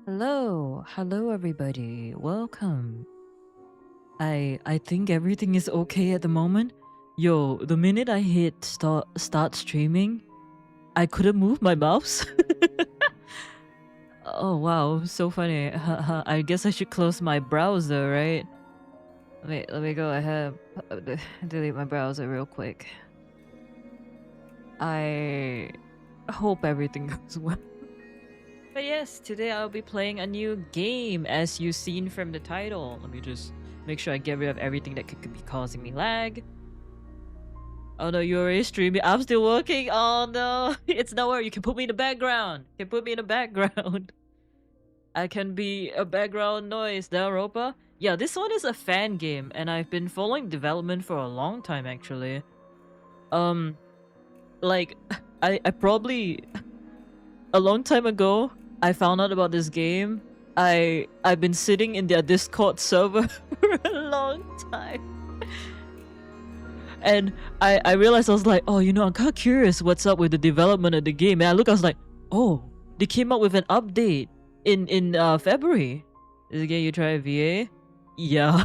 Hello everybody. Welcome. I think everything is okay at the moment. Yo, the minute I hit start streaming, I couldn't move my mouse. Oh wow, so funny. I guess I should close my browser, right? Let me go ahead delete my browser real quick. I hope everything goes well. But yes, today I'll be playing a new game as you've seen from the title. Let me just make sure I get rid of everything that could be causing me lag. Oh no, you're already streaming. I'm still working. Oh no, it's nowhere. You can put me in the background. You can put me in the background. I can be a background noise. Dangaronpa. Yeah, this one is a fan game, and I've been following development for a long time actually. Like I probably a long time ago I found out about this game. I've been sitting in their Discord server for a long time. And I realized I was like, oh, I'm kind of curious what's up with the development of the game. And I was like, oh, they came up with an update in February. Is it game you try VA? Yeah.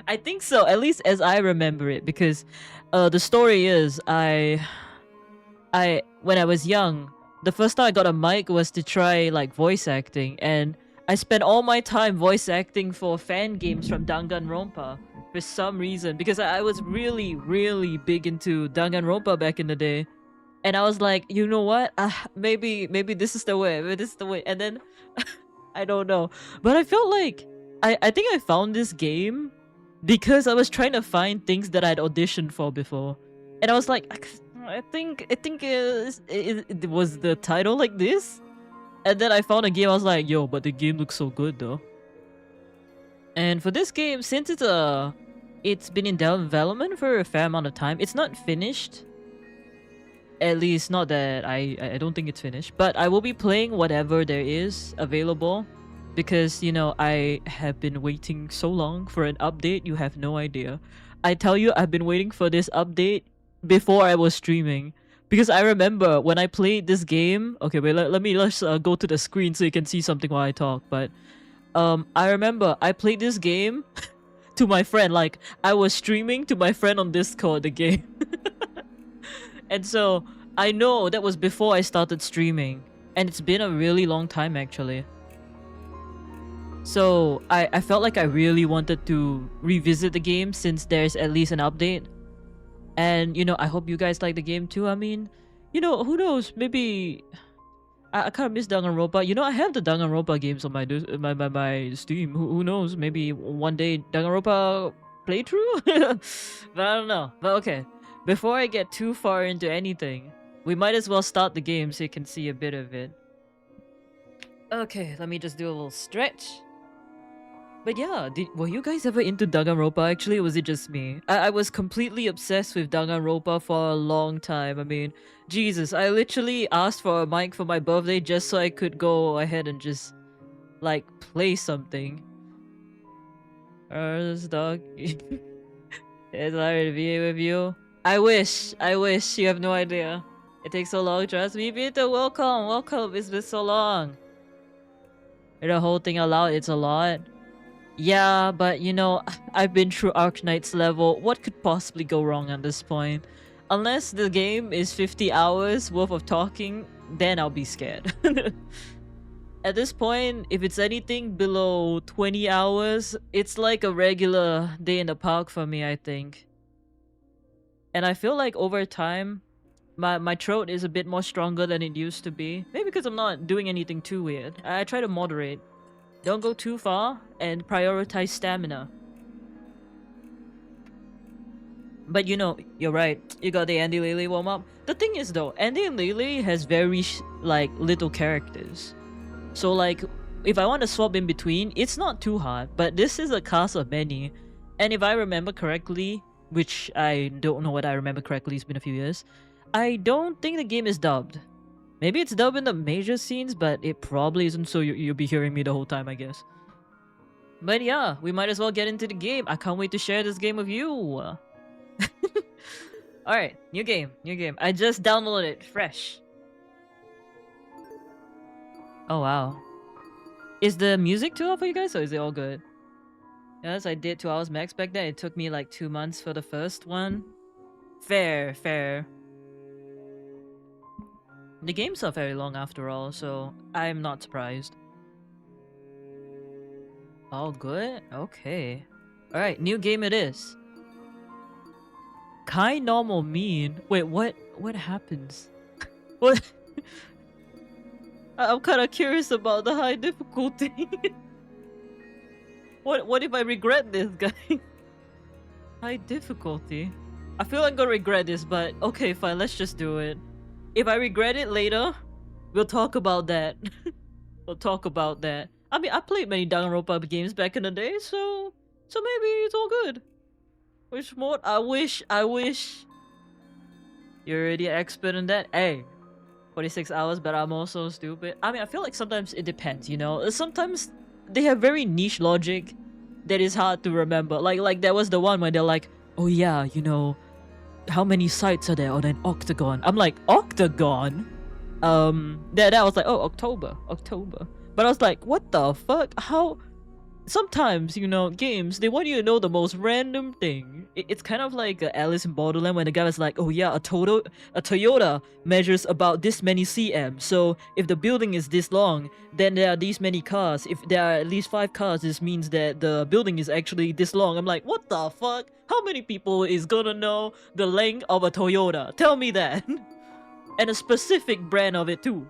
I think so, at least as I remember it, because the story is I when I was young, the first time I got a mic was to try like voice acting, and I spent all my time voice acting for fan games from Danganronpa for some reason, because I was really big into Danganronpa back in the day. And I was like, you know what, maybe this is the way, maybe this is the way. And then I don't know, but I felt like I think I found this game because I was trying to find things that I'd auditioned for before, and I was like, I think it was the title like this. And then I found a game. I was like, yo, but the game looks so good though. And for this game, since it's been in development for a fair amount of time, it's not finished. At least not that I don't think it's finished. But I will be playing whatever there is available, because I have been waiting so long for an update. You have no idea. I tell you, I've been waiting for this update before I was streaming, because I remember when I played this game. Okay, wait, let's go to the screen so you can see something while I talk. But I remember I played this game to my friend. Like, I was streaming to my friend on Discord the game. And so I know that was before I started streaming, and it's been a really long time actually. So I felt like I really wanted to revisit the game since there's at least an update. And I hope you guys like the game too. I mean, who knows, maybe I kind of miss Danganronpa. I have the Danganronpa games on my Steam. Who knows, maybe one day Danganronpa playthrough. But I don't know. But okay, before I get too far into anything, we might as well start the game so you can see a bit of it. Okay, let me just do a little stretch. But yeah, were you guys ever into Danganronpa actually, or was it just me? I was completely obsessed with Danganronpa for a long time. I mean, Jesus, I literally asked for a mic for my birthday just so I could go ahead and just, like, play something. This dog. It's hard to be with you. I wish, you have no idea. It takes so long, trust me. Vito, welcome, it's been so long. The whole thing aloud, it's a lot. Yeah, but I've been through Arknight's level. What could possibly go wrong at this point? Unless the game is 50 hours worth of talking, then I'll be scared. At this point, if it's anything below 20 hours, it's like a regular day in the park for me, I think. And I feel like over time, my throat is a bit more stronger than it used to be. Maybe because I'm not doing anything too weird. I try to moderate. Don't go too far, and prioritize stamina. But you're right. You got the Andy Lily warm up. The thing is though, Andy and Lily has very little characters. So like, if I want to swap in between, it's not too hard. But this is a cast of many, and if I remember correctly, which I don't know what I remember correctly, it's been a few years, I don't think the game is dubbed. Maybe it's dubbed in the major scenes, but it probably isn't, so you'll be hearing me the whole time, I guess. But yeah, we might as well get into the game. I can't wait to share this game with you. Alright, new game. I just downloaded it, fresh. Oh wow. Is the music too loud for you guys, or is it all good? Yes, I did 2 hours max back then. It took me like 2 months for the first one. Fair, fair. The games are very long after all, so I'm not surprised. All good? Okay. Alright, new game it is. Kind, normal, mean. Wait, what happens? What? I'm kind of curious about the high difficulty. What if I regret this, guy? High difficulty? I feel I'm gonna regret this, but okay, fine, let's just do it. If I regret it later, we'll talk about that. We'll talk about that. I mean, I played many Dangaronpa games back in the day, so maybe it's all good. Which mode? I wish. You're already an expert in that. Hey, 46 hours, but I'm also stupid. I mean, I feel like sometimes it depends, you know? Sometimes they have very niche logic that is hard to remember. Like there was the one where they're like, oh yeah, you know, how many sides are there on an octagon? I'm like, octagon? That was like, oh, October. But I was like, what the fuck? How? Sometimes, you know, games, they want you to know the most random thing. It's kind of like Alice in Borderland when the guy was like, oh yeah, a Toyota measures about this many cm. So if the building is this long, then there are these many cars. If there are at least 5 cars, this means that the building is actually this long. I'm like, what the fuck? How many people is gonna know the length of a Toyota? Tell me that. And a specific brand of it too.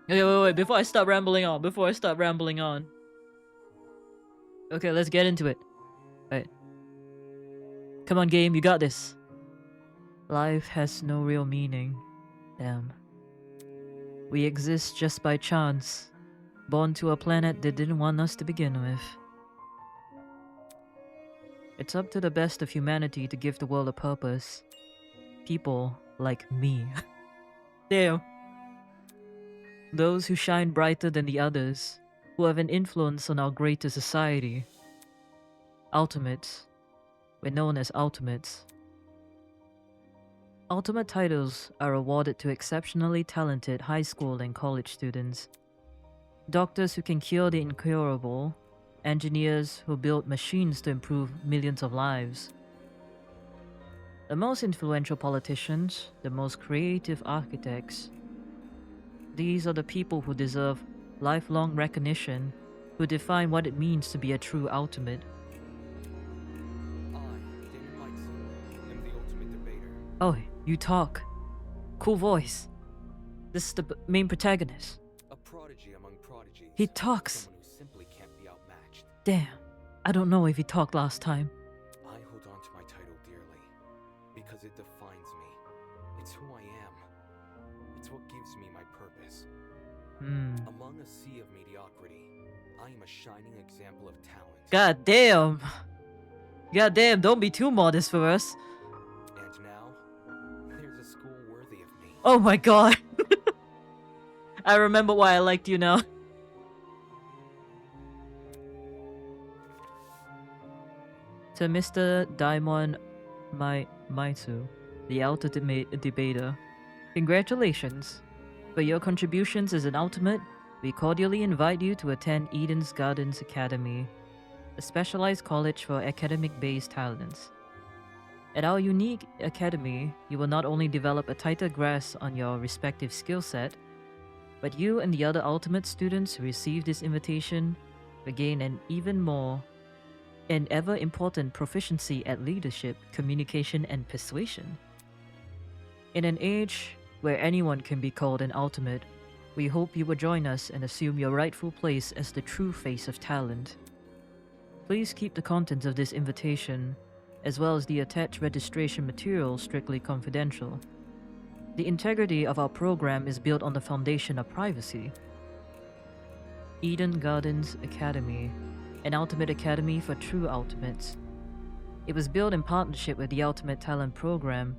Wait, before I start rambling on. Okay, let's get into it. Alright. Come on, game, you got this. Life has no real meaning. Damn. We exist just by chance. Born to a planet that didn't want us to begin with. It's up to the best of humanity to give the world a purpose. People like me. Damn. Those who shine brighter than the others. Who have an influence on our greater society. Ultimates. We're known as Ultimates. Ultimate titles are awarded to exceptionally talented high school and college students. Doctors who can cure the incurable. Engineers who build machines to improve millions of lives. The most influential politicians, the most creative architects. These are the people who deserve lifelong recognition, who define what it means to be a true ultimate. I, Damon, am the ultimate debater. Oh, you talk. Cool voice. This is the main protagonist. A prodigy among prodigies. He talks. Someone who simply can't be outmatched. Damn. I don't know if he talked last time. I hold on to my title dearly because it defines me. It's who I am. It's what gives me my purpose. Among a sea of mediocrity, I am a shining example of talent. God damn. God damn, don't be too modest for us. And now, there's a school worthy of me. Oh my god. I remember why I liked you now. To Mr. Damon Maitsu, the ultimate debater, congratulations. For your contributions as an ultimate, we cordially invite you to attend Eden's Gardens Academy, a specialized college for academic-based talents. At our unique academy, you will not only develop a tighter grasp on your respective skill set, but you and the other ultimate students who receive this invitation will gain an even more and ever important proficiency at leadership, communication, and persuasion. In an age where anyone can be called an ultimate, we hope you will join us and assume your rightful place as the true face of talent. Please keep the contents of this invitation, as well as the attached registration material, strictly confidential. The integrity of our program is built on the foundation of privacy. Eden Gardens Academy, an ultimate academy for true ultimates. It was built in partnership with the Ultimate Talent Program,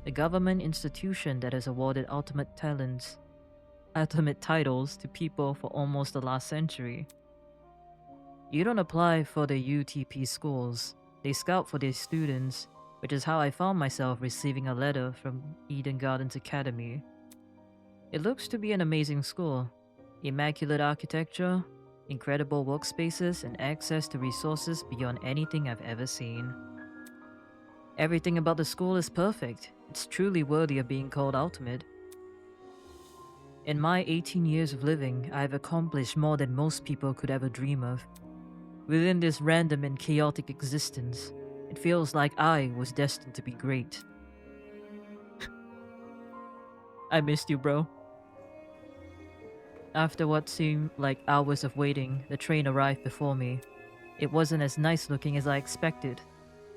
a government institution that has awarded ultimate titles to people for almost the last century. You don't apply for the UTP schools, they scout for their students, which is how I found myself receiving a letter from Eden Gardens Academy. It looks to be an amazing school. Immaculate architecture, incredible workspaces, and access to resources beyond anything I've ever seen. Everything about the school is perfect. It's truly worthy of being called ultimate. In my 18 years of living, I've accomplished more than most people could ever dream of. Within this random and chaotic existence, it feels like I was destined to be great. I missed you, bro. After what seemed like hours of waiting, the train arrived before me. It wasn't as nice looking as I expected.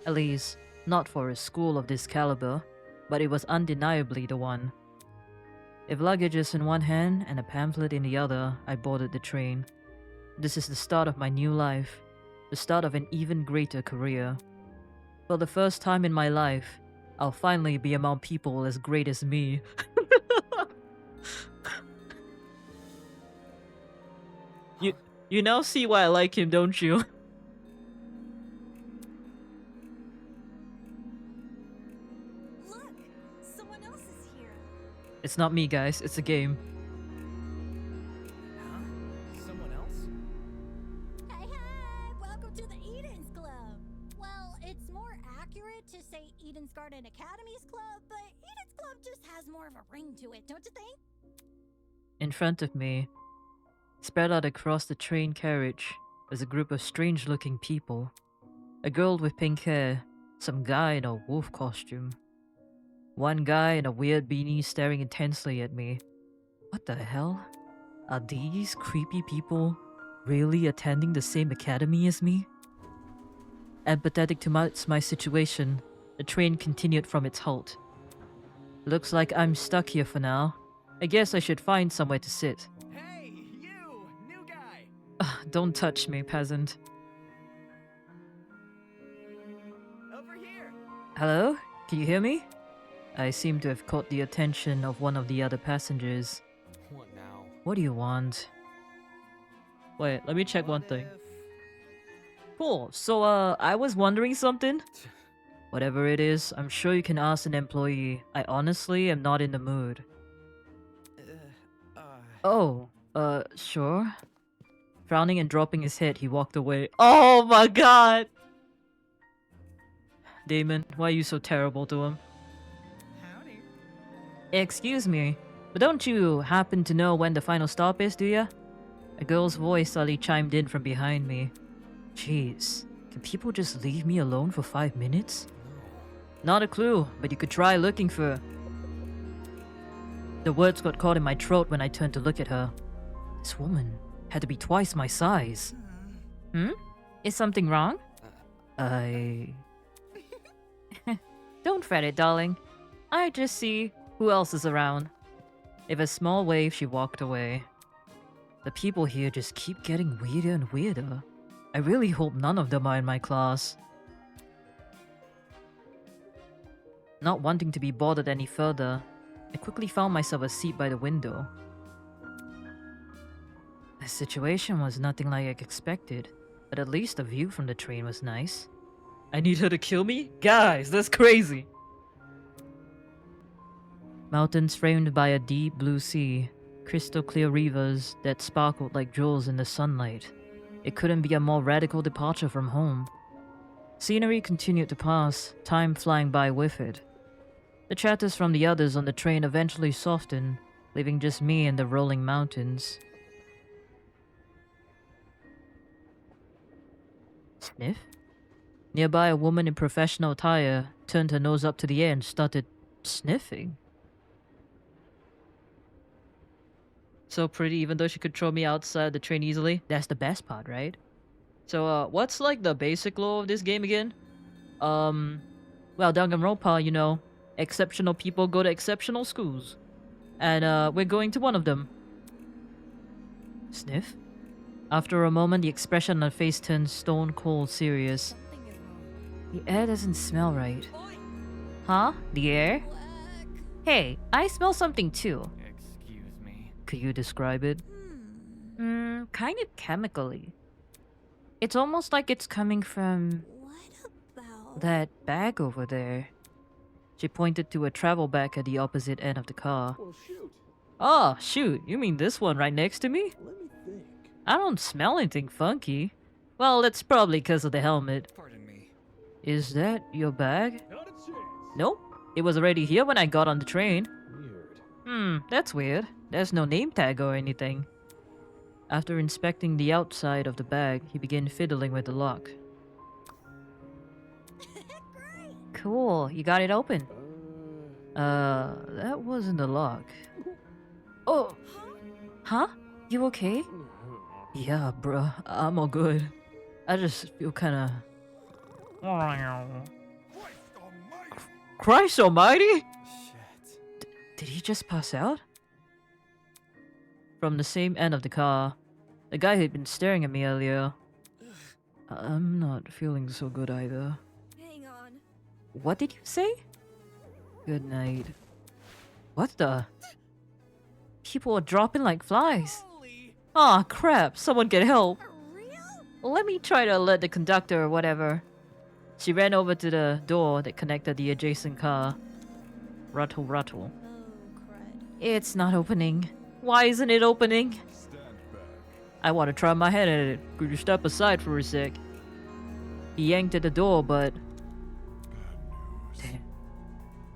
At least, not for a school of this caliber, but it was undeniably the one. With luggages in one hand and a pamphlet in the other, I boarded the train. This is the start of my new life, the start of an even greater career. For the first time in my life, I'll finally be among people as great as me. You now see why I like him, don't you? Look, someone else is here. It's not me, guys. It's a game. Huh? Someone else? Hey, welcome to the Eden's Club. Well, it's more accurate to say Eden's Garden Academy's Club, but Eden's Club just has more of a ring to it, don't you think? In front of me, spread out across the train carriage, was a group of strange-looking people. A girl with pink hair, some guy in a wolf costume. One guy in a weird beanie staring intensely at me. What the hell? Are these creepy people really attending the same academy as me? Empathetic to my situation, the train continued from its halt. Looks like I'm stuck here for now. I guess I should find somewhere to sit. Hey, you! New guy! Don't touch me, peasant. Over here! Hello? Can you hear me? I seem to have caught the attention of one of the other passengers. What now? What do you want? Wait, let me check one thing. Cool, so I was wondering something. Whatever it is, I'm sure you can ask an employee. I honestly am not in the mood. Oh, sure. Frowning and dropping his head, he walked away. Oh my god! Damon, why are you so terrible to him? Howdy. Excuse me, but don't you happen to know when the final stop is, do ya? A girl's voice suddenly chimed in from behind me. Jeez, can people just leave me alone for 5 minutes? Not a clue, but you could try looking for... The words got caught in my throat when I turned to look at her. This woman had to be twice my size. Is something wrong? Don't fret it, darling. I just see who else is around. With a small wave, she walked away. The people here just keep getting weirder and weirder. I really hope none of them are in my class. Not wanting to be bothered any further, I quickly found myself a seat by the window. The situation was nothing like I expected, but at least the view from the train was nice. I need her to kill me? Guys, that's crazy! Mountains framed by a deep blue sea, crystal clear rivers that sparkled like jewels in the sunlight. It couldn't be a more radical departure from home. Scenery continued to pass, time flying by with it. The chatters from the others on the train eventually softened, leaving just me and the rolling mountains. Sniff? Nearby, a woman in professional attire turned her nose up to the air and started sniffing. So pretty, even though she could throw me outside the train easily. That's the best part, right? So, what's like the basic law of this game again? Well, Dangaronpa, you know, exceptional people go to exceptional schools. And, we're going to one of them. Sniff? After a moment, the expression on her face turned stone cold serious. Something is wrong. The air doesn't smell right. Oi, Huh? The air? Black. Hey, I smell something too. Excuse me. Could you describe it? Kind of chemically. It's almost like it's coming from What about... that bag over there. She pointed to a travel bag at the opposite end of the car. Well, shoot. Oh, shoot. You mean this one right next to me? Let me think. I don't smell anything funky. Well, that's probably because of the helmet. Pardon me. Is that your bag? Not a chance. Nope. It was already here when I got on the train. Weird. That's weird. There's no name tag or anything. After inspecting the outside of the bag, he began fiddling with the lock. Great! Cool, you got it open. Uh. That wasn't the lock. Oh, huh? You okay? Yeah, bruh, I'm all good. I just feel kinda... Christ almighty! Shit. Did he just pass out? From the same end of the car, the guy who'd been staring at me earlier. I'm not feeling so good either. Hang on. What did you say? Good night. What the? People are dropping like flies. Holy. Aw, crap, someone get help. For real? Let me try to alert the conductor or whatever. She ran over to the door that connected the adjacent car. Rattle, rattle. Oh, crud. It's not opening. Why isn't it opening? Stand back. I want to try my hand at it. Could you step aside for a sec? He yanked at the door, but... Damn.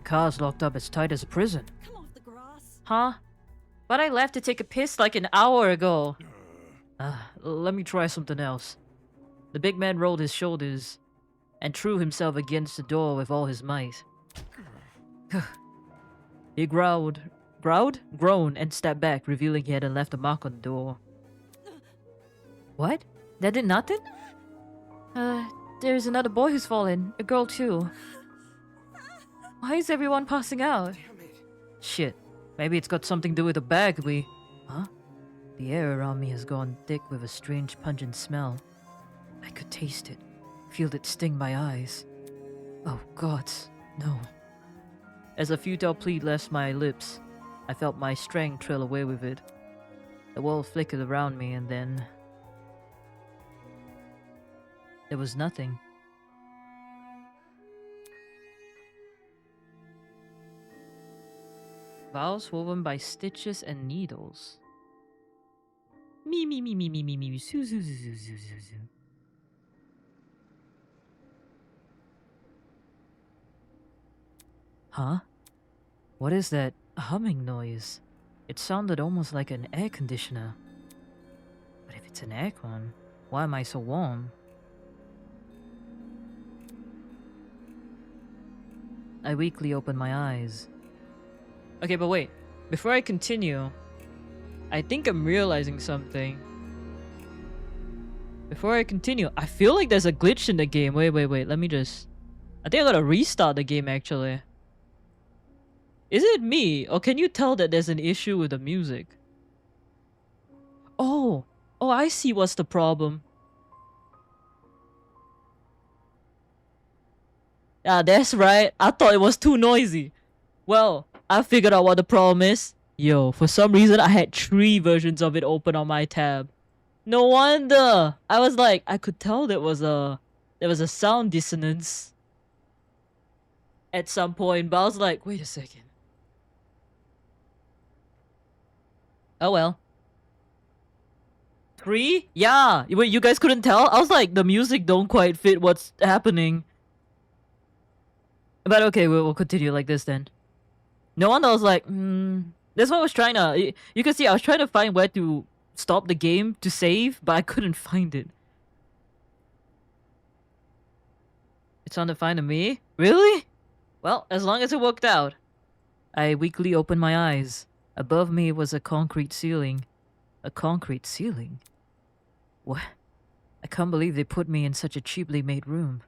Car's locked up as tight as a prison. Come off the grass. Huh? But I left to take a piss like an hour ago. Let me try something else. The big man rolled his shoulders and threw himself against the door with all his might. He groaned, and stepped back, revealing he hadn't left a mark on the door. What? That did nothing? There's another boy who's fallen. A girl too. Why is everyone passing out? Damn it. Shit. Maybe it's got something to do with the bag we... Huh? The air around me has gone thick with a strange pungent smell. I could taste it. Feel it sting my eyes. Oh gods, no. As a futile plea left my lips, I felt my strength trail away with it. The world flickered around me and then... There was nothing. Vows woven by stitches and needles. Me, su, su, su, su, su, su, su. Huh? What is that humming noise? It sounded almost like an air conditioner. But if it's an aircon, why am I so warm? I weakly opened my eyes. Okay, but wait. Before I continue, I think I'm realizing something. Before I continue, I feel like there's a glitch in the game. Wait. Let me just... I think I gotta restart the game, actually. Is it me? Or can you tell that there's an issue with the music? Oh, I see what's the problem. Yeah, that's right. I thought it was too noisy. Well, I figured out what the problem is. Yo, for some reason I had 3 versions of it open on my tab. No wonder. I was like, I could tell there was a sound dissonance at some point, but I was like, wait a second. Oh well. 3? Yeah. Wait, you guys couldn't tell? I was like, the music don't quite fit what's happening. But okay, we'll continue like this then. No wonder I was like, that's what I was trying to... You can see I was trying to find where to stop the game to save, but I couldn't find it. It sounded fine to me? Really? Well, as long as it worked out. I weakly opened my eyes. Above me was a concrete ceiling. A concrete ceiling? What? I can't believe they put me in such a cheaply made room.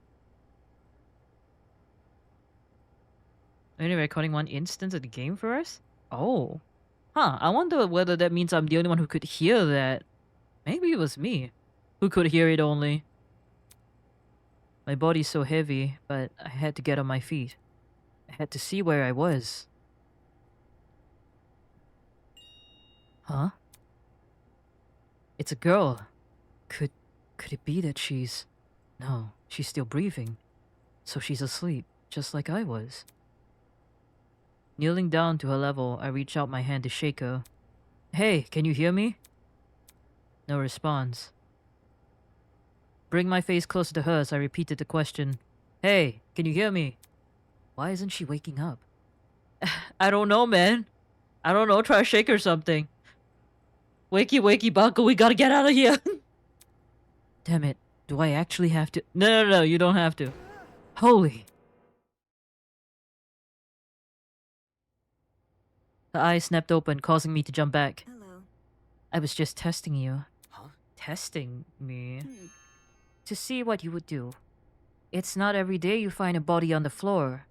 Only recording 1 instance of the game for us? Oh. Huh, I wonder whether that means I'm the only one who could hear that. Maybe it was me who could hear it only. My body's so heavy, but I had to get on my feet. I had to see where I was. Huh? It's a girl. Could it be that she's... No, she's still breathing. So she's asleep, just like I was. Kneeling down to her level, I reach out my hand to shake her. Hey, can you hear me? No response. Bring my face closer to hers, I repeated the question. Hey, can you hear me? Why isn't she waking up? I don't know, man. I don't know, try to shake her something. Wakey, wakey, Bunko, we gotta get out of here. Damn it, do I actually have to? No, you don't have to. Holy. Her eyes snapped open, causing me to jump back. Hello. I was just testing you. Huh? Testing me? To see what you would do. It's not every day you find a body on the floor.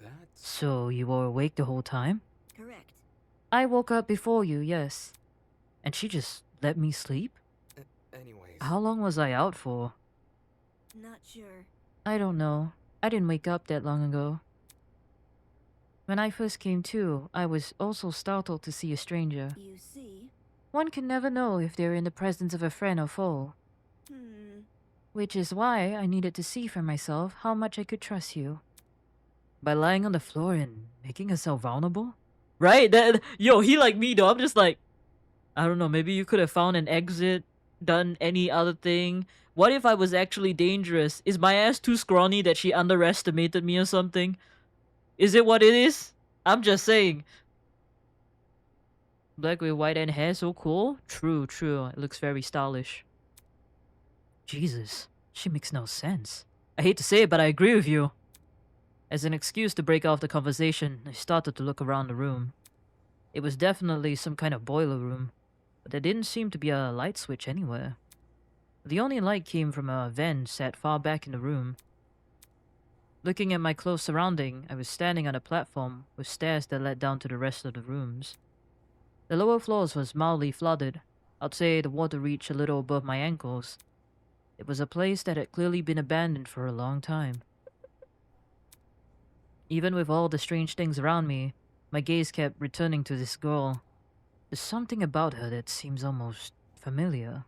That's... So you were awake the whole time? Correct. I woke up before you, yes. And she just let me sleep? Anyways... How long was I out for? Not sure. I don't know. I didn't wake up that long ago. When I first came to, I was also startled to see a stranger. You see? One can never know if they're in the presence of a friend or foe. Which is why I needed to see for myself how much I could trust you. By lying on the floor and making yourself vulnerable? Right? Yo, he like me though. I'm just like, I don't know, maybe you could have found an exit, done any other thing. What if I was actually dangerous? Is my ass too scrawny that she underestimated me or something? Is it what it is? I'm just saying. Black with white and hair, so cool? True. It looks very stylish. Jesus, she makes no sense. I hate to say it, but I agree with you. As an excuse to break off the conversation, I started to look around the room. It was definitely some kind of boiler room, but there didn't seem to be a light switch anywhere. The only light came from a vent set far back in the room. Looking at my close surrounding, I was standing on a platform with stairs that led down to the rest of the rooms. The lower floors was mildly flooded. I'd say the water reached a little above my ankles. It was a place that had clearly been abandoned for a long time. Even with all the strange things around me, my gaze kept returning to this girl. There's something about her that seems almost familiar.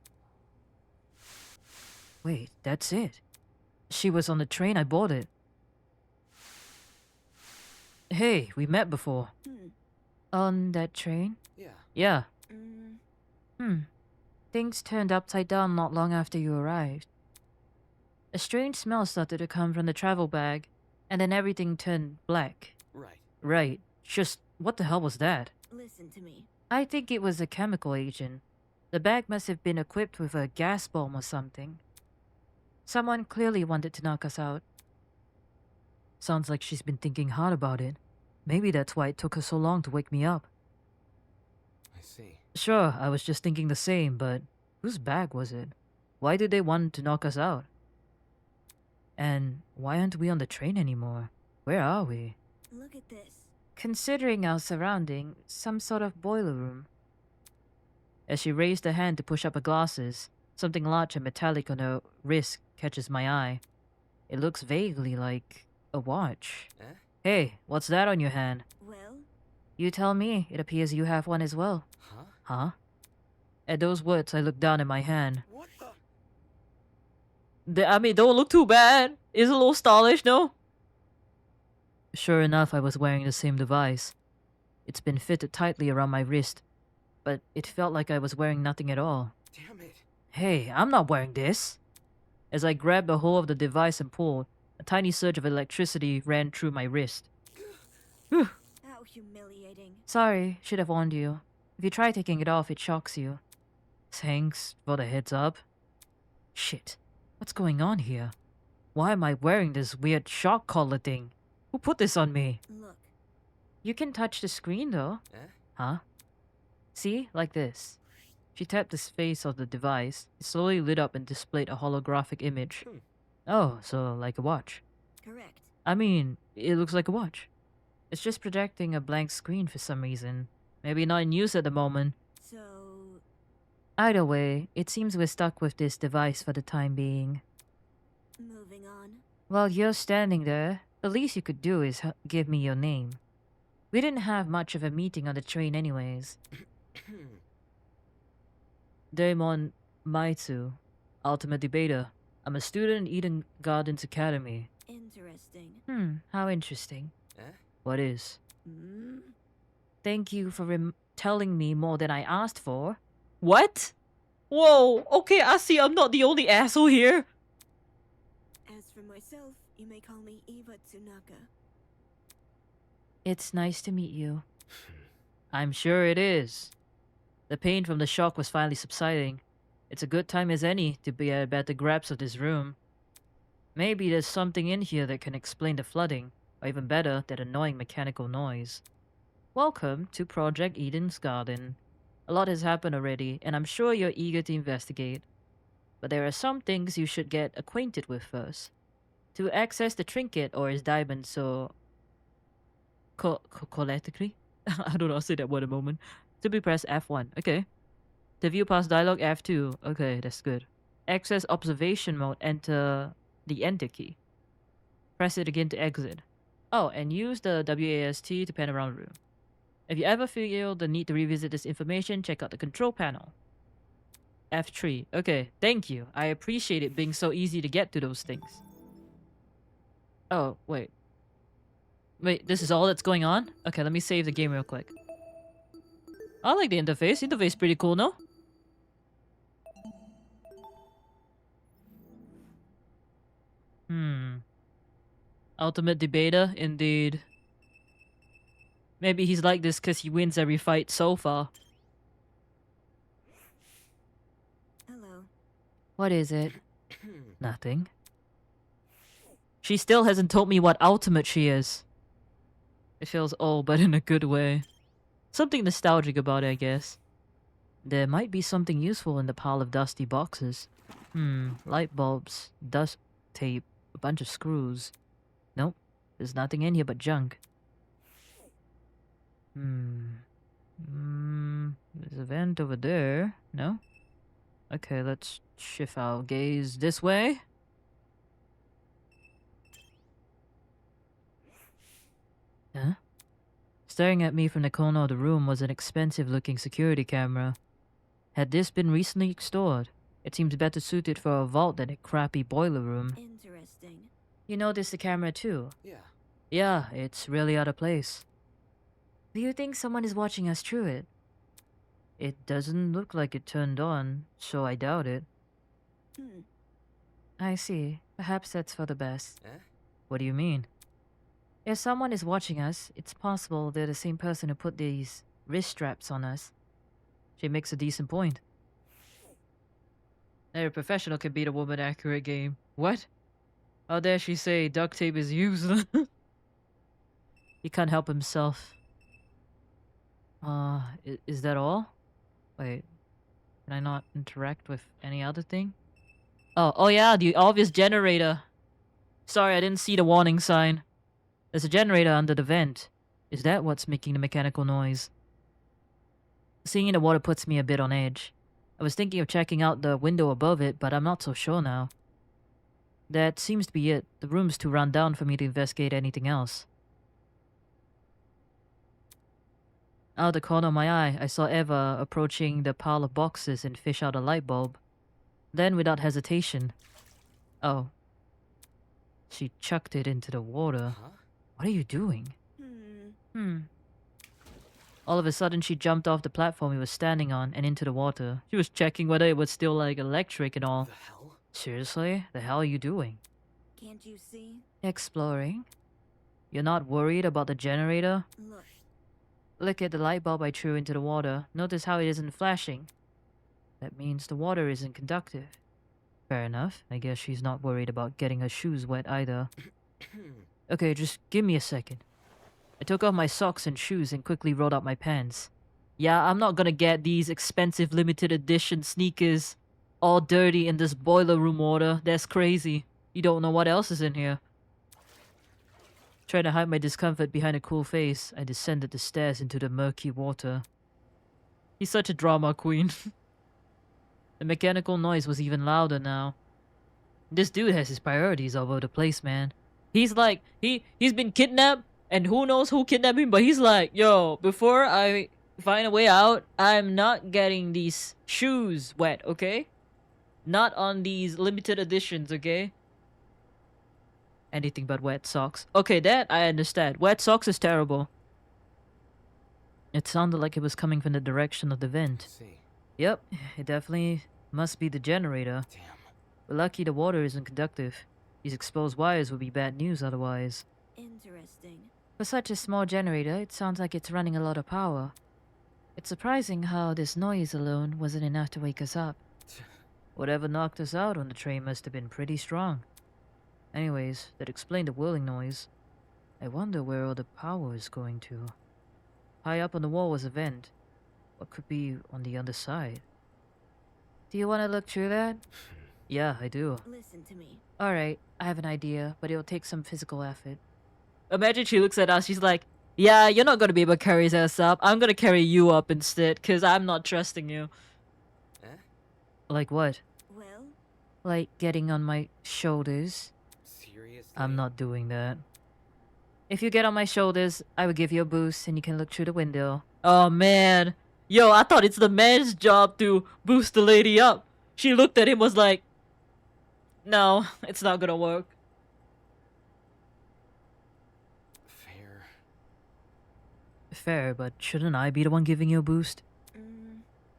Wait, that's it. She was on the train I boarded. Hey, we met before. On that train? Yeah. Things turned upside down not long after you arrived. A strange smell started to come from the travel bag, and then everything turned black. Right. Just, what the hell was that? Listen to me. I think it was a chemical agent. The bag must have been equipped with a gas bomb or something. Someone clearly wanted to knock us out. Sounds like she's been thinking hard about it. Maybe that's why it took her so long to wake me up. I see. Sure, I was just thinking the same, but whose bag was it? Why did they want to knock us out? And why aren't we on the train anymore? Where are we? Look at this. Considering our surrounding, some sort of boiler room. As she raised her hand to push up her glasses, something large and metallic on her wrist catches my eye. It looks vaguely like a watch. Hey, what's that on your hand? Well? You tell me. It appears you have one as well. Huh? At those words, I looked down at my hand. What the? I mean, don't look too bad. It's a little stylish, no? Sure enough, I was wearing the same device. It's been fitted tightly around my wrist, but it felt like I was wearing nothing at all. Damn it. Hey, I'm not wearing this. As I grabbed a hold of the device and pulled, a tiny surge of electricity ran through my wrist. How humiliating. Sorry, should have warned you. If you try taking it off, it shocks you. Thanks for the heads up. Shit, what's going on here? Why am I wearing this weird shock collar thing? Who put this on me? Look. You can touch the screen though. Huh? See? Like this. She tapped the face of the device. It slowly lit up and displayed a holographic image. Oh, so like a watch. Correct. I mean, it looks like a watch. It's just projecting a blank screen for some reason. Maybe not in use at the moment. So... Either way, it seems we're stuck with this device for the time being. Moving on. While you're standing there, the least you could do is give me your name. We didn't have much of a meeting on the train anyways. Damon Maitsu, Ultimate Debater. I'm a student in Eden Gardens Academy. Interesting. How interesting. What is? Thank you for telling me more than I asked for. What? Whoa, okay, I see I'm not the only asshole here. As for myself, you may call me Eva Tsunaka. It's nice to meet you. I'm sure it is. The pain from the shock was finally subsiding. It's a good time as any to be at the grabs of this room. Maybe there's something in here that can explain the flooding, or even better, that annoying mechanical noise. Welcome to Project Eden's Garden. A lot has happened already, and I'm sure you're eager to investigate. But there are some things you should get acquainted with first. To access the trinket, or as Diamond so... Collectically? I don't know, I'll say that word a moment. Simply press F1. Okay. To view past dialogue, F2. Okay, that's good. Access observation mode, enter the enter key. Press it again to exit. Oh, and use the WAST to pan around the room. If you ever feel the need to revisit this information, check out the control panel. F3. Okay, thank you. I appreciate it being so easy to get to those things. Oh, wait. Wait, this is all that's going on? Okay, let me save the game real quick. I like the interface. Interface is pretty cool, no? Ultimate debater, indeed. Maybe he's like this because he wins every fight so far. Hello. What is it? Nothing. She still hasn't told me what ultimate she is. It feels old, but in a good way. Something nostalgic about it, I guess. There might be something useful in the pile of dusty boxes. Light bulbs, dust tape, a bunch of screws. Nope, there's nothing in here but junk. There's a vent over there. No? Okay, let's shift our gaze this way. Huh? Staring at me from the corner of the room was an expensive-looking security camera. Had this been recently stored? It seems better suited for a vault than a crappy boiler room. Interesting. You noticed the camera too? Yeah. Yeah, it's really out of place. Do you think someone is watching us through it? It doesn't look like it turned on, so I doubt it. I see. Perhaps that's for the best. Eh? What do you mean? If someone is watching us, it's possible they're the same person who put these wrist straps on us. She makes a decent point. A professional can beat a woman accurate game. What? How dare she say duct tape is useless? He can't help himself. Is that all? Wait, can I not interact with any other thing? Oh yeah, the obvious generator. Sorry, I didn't see the warning sign. There's a generator under the vent. Is that what's making the mechanical noise? Seeing in the water puts me a bit on edge. I was thinking of checking out the window above it, but I'm not so sure now. That seems to be it. The room's too run down for me to investigate anything else. Out of the corner of my eye, I saw Eva approaching the pile of boxes and fish out a light bulb. Then, without hesitation... Oh. She chucked it into the water. Huh? What are you doing? All of a sudden, she jumped off the platform he was standing on and into the water. She was checking whether it was still, like, electric and all. The hell? Seriously? The hell are you doing? Can't you see? Exploring? You're not worried about the generator? Look. Look at the light bulb I threw into the water. Notice how it isn't flashing. That means the water isn't conductive. Fair enough. I guess she's not worried about getting her shoes wet either. Okay, just give me a second. I took off my socks and shoes and quickly rolled out my pants. Yeah, I'm not gonna get these expensive limited edition sneakers all dirty in this boiler room water. That's crazy. You don't know what else is in here. Trying to hide my discomfort behind a cool face, I descended the stairs into the murky water. He's such a drama queen. The mechanical noise was even louder now. This dude has his priorities all over the place, man. He's like, he's been kidnapped, and who knows who kidnapped him, but he's like, yo, before I find a way out, I'm not getting these shoes wet, okay? Not on these limited editions, okay? Anything but wet socks. Okay, that I understand. Wet socks is terrible. It sounded like it was coming from the direction of the vent. See. Yep, it definitely must be the generator. Damn. We're lucky the water isn't conductive. These exposed wires would be bad news otherwise. Interesting. For such a small generator, it sounds like it's running a lot of power. It's surprising how this noise alone wasn't enough to wake us up. Whatever knocked us out on the train must have been pretty strong. Anyways, that explained the whirling noise. I wonder where all the power is going to. High up on the wall was a vent. What could be on the other side? Do you want to look through that? Yeah, I do. Listen to me. Alright, I have an idea, but it'll take some physical effort. Imagine she looks at us, she's like, yeah, you're not gonna be able to carry his ass up. I'm gonna carry you up instead, cause I'm not trusting you. Eh? Like what? Well, Like getting on my shoulders? Seriously? I'm not doing that. If you get on my shoulders, I will give you a boost and you can look through the window. Oh man. Yo, I thought it's the man's job to boost the lady up. She looked at him, was like, no, it's not gonna work. Fair. Fair, but shouldn't I be the one giving you a boost?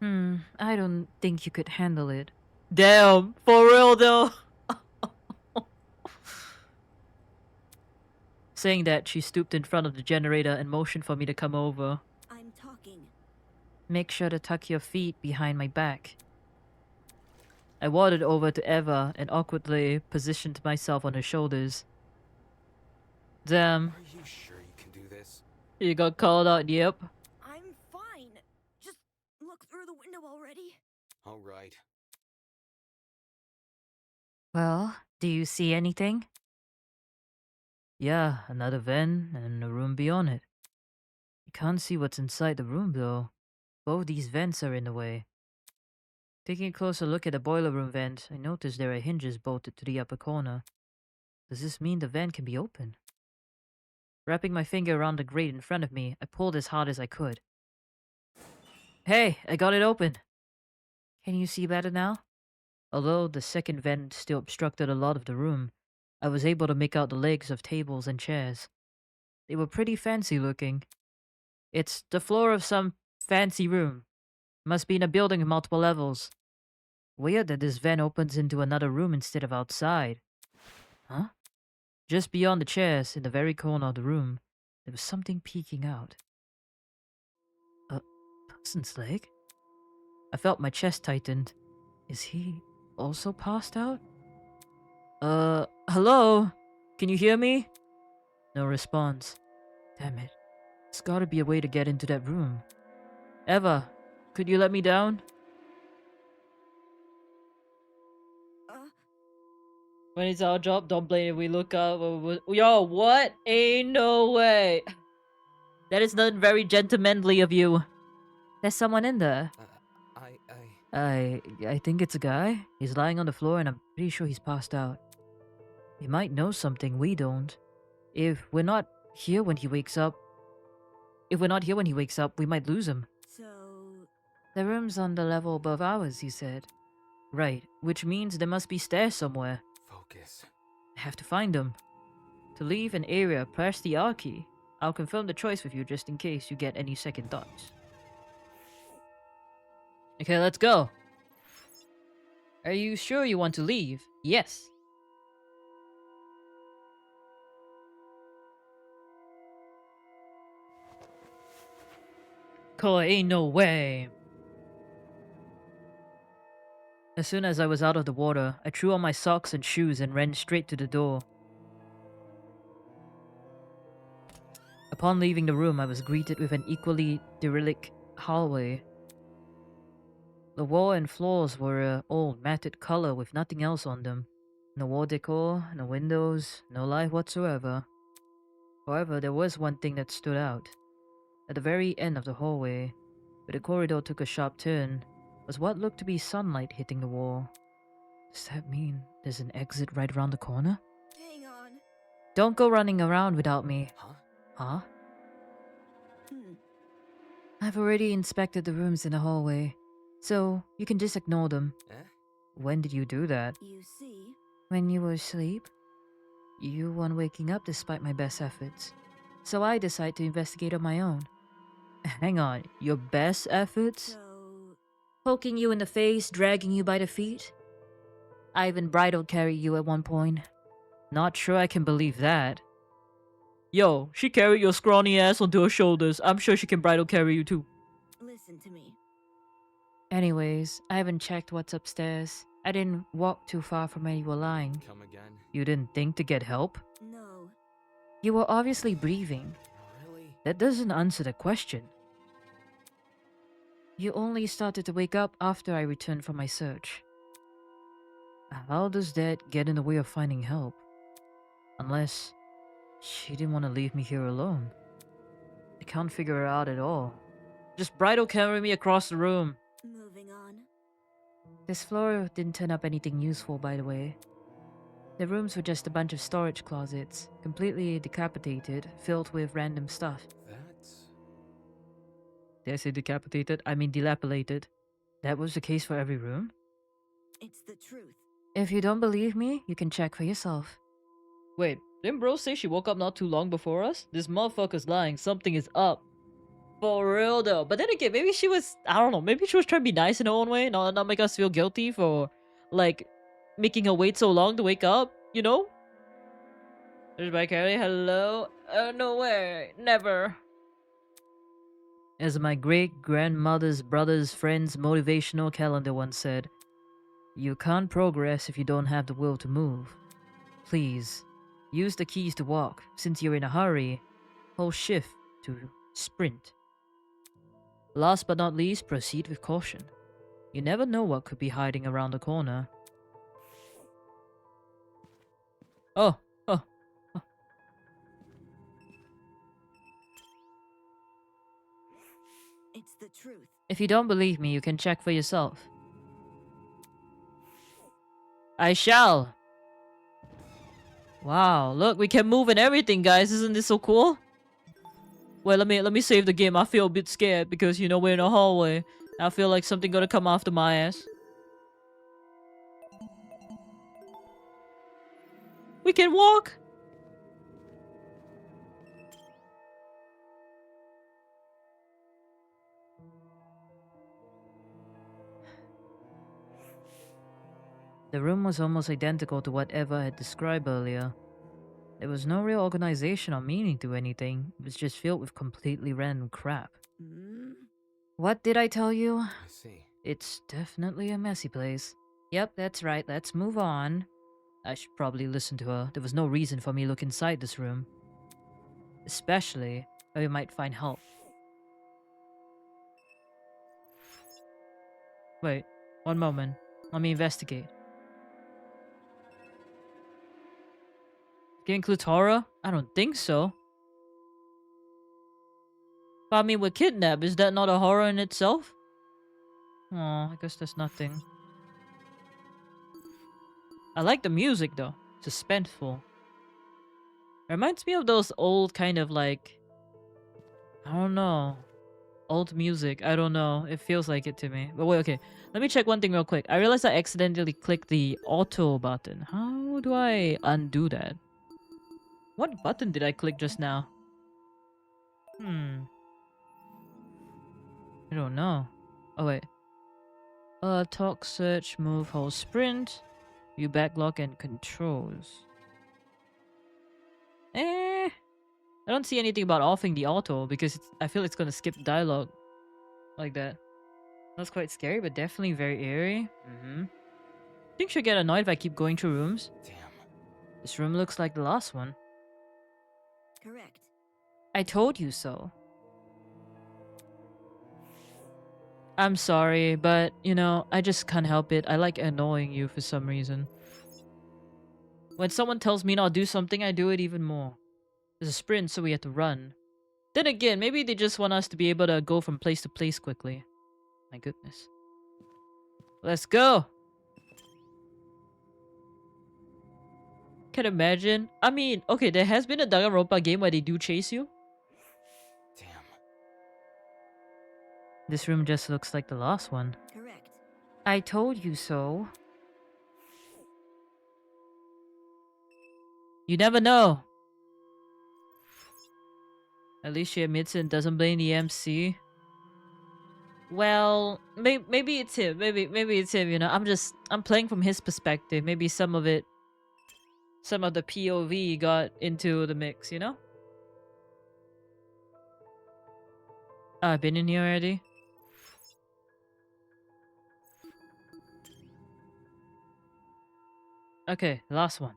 mm, I don't think you could handle it. Damn, for real though. Saying that, she stooped in front of the generator and motioned for me to come over. I'm talking. Make sure to tuck your feet behind my back. I waddled over to Eva and awkwardly positioned myself on her shoulders. Damn, Are you sure you can do this? you got called out, yep. I'm fine. Just look through the window already. Alright. Well, do you see anything? Yeah, another vent and a room beyond it. You can't see what's inside the room though. Both these vents are in the way. Taking a closer look at the boiler room vent, I noticed there are hinges bolted to the upper corner. Does this mean the vent can be open? Wrapping my finger around the grate in front of me, I pulled as hard as I could. Hey, I got it open! Can you see better now? Although the second vent still obstructed a lot of the room, I was able to make out the legs of tables and chairs. They were pretty fancy looking. It's the floor of some fancy room. Must be in a building with multiple levels. Weird that this vent opens into another room instead of outside. Huh? Just beyond the chairs, in the very corner of the room, there was something peeking out. A person's leg? I felt my chest tightened. Is he also passed out? Hello? Can you hear me? No response. Damn it. There's gotta be a way to get into that room. Eva, could you let me down? When it's our job, don't blame if we look up. Yo, what? Ain't no way. That is not very gentlemanly of you. There's someone in there. I think it's a guy. He's lying on the floor and I'm pretty sure he's passed out. He might know something we don't. If we're not here when he wakes up, we might lose him. So, The room's on the level above ours, he said. Right, which means there must be stairs somewhere. Focus. I have to find them. To leave an area, press the R key. I'll confirm the choice with you just in case you get any second thoughts. Okay, let's go. Are you sure you want to leave? Yes. Cool, ain't no way. As soon as I was out of the water, I threw on my socks and shoes and ran straight to the door. Upon leaving the room, I was greeted with an equally derelict hallway. The wall and floors were an old, matted color with nothing else on them. No wall decor, no windows, no light whatsoever. However, there was one thing that stood out. At the very end of the hallway, where the corridor took a sharp turn, was what looked to be sunlight hitting the wall. Does that mean there's an exit right around the corner? hang on. Don't go running around without me. Huh? Huh? Hmm. I've already inspected the rooms in the hallway, so you can just ignore them. Eh? When did you do that? You see, When you were asleep? You weren't waking up despite my best efforts, so I decided to investigate on my own. Hang on, your best efforts? So, Poking you in the face, dragging you by the feet? I even bridal carried you at one point. Not sure I can believe that. Yo, she carried your scrawny ass onto her shoulders. I'm sure she can bridal carry you too. listen to me. Anyways, I haven't checked what's upstairs. I didn't walk too far from where you were lying. Come again? You didn't think to get help? No. You were obviously breathing. Really? That doesn't answer the question. You only started to wake up after I returned from my search. How does that get in the way of finding help? Unless she didn't want to leave me here alone. I can't figure it out at all. Just bridal carry me across the room. Moving on. This floor didn't turn up anything useful, by the way. The rooms were just a bunch of storage closets, completely decapitated, filled with random stuff. That's... Did I say decapitated? I mean dilapidated. That was the case for every room? It's the truth. If you don't believe me, you can check for yourself. Wait, didn't bro say she woke up not too long before us? This motherfucker's lying. Something is up. For real though. But then again, maybe she was, I don't know, maybe she was trying to be nice in her own way, not make us feel guilty for, like, making her wait so long to wake up, you know? There's my Carrie, hello? No way, never. As my great-grandmother's brother's friend's motivational calendar once said, you can't progress if you don't have the will to move. Please, use the keys to walk. Since you're in a hurry, hold shift to sprint. Last but not least, proceed with caution. You never know what could be hiding around the corner. Oh. It's the truth. If you don't believe me, you can check for yourself. I shall. Wow, look, we can move and everything, guys. Isn't this so cool? Wait, let me save the game. I feel a bit scared because, you know, we're in a hallway. I feel like something gonna come after my ass. We can walk. The room was almost identical to what Eva had described earlier. There was no real organization or meaning to anything. It was just filled with completely random crap. Hmm? What did I tell you? I see. It's definitely a messy place. Yep, that's right. Let's move on. I should probably listen to her. There was no reason for me to look inside this room. Especially where we might find help. Wait, one moment. Let me investigate. It includes horror? I don't think so. But I mean, we're kidnapped. Is that not a horror in itself? Oh, I guess there's nothing. I like the music though. Suspenseful. Reminds me of those old kind of like... I don't know. Old music. I don't know. It feels like it to me. But wait, okay. Let me check one thing real quick. I realized I accidentally clicked the auto button. How do I undo that? What button did I click just now? I don't know. Oh wait. Talk, search, move, hold, sprint. View backlog and controls. I don't see anything about offing the auto because I feel it's gonna skip dialogue like that. That's quite scary, but definitely very eerie. Think she'll get annoyed if I keep going through rooms. Damn. This room looks like the last one. Correct. I told you so. I'm sorry, but, you know, I just can't help it. I like annoying you for some reason. When someone tells me not to do something, I do it even more. There's a sprint, so we have to run. Then again, maybe they just want us to be able to go from place to place quickly. My goodness. Let's go! Can imagine. I mean, okay, there has been a Dangaronpa game where they do chase you. Damn. This room just looks like the last one. Correct. I told you so. You never know. At least she admits it and doesn't blame the MC. Well, maybe it's him. Maybe it's him. You know, I'm playing from his perspective. Maybe some of the POV got into the mix. You know. Oh, I've been in here already. Okay, last one.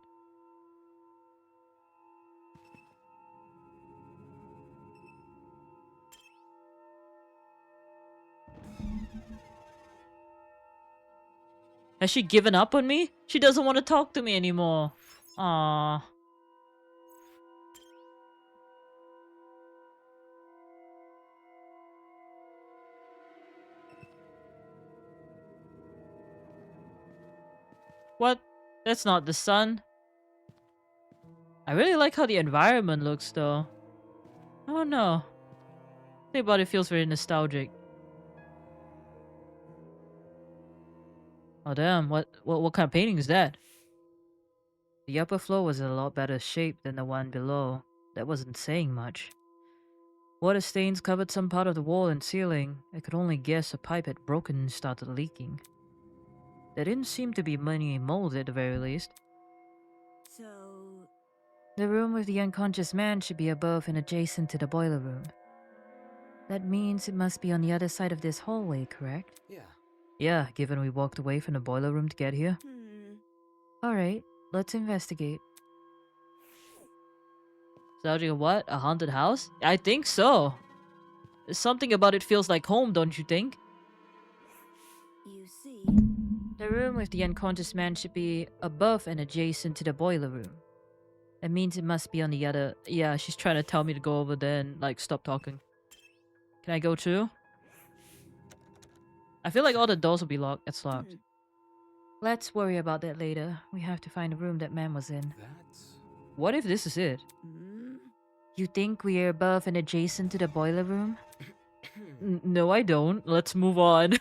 Has she given up on me? She doesn't want to talk to me anymore. Aww. What? That's not the sun. I really like how the environment looks though. I don't know. Think about it, feels very nostalgic. Oh damn, what kind of painting is that? The upper floor was in a lot better shape than the one below. That wasn't saying much. Water stains covered some part of the wall and ceiling. I could only guess a pipe had broken and started leaking. There didn't seem to be many mold at the very least. So, The room with the unconscious man should be above and adjacent to the boiler room. That means it must be on the other side of this hallway, correct? Yeah. Yeah, given we walked away from the boiler room to get here. Alright, let's investigate. Nostalgia what? A haunted house? I think so. Something about it feels like home, don't you think? you see, The room with the unconscious man should be above and adjacent to the boiler room. That means it must be on the other... Yeah, she's trying to tell me to go over there and, like, stop talking. Can I go too? I feel like all the doors will be locked. It's locked. Let's worry about that later. We have to find the room that man was in. That's... What if this is it? You think we are above and adjacent to the boiler room? No, I don't. Let's move on.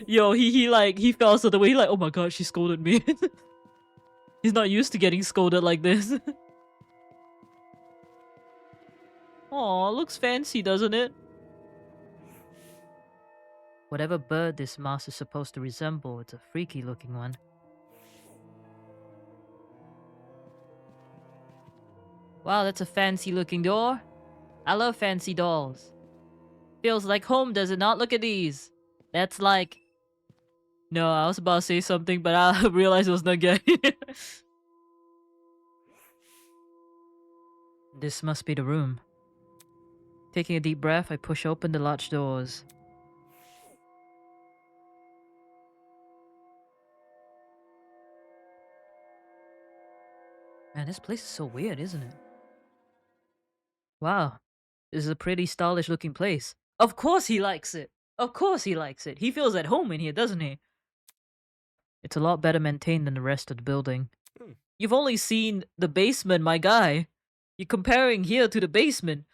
Yo, he fell so the way he like, oh my god, she scolded me. He's not used to getting scolded like this. Aw, looks fancy, doesn't it? Whatever bird this mouse is supposed to resemble, it's a freaky looking one. Wow, that's a fancy looking door. I love fancy dolls. Feels like home, does it not? Look at these. That's like... No, I was about to say something, but I realized it was not good. This must be the room. Taking a deep breath, I push open the large doors. Man, this place is so weird, isn't it? Wow, this is a pretty stylish looking place. Of course he likes it! Of course he likes it! He feels at home in here, doesn't he? It's a lot better maintained than the rest of the building. You've only seen the basement, my guy. You're comparing here to the basement.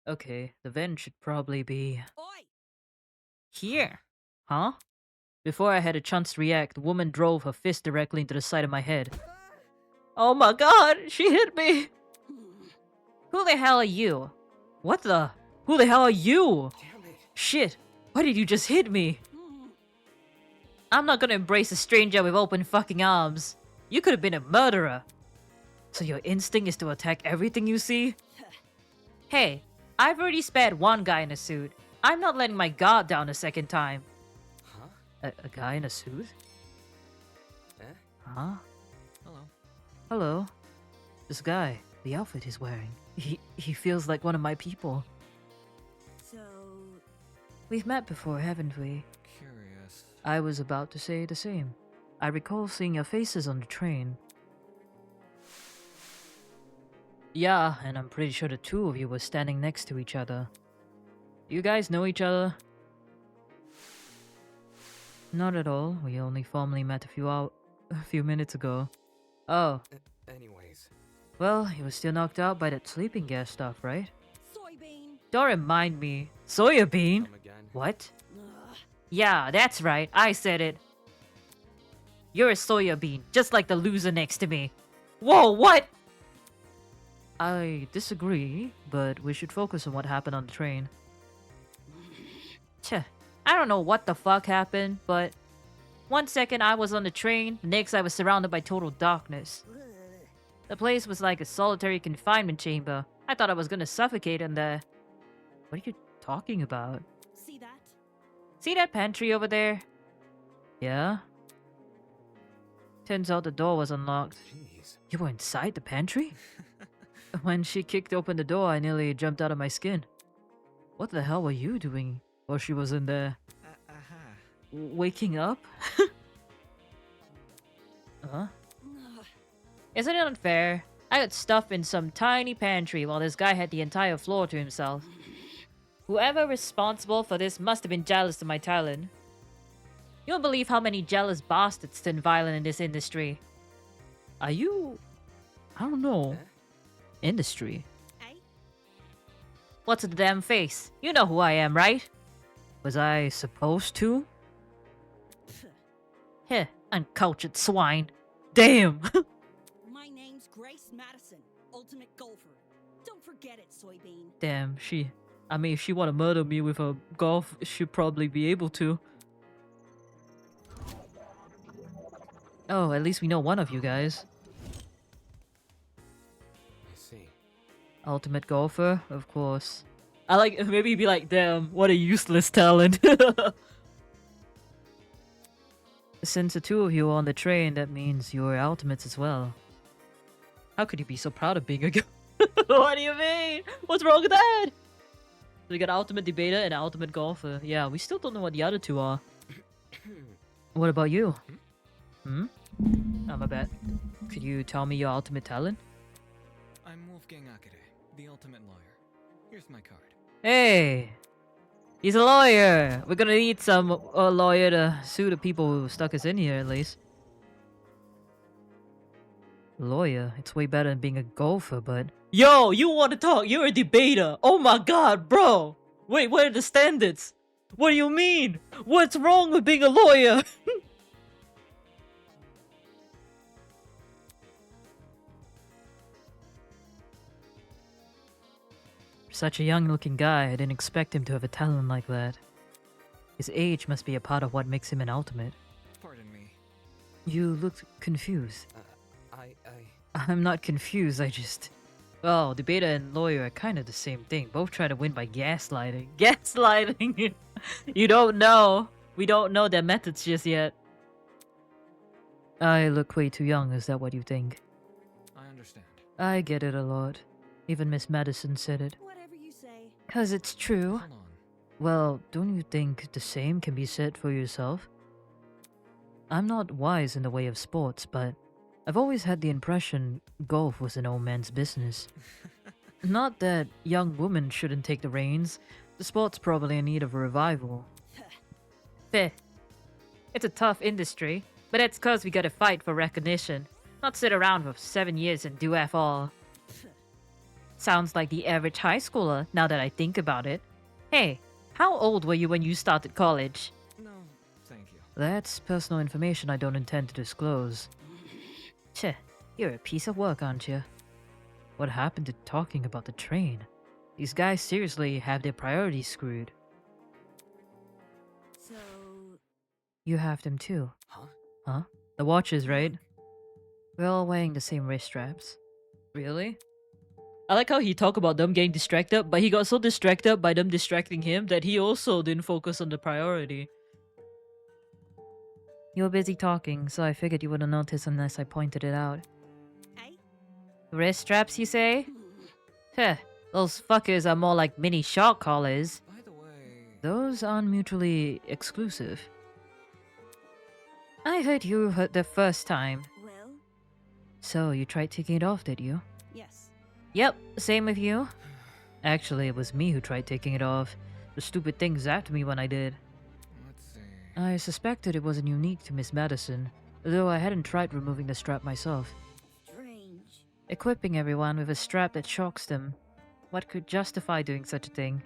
Okay, the vent should probably be... here. Huh? Before I had a chance to react, the woman drove her fist directly into the side of my head. Oh my god, she hit me! Who the hell are you? What the? Who the hell are you? Damn it. Shit, why did you just hit me? I'm not gonna embrace a stranger with open fucking arms. You could have been a murderer. So your instinct is to attack everything you see? Hey, I've already spared one guy in a suit. I'm not letting my guard down a second time. Huh? A guy in a suit? Eh? Huh? Hello. Hello. This guy, the outfit he's wearing. He feels like one of my people. so, We've met before, haven't we? Curious. I was about to say the same. I recall seeing your faces on the train. Yeah, and I'm pretty sure the two of you were standing next to each other. Do you guys know each other? Not at all. We only formally met a few minutes ago. Oh, Anyways. well, you were still knocked out by that sleeping gas stuff, right? Soybean. Don't remind me. Soya bean? Come again. What? Ugh. Yeah, that's right. I said it. You're a soya bean, just like the loser next to me. Whoa, what? I disagree, but we should focus on what happened on the train. Tch, I don't know what the fuck happened, but 1 second I was on the train, the next I was surrounded by total darkness. The place was like a solitary confinement chamber. I thought I was gonna suffocate in there. What are you talking about? See that? See that pantry over there? Yeah? Turns out the door was unlocked. Jeez. You were inside the pantry? When she kicked open the door, I nearly jumped out of my skin. What the hell were you doing while she was in there? Waking up? Huh? Isn't it unfair? I got stuffed in some tiny pantry while this guy had the entire floor to himself. Whoever responsible for this must have been jealous of my talent. You don't believe how many jealous bastards turn violent in this industry. Are you... I don't know. Huh? Industry? Eh? What's the damn face? You know who I am, right? Was I supposed to? Heh, uncultured swine. Damn! My name's Grace Madison, ultimate golfer. Don't forget it, soybean. Damn, she... I mean, if she want to murder me with a golf, she'd probably be able to. Oh, at least we know one of you guys. I see. Ultimate golfer, of course. I like, maybe he'd be like, damn, what a useless talent. Since the two of you are on the train, that means you're ultimates as well. How could you be so proud of being a What do you mean? What's wrong with that? So we got ultimate debater and ultimate golfer. Yeah, we still don't know what the other two are. What about you? Hmm? Oh, my bad. Could you tell me your ultimate talent? I'm Wolfgang Akade, the ultimate lawyer. Here's my card. Hey! He's a lawyer! We're gonna need some lawyer to sue the people who stuck us in here, at least. Lawyer? It's way better than being a golfer, but... Yo! You want to talk? You're a debater! Oh my god, bro! Wait, what are the standards? What do you mean? What's wrong with being a lawyer? Such a young-looking guy, I didn't expect him to have a talent like that. His age must be a part of what makes him an ultimate. Pardon me. You looked confused. I... I'm not confused, I just... Well, debater and lawyer are kind of the same thing. Both try to win by gaslighting. Gaslighting! You don't know. We don't know their methods just yet. I look way too young, is that what you think? I understand. I get it a lot. Even Miss Madison said it. Whatever you say. 'Cause it's true. Hold on. Well, don't you think the same can be said for yourself? I'm not wise in the way of sports, but I've always had the impression golf was an old man's business. Not that young women shouldn't take the reins. The sport's probably in need of a revival. Fair. It's a tough industry, but that's 'cause we gotta fight for recognition. Not sit around for 7 years and do F all. Sounds like the average high schooler, now that I think about it. Hey, how old were you when you started college? No, thank you. That's personal information I don't intend to disclose. Cheh, you're a piece of work, aren't you? What happened to talking about the train? These guys seriously have their priorities screwed. So, You have them too. Huh? Huh? The watches, right? We're all wearing the same wrist straps. Really? I like how he talked about them getting distracted, but he got so distracted by them distracting him that he also didn't focus on the priority. You were busy talking, so I figured you wouldn't notice unless I pointed it out. eh? Wrist straps, you say? Heh, those fuckers are more like mini shock collars. By the way... Those aren't mutually exclusive. I heard you heard the first time. Well, So you tried taking it off, did you? yes. Yep, same with you. Actually, it was me who tried taking it off. The stupid thing zapped me when I did. Let's see... I suspected it wasn't unique to Miss Madison, though I hadn't tried removing the strap myself. Strange. Equipping everyone with a strap that shocks them. What could justify doing such a thing?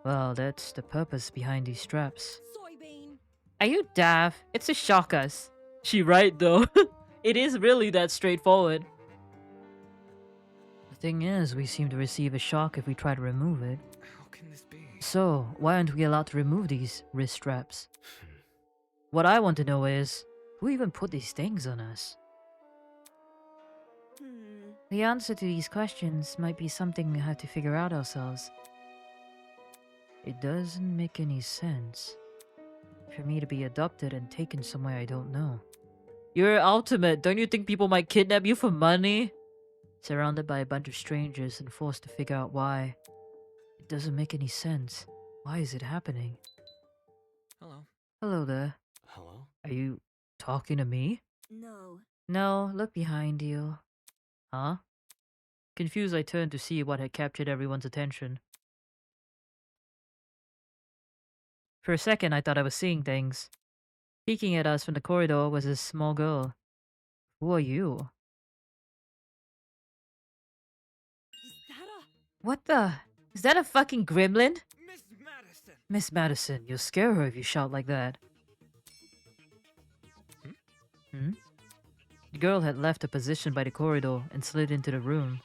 Well, that's the purpose behind these straps. Soybean. Are you daft? It's to shock us. She right though. It is really that straightforward. Thing is, we seem to receive a shock if we try to remove it. How can this be? So, why aren't we allowed to remove these wrist straps? What I want to know is, who even put these things on us? The answer to these questions might be something we have to figure out ourselves. It doesn't make any sense for me to be adopted and taken somewhere I don't know. You're ultimate. Don't you think people might kidnap you for money? Surrounded by a bunch of strangers and forced to figure out why. It doesn't make any sense. Why is it happening? Hello. Hello there. Hello? Are you talking to me? No. No, look behind you. Huh? Confused, I turned to see what had captured everyone's attention. For a second, I thought I was seeing things. Peeking at us from the corridor was a small girl. Who are you? Is that a What the? Is that a fucking gremlin? Miss Madison! Miss Madison, you'll scare her if you shout like that. Hmm? The girl had left her position by the corridor and slid into the room.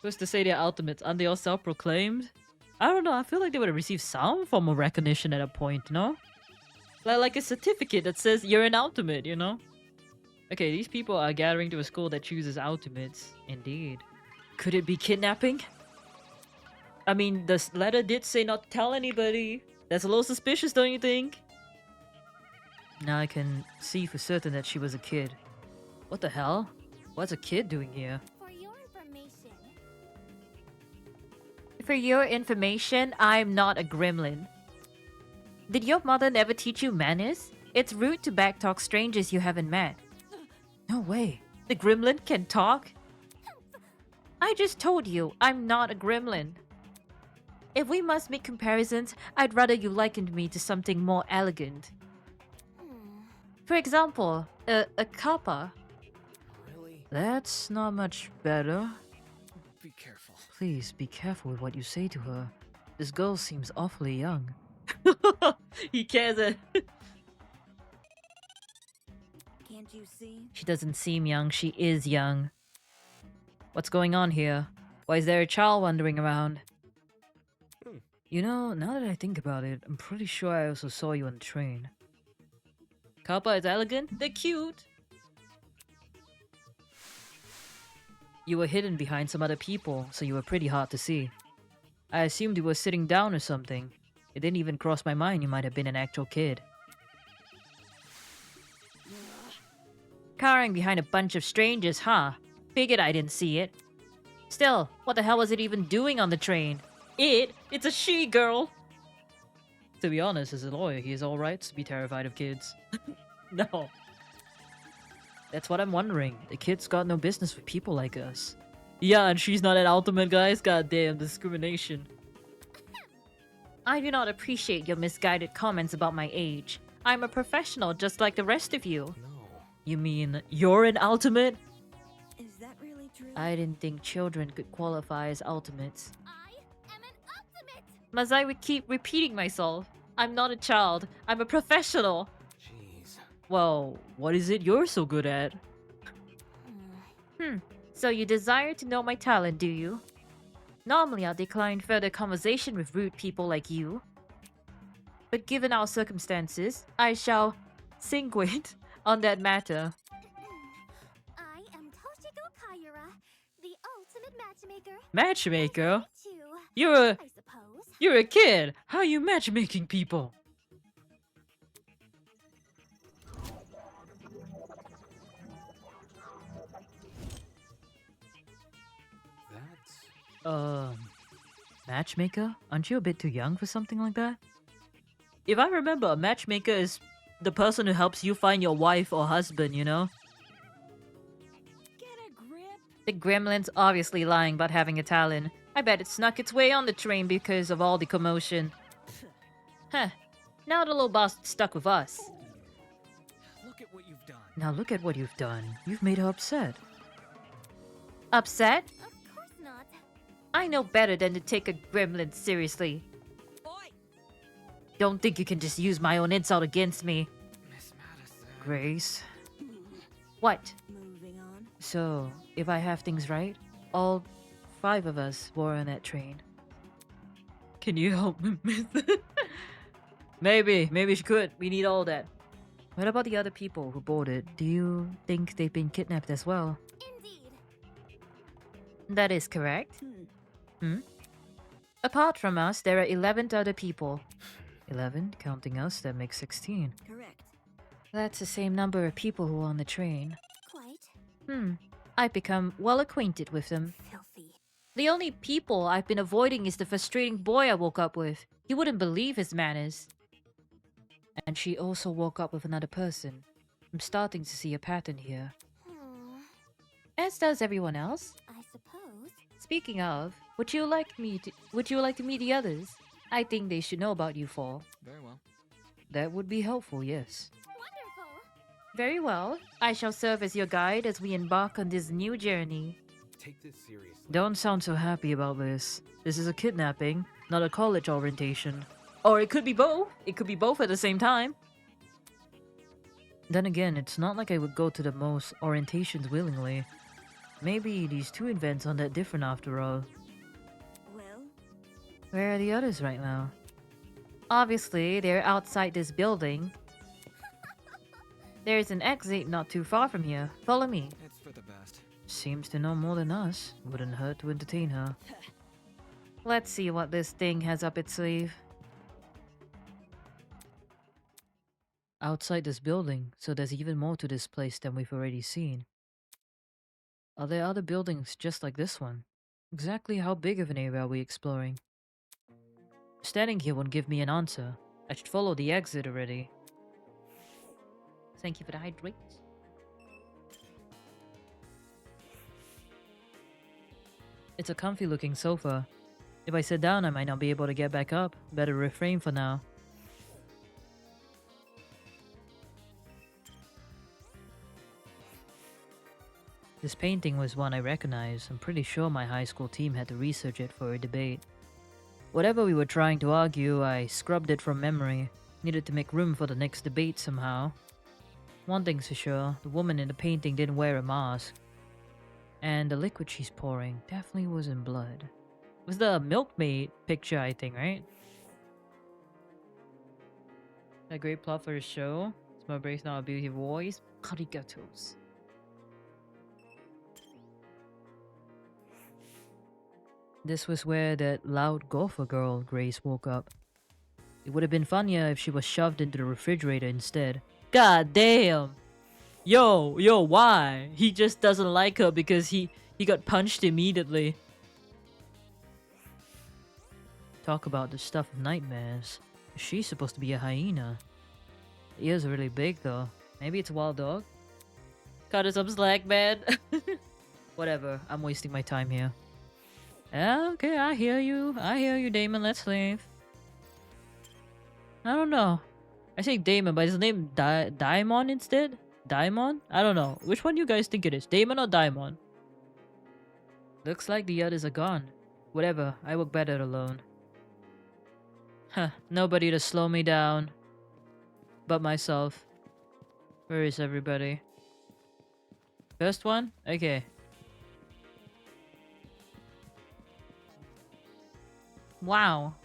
Who's to say they're ultimates? Aren't they all self-proclaimed? I don't know, I feel like they would have received some form of recognition at a point, no? Like a certificate that says you're an ultimate, you know? Okay, these people are gathering to a school that chooses ultimates. Indeed. Could it be kidnapping? I mean, the letter did say not to tell anybody. That's a little suspicious, don't you think? Now I can see for certain that she was a kid. What the hell? What's a kid doing here? For your information, I'm not a gremlin. Did your mother never teach you manners? It's rude to backtalk strangers you haven't met. No way. The gremlin can talk? I just told you, I'm not a gremlin. If we must make comparisons, I'd rather you likened me to something more elegant. For example, a kappa. Really? That's not much better. Be careful. Please be careful with what you say to her. This girl seems awfully young. He cares. Can't you see? She doesn't seem young, she is young. What's going on here? Why is there a child wandering around? You know, now that I think about it, I'm pretty sure I also saw you on the train. Kappa is elegant? They're cute! You were hidden behind some other people, so you were pretty hard to see. I assumed you were sitting down or something. It didn't even cross my mind you might have been an actual kid. Cowering behind a bunch of strangers, huh? Figured I didn't see it. Still, what the hell was it even doing on the train? It's a she-girl! To be honest, as a lawyer, he has all rights to be terrified of kids. No. That's what I'm wondering. The kid's got no business with people like us. Yeah, and she's not an ultimate, guys. Goddamn discrimination. I do not appreciate your misguided comments about my age. I'm a professional just like the rest of you. No. You mean you're an ultimate? Is that really true? I didn't think children could qualify as ultimates. I am an ultimate! Must I keep repeating myself? I'm not a child. I'm a professional. Jeez. Well, what is it you're so good at? So you desire to know my talent, do you? Normally, I'll decline further conversation with rude people like you. But given our circumstances, I shall singuate on that matter. I am Toshiko Kaira, the ultimate matchmaker. Matchmaker? Too, You're I suppose. you're a kid. How are you matchmaking people? That's... Matchmaker? Aren't you a bit too young for something like that? If I remember, a matchmaker is the person who helps you find your wife or husband, you know? Get a grip? The gremlin's obviously lying about having a talent. I bet it snuck its way on the train because of all the commotion. Huh. Now the little boss is stuck with us. Look at what you've done. Now look at what you've done. You've made her upset. Upset? Of course not. I know better than to take a gremlin seriously. Oi! Don't think you can just use my own insult against me. Miss Madison. Grace. What? Moving on. So, if I have things right, all 5 of us were on that train. Can you help me with it? Maybe she could. We need all that. What about the other people who boarded? Do you think they've been kidnapped as well? Indeed. That is correct. Apart from us, there are 11 other people. 11? Counting us, that makes 16. Correct. That's the same number of people who were on the train. Quite. I've become well acquainted with them. Filthy. The only people I've been avoiding is the frustrating boy I woke up with. You wouldn't believe his manners. And she also woke up with another person. I'm starting to see a pattern here. As does everyone else. I suppose. Speaking of, would you like to meet the others? I think they should know about you 4. Very well. That would be helpful, yes. Wonderful. Very well. I shall serve as your guide as we embark on this new journey. Take this seriously. Don't sound so happy about this. This is a kidnapping, not a college orientation. Or it could be both. It could be both at the same time. Then again, it's not like I would go to the most orientations willingly. Maybe these 2 events aren't that different after all. Well, Where are the others right now? Obviously, they're outside this building. There's an exit not too far from here. Follow me. It's for the best. Seems to know more than us. Wouldn't hurt to entertain her. Let's see what this thing has up its sleeve. Outside this building, so there's even more to this place than we've already seen. Are there other buildings just like this one? Exactly how big of an area are we exploring? Standing here won't give me an answer. I should follow the exit already. Thank you for the hydrate. It's a comfy looking sofa. If I sit down, I might not be able to get back up. Better refrain for now. This painting was one I recognize. I'm pretty sure my high school team had to research it for a debate. Whatever we were trying to argue, I scrubbed it from memory. Needed to make room for the next debate somehow. One thing's for sure, the woman in the painting didn't wear a mask. And the liquid she's pouring definitely wasn't blood. It was the milkmaid picture, I think, right? A great plot for the show. Small breaks, not a beauty voice. Arigatos. This was where that loud golfer girl Grace woke up. It would have been funnier if she was shoved into the refrigerator instead. God damn! Yo, why? He just doesn't like her because he got punched immediately. Talk about the stuff of nightmares. She's supposed to be a hyena. The ears are really big though. Maybe it's a wild dog? Cut us some slack, man. Whatever, I'm wasting my time here. Okay, I hear you, Damon, let's leave. I don't know. I say Damon, but his name Damon instead? Damon? I don't know. Which one do you guys think it is? Damon or Damon? Looks like the others are gone. Whatever, I work better alone. Huh, nobody to slow me down. But myself. Where is everybody? First one? Okay. Wow.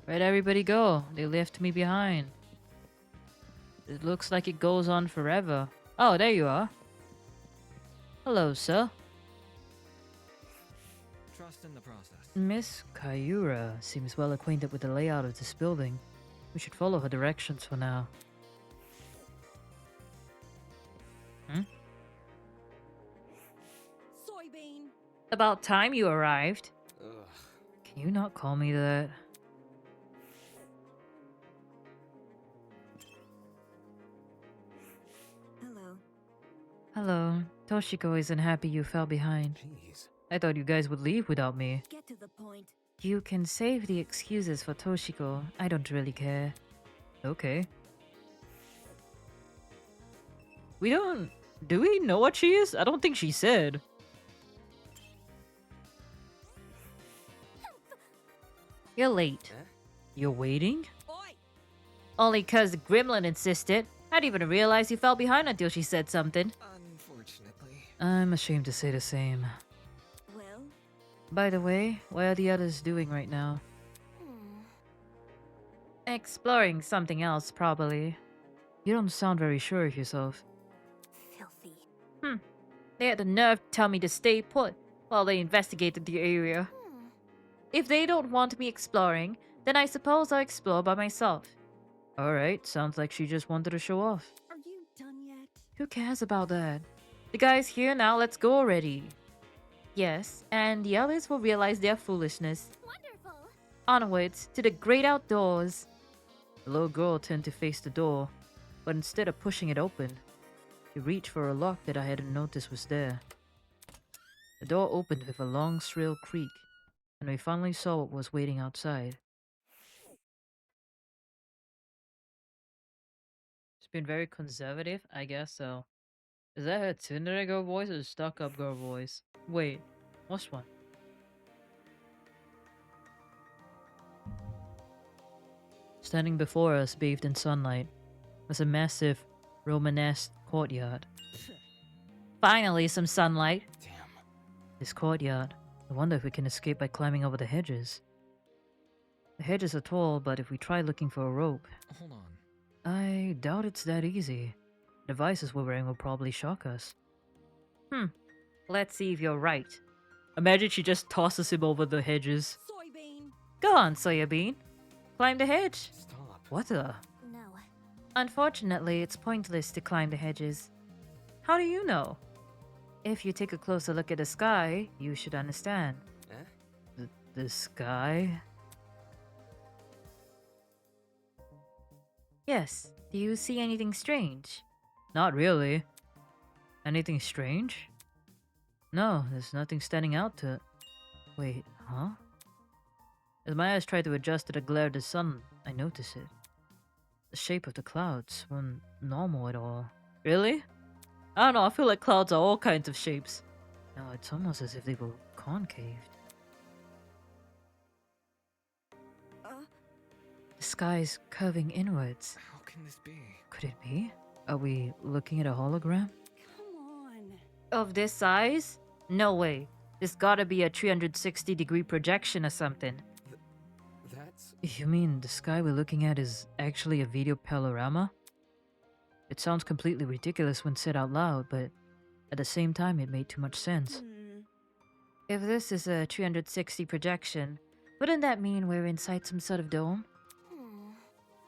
Where'd everybody go? They left me behind. It looks like it goes on forever. Oh, there you are. Hello, sir. Trust in the process. Miss Kayura seems well acquainted with the layout of this building. We should follow her directions for now. Soybean. About time you arrived. Ugh. Can you not call me that? hello. Hello. Toshiko isn't happy you fell behind. Jeez. I thought you guys would leave without me. Get to the point. You can save the excuses for Toshiko. I don't really care. Okay. Do we know what she is? I don't think she said. You're late. Huh? You're waiting? Oi! Only 'cause the gremlin insisted. I didn't even realize you fell behind until she said something. Unfortunately. I'm ashamed to say the same. Well, By the way, what are the others doing right now? Exploring something else, probably. You don't sound very sure of yourself. filthy. They had the nerve to tell me to stay put while they investigated the area. If they don't want me exploring, then I suppose I'll explore by myself. Alright, sounds like she just wanted to show off. Are you done yet? Who cares about that? The guy's here now, let's go already. Yes, and the others will realize their foolishness. Wonderful. Onwards to the great outdoors. The little girl turned to face the door, but instead of pushing it open, she reached for a lock that I hadn't noticed was there. The door opened with a long, shrill creak, and we finally saw what was waiting outside. She's been very conservative, I guess so. Is that her Tinder girl voice or stuck-up girl voice? Wait, what's one? Standing before us, bathed in sunlight, was a massive, Romanesque courtyard. Finally, some sunlight. Damn. This courtyard. I wonder if we can escape by climbing over the hedges. The hedges are tall, but if we try looking for a rope, Hold on. I doubt it's that easy. The devices we're wearing will probably shock us. Let's see if you're right. Imagine she just tosses him over the hedges. Soybean! Go on, Soybean. Climb the hedge. Stop. What the? No. Unfortunately, it's pointless to climb the hedges. How do you know? If you take a closer look at the sky, you should understand. Eh? The sky? Yes. Do you see anything strange? Not really. Anything strange? No, there's nothing standing out to... Wait, huh? As my eyes tried to adjust to the glare of the sun, I noticed it. The shape of the clouds weren't normal at all. Really? I don't know, I feel like clouds are all kinds of shapes. No, it's almost as if they were concaved. The sky's curving inwards. How can this be? Could it be? Are we looking at a hologram? Come on. Of this size? No way. This gotta be a 360-degree projection or something. That's... You mean the sky we're looking at is actually a video panorama? It sounds completely ridiculous when said out loud, but at the same time it made too much sense. If this is a 360 projection, wouldn't that mean we're inside some sort of dome?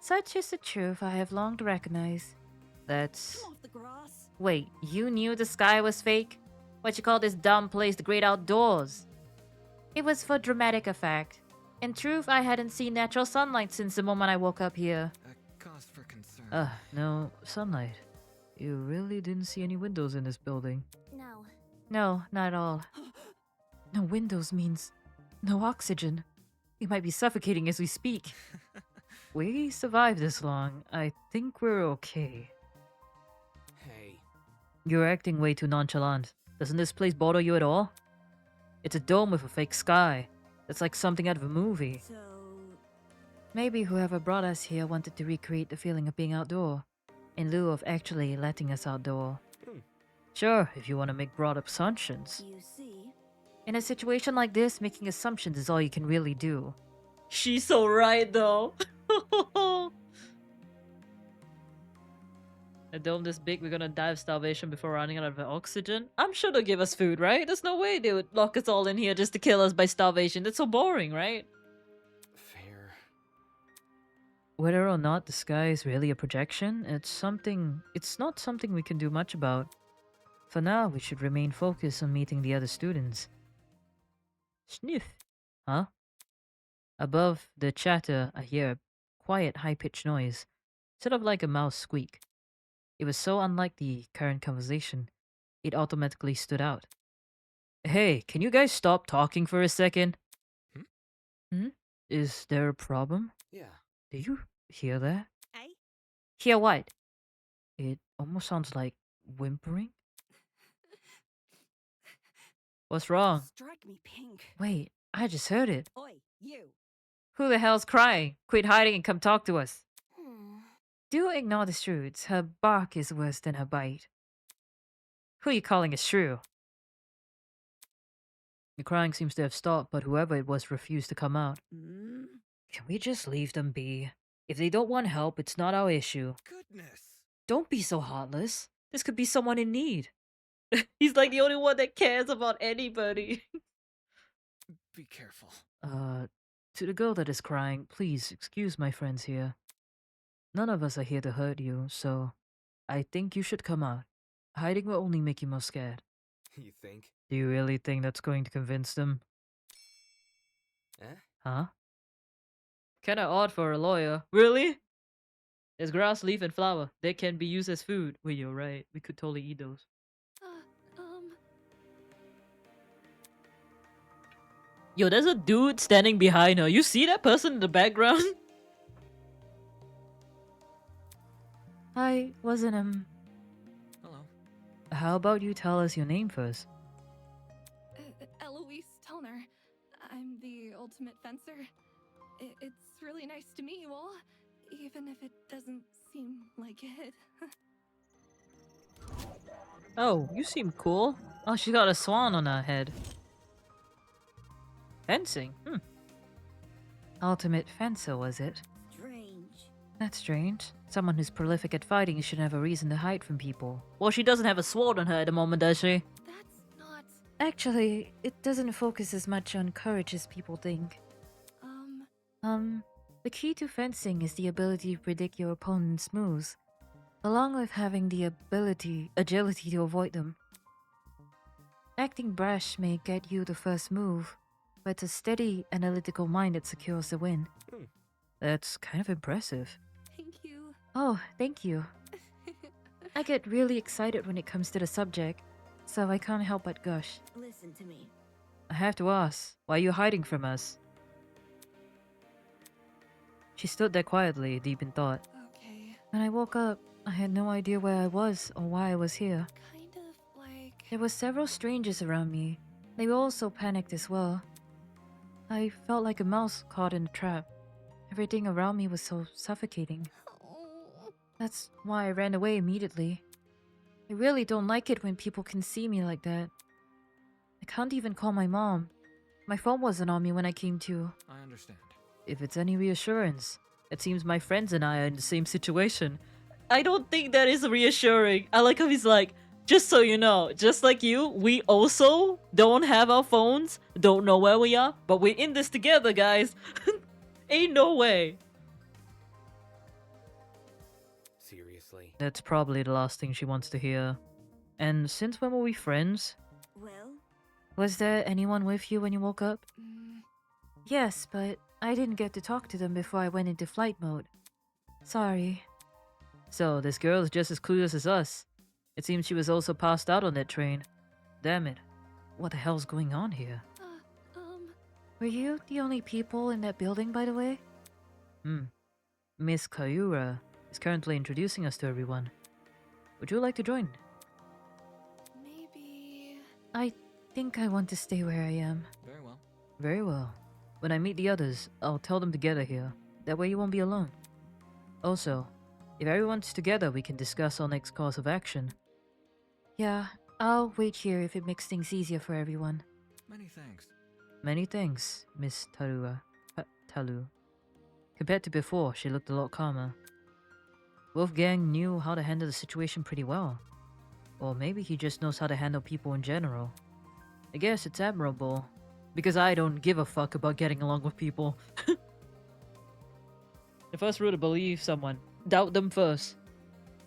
Such is the truth I have long to recognize. That's... Come off the grass. Wait, you knew the sky was fake? What you call this dumb place the great outdoors? It was for dramatic effect. In truth, I hadn't seen natural sunlight since the moment I woke up here. A cause for concern. No sunlight. You really didn't see any windows in this building? No. No, not at all. No windows means no oxygen. We might be suffocating as we speak. We survived this long. I think we're okay. Hey. You're acting way too nonchalant. Doesn't this place bother you at all? It's a dome with a fake sky. That's like something out of a movie. So, Maybe whoever brought us here wanted to recreate the feeling of being outdoor, in lieu of actually letting us outdoor. Sure, if you want to make broad assumptions. you see, In a situation like this, making assumptions is all you can really do. She's so right, though. A dome this big, we're gonna die of starvation before running out of oxygen? I'm sure they'll give us food, right? There's no way they would lock us all in here just to kill us by starvation. That's so boring, right? Fair. Whether or not the sky is really a projection, it's not something we can do much about. For now, we should remain focused on meeting the other students. Sniff. Huh? Above the chatter, I hear a quiet, high-pitched noise, sort of like a mouse squeak. It was so unlike the current conversation, it automatically stood out. Hey, can you guys stop talking for a second? Is there a problem? Yeah. Do you hear that? Eh? Hear what? It almost sounds like whimpering. What's wrong? Strike me pink. Wait, I just heard it. Oi, you. Who the hell's crying? Quit hiding and come talk to us. Do ignore the shoots. Her bark is worse than her bite. Who are you calling a shrew? The crying seems to have stopped, but whoever it was refused to come out. Can we just leave them be? If they don't want help, it's not our issue. Goodness. Don't be so heartless. This could be someone in need. He's like the only one that cares about anybody. Be careful. To the girl that is crying, please excuse my friends here. None of us are here to hurt you, so I think you should come out. Hiding will only make you more scared. You think? Do you really think that's going to convince them? Eh? Huh? Kinda odd for a lawyer. Really? There's grass, leaf, and flower. They can be used as food. Wait, you're right. We could totally eat those. Yo, there's a dude standing behind her. You see that person in the background? I wasn't, Hello. How about you tell us your name first? Eloise Tellner. I'm the ultimate fencer. It's really nice to meet you all, even if it doesn't seem like it. Oh, you seem cool. Oh, she got a swan on her head. Fencing? Ultimate fencer, was it? Strange. That's strange. Someone who's prolific at fighting should have a reason to hide from people. Well, she doesn't have a sword on her at the moment, does she? That's not. Actually, it doesn't focus as much on courage as people think. The key to fencing is the ability to predict your opponent's moves, along with having the agility to avoid them. Acting brash may get you the first move, but it's a steady, analytical mind that secures the win. That's kind of impressive. Thank you. Oh, thank you. I get really excited when it comes to the subject, so I can't help but gush. Listen to me. I have to ask, why are you hiding from us? She stood there quietly, deep in thought. Okay. When I woke up, I had no idea where I was or why I was here. Kind of like. There were several strangers around me. They were all so panicked as well. I felt like a mouse caught in a trap. Everything around me was so suffocating. Oh. That's why I ran away immediately. I really don't like it when people can see me like that. I can't even call my mom. My phone wasn't on me when I came to. I understand. If it's any reassurance, it seems my friends and I are in the same situation. I don't think that is reassuring. I like how he's like, just so you know, just like you, we also don't have our phones, don't know where we are, but we're in this together, guys. Ain't no way. Seriously? That's probably the last thing she wants to hear. And since when were we friends? Well, Was there anyone with you when you woke up? Mm, Yes, but I didn't get to talk to them before I went into flight mode. Sorry. So, this girl is just as clueless as us. It seems she was also passed out on that train. Damn it. What the hell's going on here? Were you the only people in that building, by the way? Miss Kayura is currently introducing us to everyone. Would you like to join? maybe. I think I want to stay where I am. Very well. Very well. When I meet the others, I'll tell them to gather here. That way you won't be alone. Also, if everyone's together, we can discuss our next course of action. Yeah, I'll wait here if it makes things easier for everyone. Many thanks. Many thanks, Miss Talu. Compared to before, she looked a lot calmer. Wolfgang knew how to handle the situation pretty well. Or maybe he just knows how to handle people in general. I guess it's admirable. Because I don't give a fuck about getting along with people. The first rule to believe someone, doubt them first.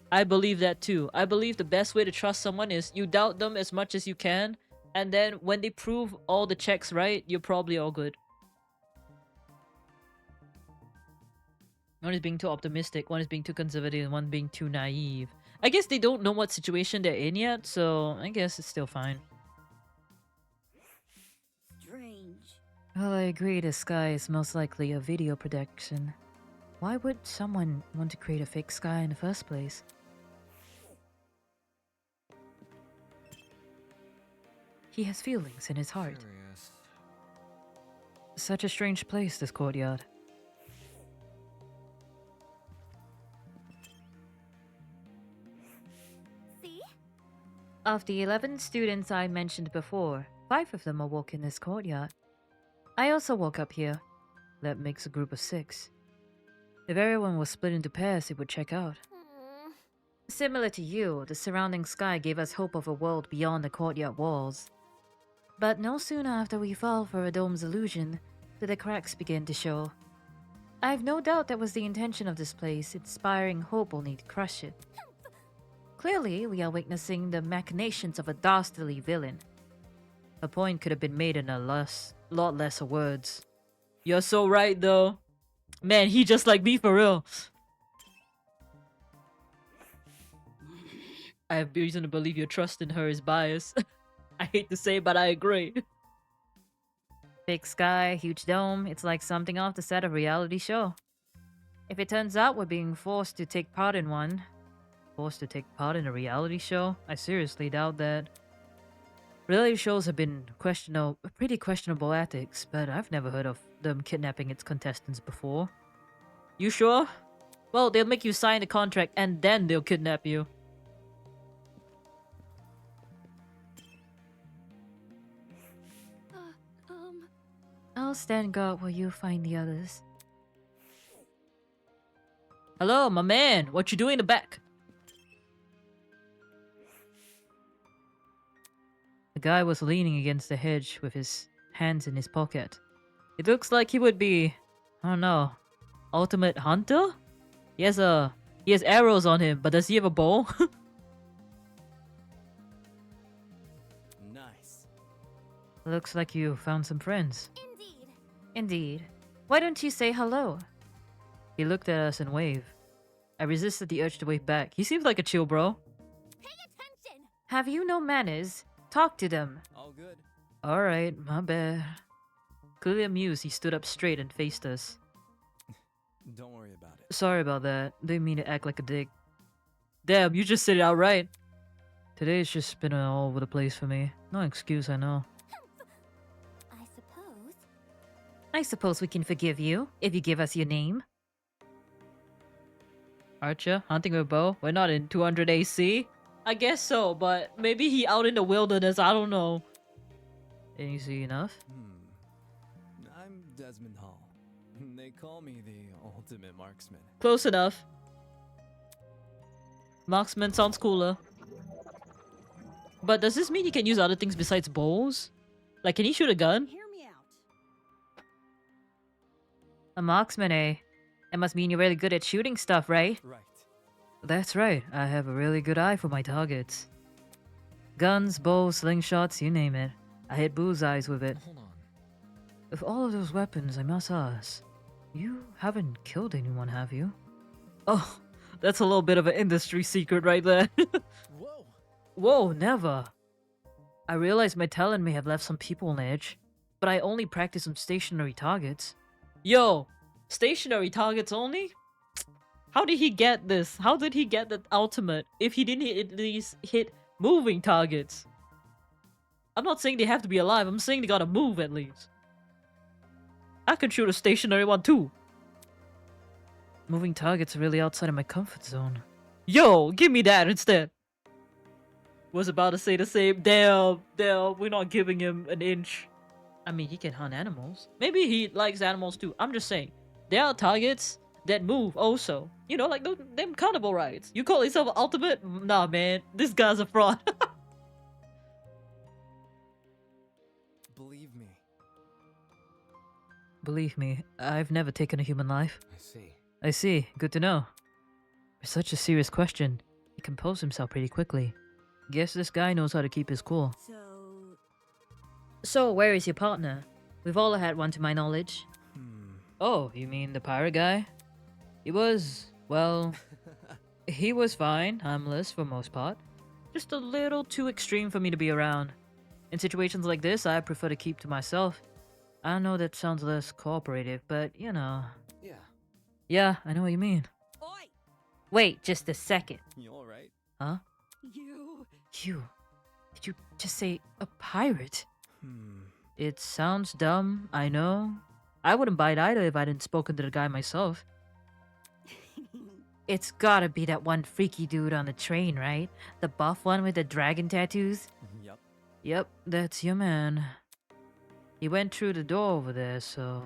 I believe that too. I believe the best way to trust someone is you doubt them as much as you can, and then when they prove all the checks right, you're probably all good. One is being too optimistic, one is being too conservative, and one being too naive. I guess they don't know what situation they're in yet, so I guess it's still fine. strange. Well, I agree the sky is most likely a video production. Why would someone want to create a fake sky in the first place? He has feelings in his heart. Curious. Such a strange place, this courtyard. See? Of the 11 students I mentioned before, 5 of them awoke in this courtyard. I also woke up here. That makes a group of 6. If everyone was split into pairs, it would check out. Similar to you, the surrounding sky gave us hope of a world beyond the courtyard walls. But no sooner after we fell for a dome's illusion did the cracks begin to show. I've no doubt that was the intention of this place, inspiring hope only to crush it. Clearly, we are witnessing the machinations of a dastardly villain. A point could have been made in a lot lesser words. You're so right, though. Man, he just like me for real. I have reason to believe your trust in her is biased. I hate to say, but I agree. Big sky, huge dome, it's like something off the set of a reality show. If it turns out we're being forced to take part in one... Forced to take part in a reality show? I seriously doubt that. Reality shows have been pretty questionable ethics, but I've never heard of them kidnapping its contestants before. You sure? Well, they'll make you sign the contract and then they'll kidnap you. I'll stand guard while you find the others. Hello, my man. What you doing in the back? The guy was leaning against the hedge with his hands in his pocket. It looks like he would be, I don't know, ultimate hunter? He has arrows on him, but does he have a bow? Nice. Looks like you found some friends. Indeed. Indeed. Why don't you say hello? He looked at us and waved. I resisted the urge to wave back. He seems like a chill bro. Pay attention. Have you no manners? Talk to them. All good. Alright, my bad. Clearly amused, he stood up straight and faced us. Don't worry about it. Sorry about that. Didn't mean to act like a dick. Damn, you just said it outright. Today's just been all over the place for me. No excuse, I know. I suppose we can forgive you, if you give us your name. Archer, hunting with bow? We're not in 200 AC? I guess so, but maybe he out in the wilderness, I don't know. Easy enough. I'm Desmond Hall. They call me the ultimate marksman. Close enough. Marksman sounds cooler. But does this mean he can use other things besides bows? Like, can he shoot a gun? Hear me out. A marksman, eh? That must mean you're really good at shooting stuff, right? Right. That's right. I have a really good eye for my targets. Guns, bows, slingshots, you name it. I hit bullseyes with it. Hold on. Of all of those weapons, I must ask, you haven't killed anyone, have you? Oh, that's a little bit of an industry secret right there. Whoa. Whoa, never. I realize my talent may have left some people on edge, but I only practice on stationary targets. Yo, stationary targets only? How did he get this? How did he get the ultimate if he didn't at least hit moving targets? I'm not saying they have to be alive, I'm saying they gotta move at least. I can shoot a stationary one too. Moving targets are really outside of my comfort zone. Yo, give me that instead. Was about to say the same. Damn, we're not giving him an inch. I mean, he can hunt animals. Maybe he likes animals too. I'm just saying. There are targets that move also. You know, like them carnival rides. You call yourself an ultimate? Nah, man. This guy's a fraud. Believe me. Believe me, I've never taken a human life. I see. I see. Good to know. For such a serious question, he composed himself pretty quickly. Guess this guy knows how to keep his cool. So, where is your partner? We've all had one to my knowledge. Oh, you mean the pirate guy? He was, well, he was fine, harmless for most part. Just a little too extreme for me to be around. In situations like this, I prefer to keep to myself. I know that sounds less cooperative, but you know. Yeah. Yeah, I know what you mean. Oi! Wait, just a second. You alright? Huh? You. Did you just say a pirate? It sounds dumb, I know. I wouldn't bite either if I didn't spoken to the guy myself. It's gotta be that one freaky dude on the train, right? The buff one with the dragon tattoos? Yep. Yep, that's your man. He went through the door over there, so...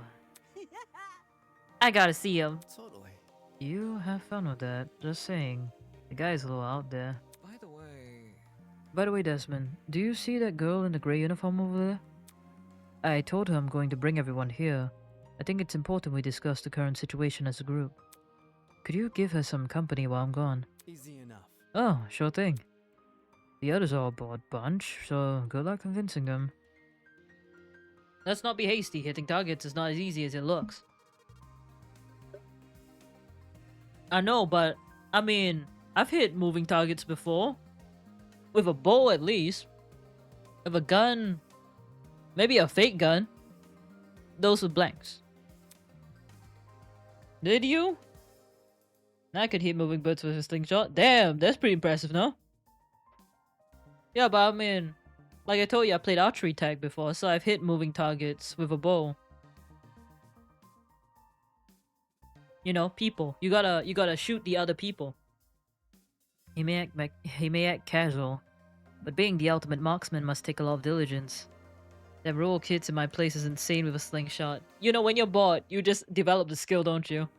I gotta see him. Totally. You have fun with that, just saying. The guy's a little out there. By the way, Desmond, do you see that girl in the grey uniform over there? I told her I'm going to bring everyone here. I think it's important we discuss the current situation as a group. Could you give her some company while I'm gone? Easy enough. Oh, sure thing. The others are a bored bunch, so good luck convincing them. Let's not be hasty. Hitting targets is not as easy as it looks. I know, but I mean, I've hit moving targets before. With a bow, at least. With a gun, maybe a fake gun. Those with blanks. Did you? I could hit moving birds with a slingshot. Damn, that's pretty impressive, no? Yeah, but I mean, like I told you, I played archery tag before, so I've hit moving targets with a bow. You know, people. You gotta shoot the other people. He may act casual, but being the ultimate marksman must take a lot of diligence. That rural kids in my place is insane with a slingshot. You know, when you're bored, you just develop the skill, don't you?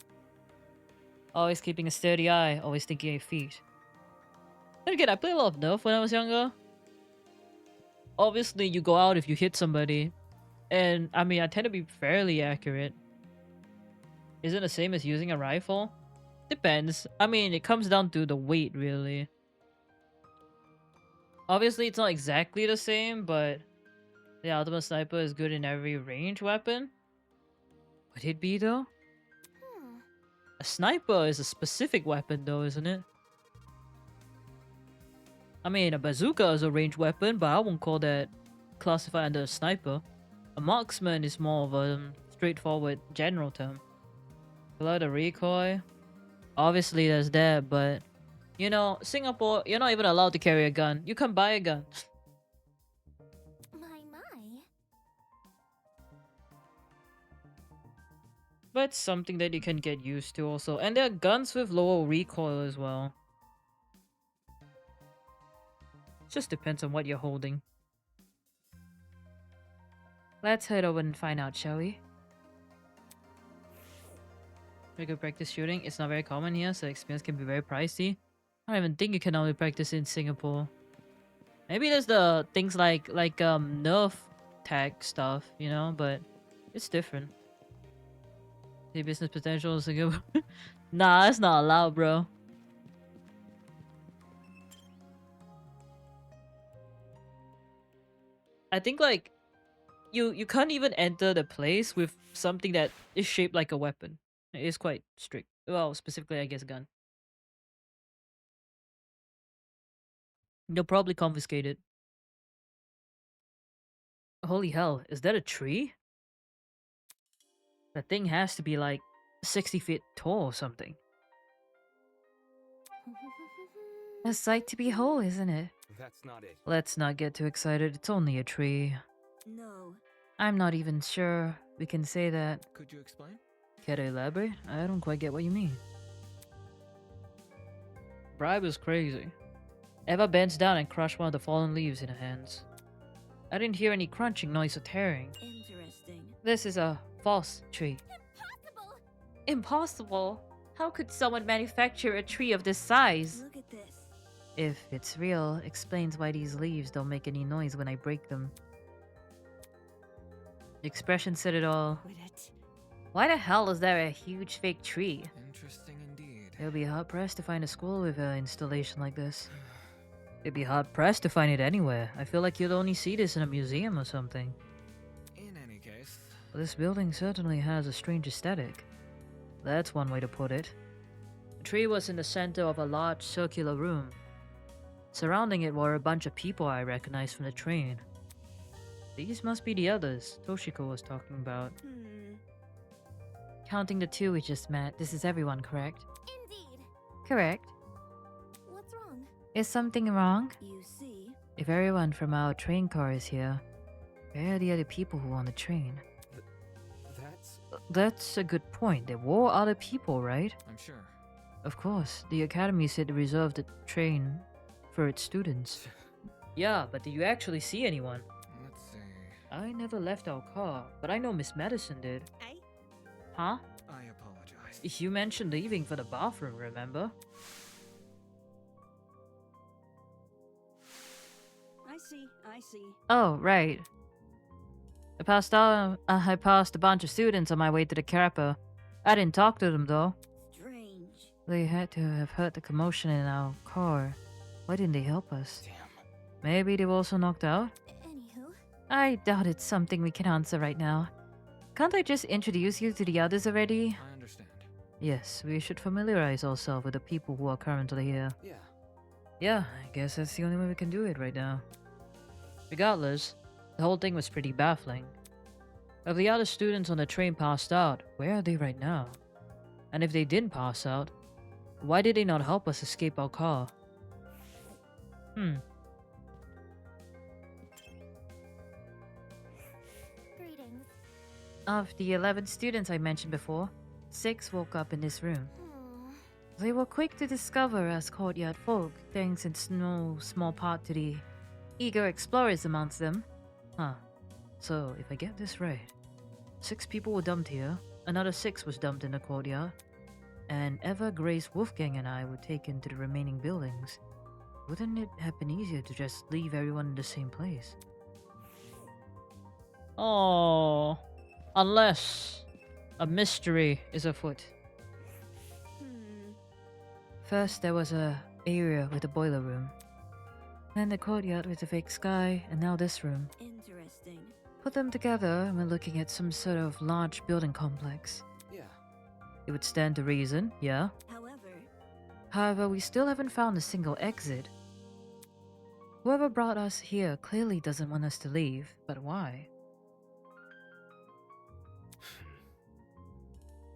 Always keeping a steady eye, always thinking on your feet. Then again, I played a lot of Nerf when I was younger. Obviously, you go out if you hit somebody. And, I mean, I tend to be fairly accurate. Is it the same as using a rifle? Depends. I mean, it comes down to the weight, really. Obviously, it's not exactly the same, but the ultimate sniper is good in every range weapon. Would it be, though? A sniper is a specific weapon, though, isn't it? I mean, a bazooka is a ranged weapon, but I won't call that classified under a sniper. A marksman is more of a straightforward general term. Without a recoil? Obviously, there's that, but... You know, Singapore, you're not even allowed to carry a gun. You can buy a gun. My. But it's something that you can get used to also. And there are guns with lower recoil as well. Just depends on what you're holding. Let's head over and find out, shall we? We could practice shooting. It's not very common here, so experience can be very pricey. I don't even think you can only practice in Singapore. Maybe there's the things like Nerf tag stuff, you know, but it's different. See business potential in Singapore? Nah, that's not allowed, bro. I think like you can't even enter the place with something that is shaped like a weapon. It is quite strict. Well, specifically I guess a gun. They'll probably confiscate it. Holy hell, is that a tree? That thing has to be like 60 feet tall or something. A sight to behold, isn't it? That's not it. Let's not get too excited. It's only a tree. No. I'm not even sure we can say that. Could you explain? Care to elaborate? I don't quite get what you mean. Bribe is crazy. Eva bends down and crushes one of the fallen leaves in her hands. I didn't hear any crunching noise or tearing. Interesting. This is a false tree. Impossible! Impossible? How could someone manufacture a tree of this size? Look at this. If it's real, explains why these leaves don't make any noise when I break them. The expression said it all. Quit it. Why the hell is there a huge fake tree? Interesting indeed. It'll be hard-pressed to find a school with an installation like this. It'd be hard-pressed to find it anywhere. I feel like you'd only see this in a museum or something. In any case, This building certainly has a strange aesthetic. That's one way to put it. The tree was in the center of a large circular room. Surrounding it were a bunch of people I recognized from the train. These must be the others Toshiko was talking about. Counting the two we just met, this is everyone, correct? Indeed. Correct. What's wrong? Is something wrong? You see? If everyone from our train car is here, where are the other people who were on the train? That's... That's a good point. There were other people, right? I'm sure. Of course, the academy said it reserved the train for its students. Yeah, but did you actually see anyone? Let's see. I never left our car, but I know Miss Madison did. Eh? Huh? I apologize. You mentioned leaving for the bathroom, remember? I see. Oh, right. I passed a bunch of students on my way to the Carapa. I didn't talk to them though. Strange. They had to have heard the commotion in our car. Why didn't they help us? Damn. Maybe they were also knocked out? Anywho, I doubt it's something we can answer right now. Can't I just introduce you to the others already? I understand. Yes, we should familiarize ourselves with the people who are currently here. Yeah. Yeah, I guess that's the only way we can do it right now. Regardless, the whole thing was pretty baffling. If the other students on the train passed out, where are they right now? And if they didn't pass out, why did they not help us escape our car? greetings. Of the 11 students I mentioned before, 6 woke up in this room. They were quick to discover us courtyard folk, thanks in no small part to the eager explorers amongst them. Huh. So, if I get this right, 6 people were dumped here, another 6 was dumped in the courtyard, and Ever, Grace, Wolfgang, and I were taken to the remaining buildings. Wouldn't it have been easier to just leave everyone in the same place? Oh, unless a mystery is afoot. First, there was a area with a boiler room. Then the courtyard with the fake sky, and now this room. Interesting. Put them together, and we're looking at some sort of large building complex. Yeah. It would stand to reason, yeah. However, we still haven't found a single exit. Whoever brought us here clearly doesn't want us to leave, but why?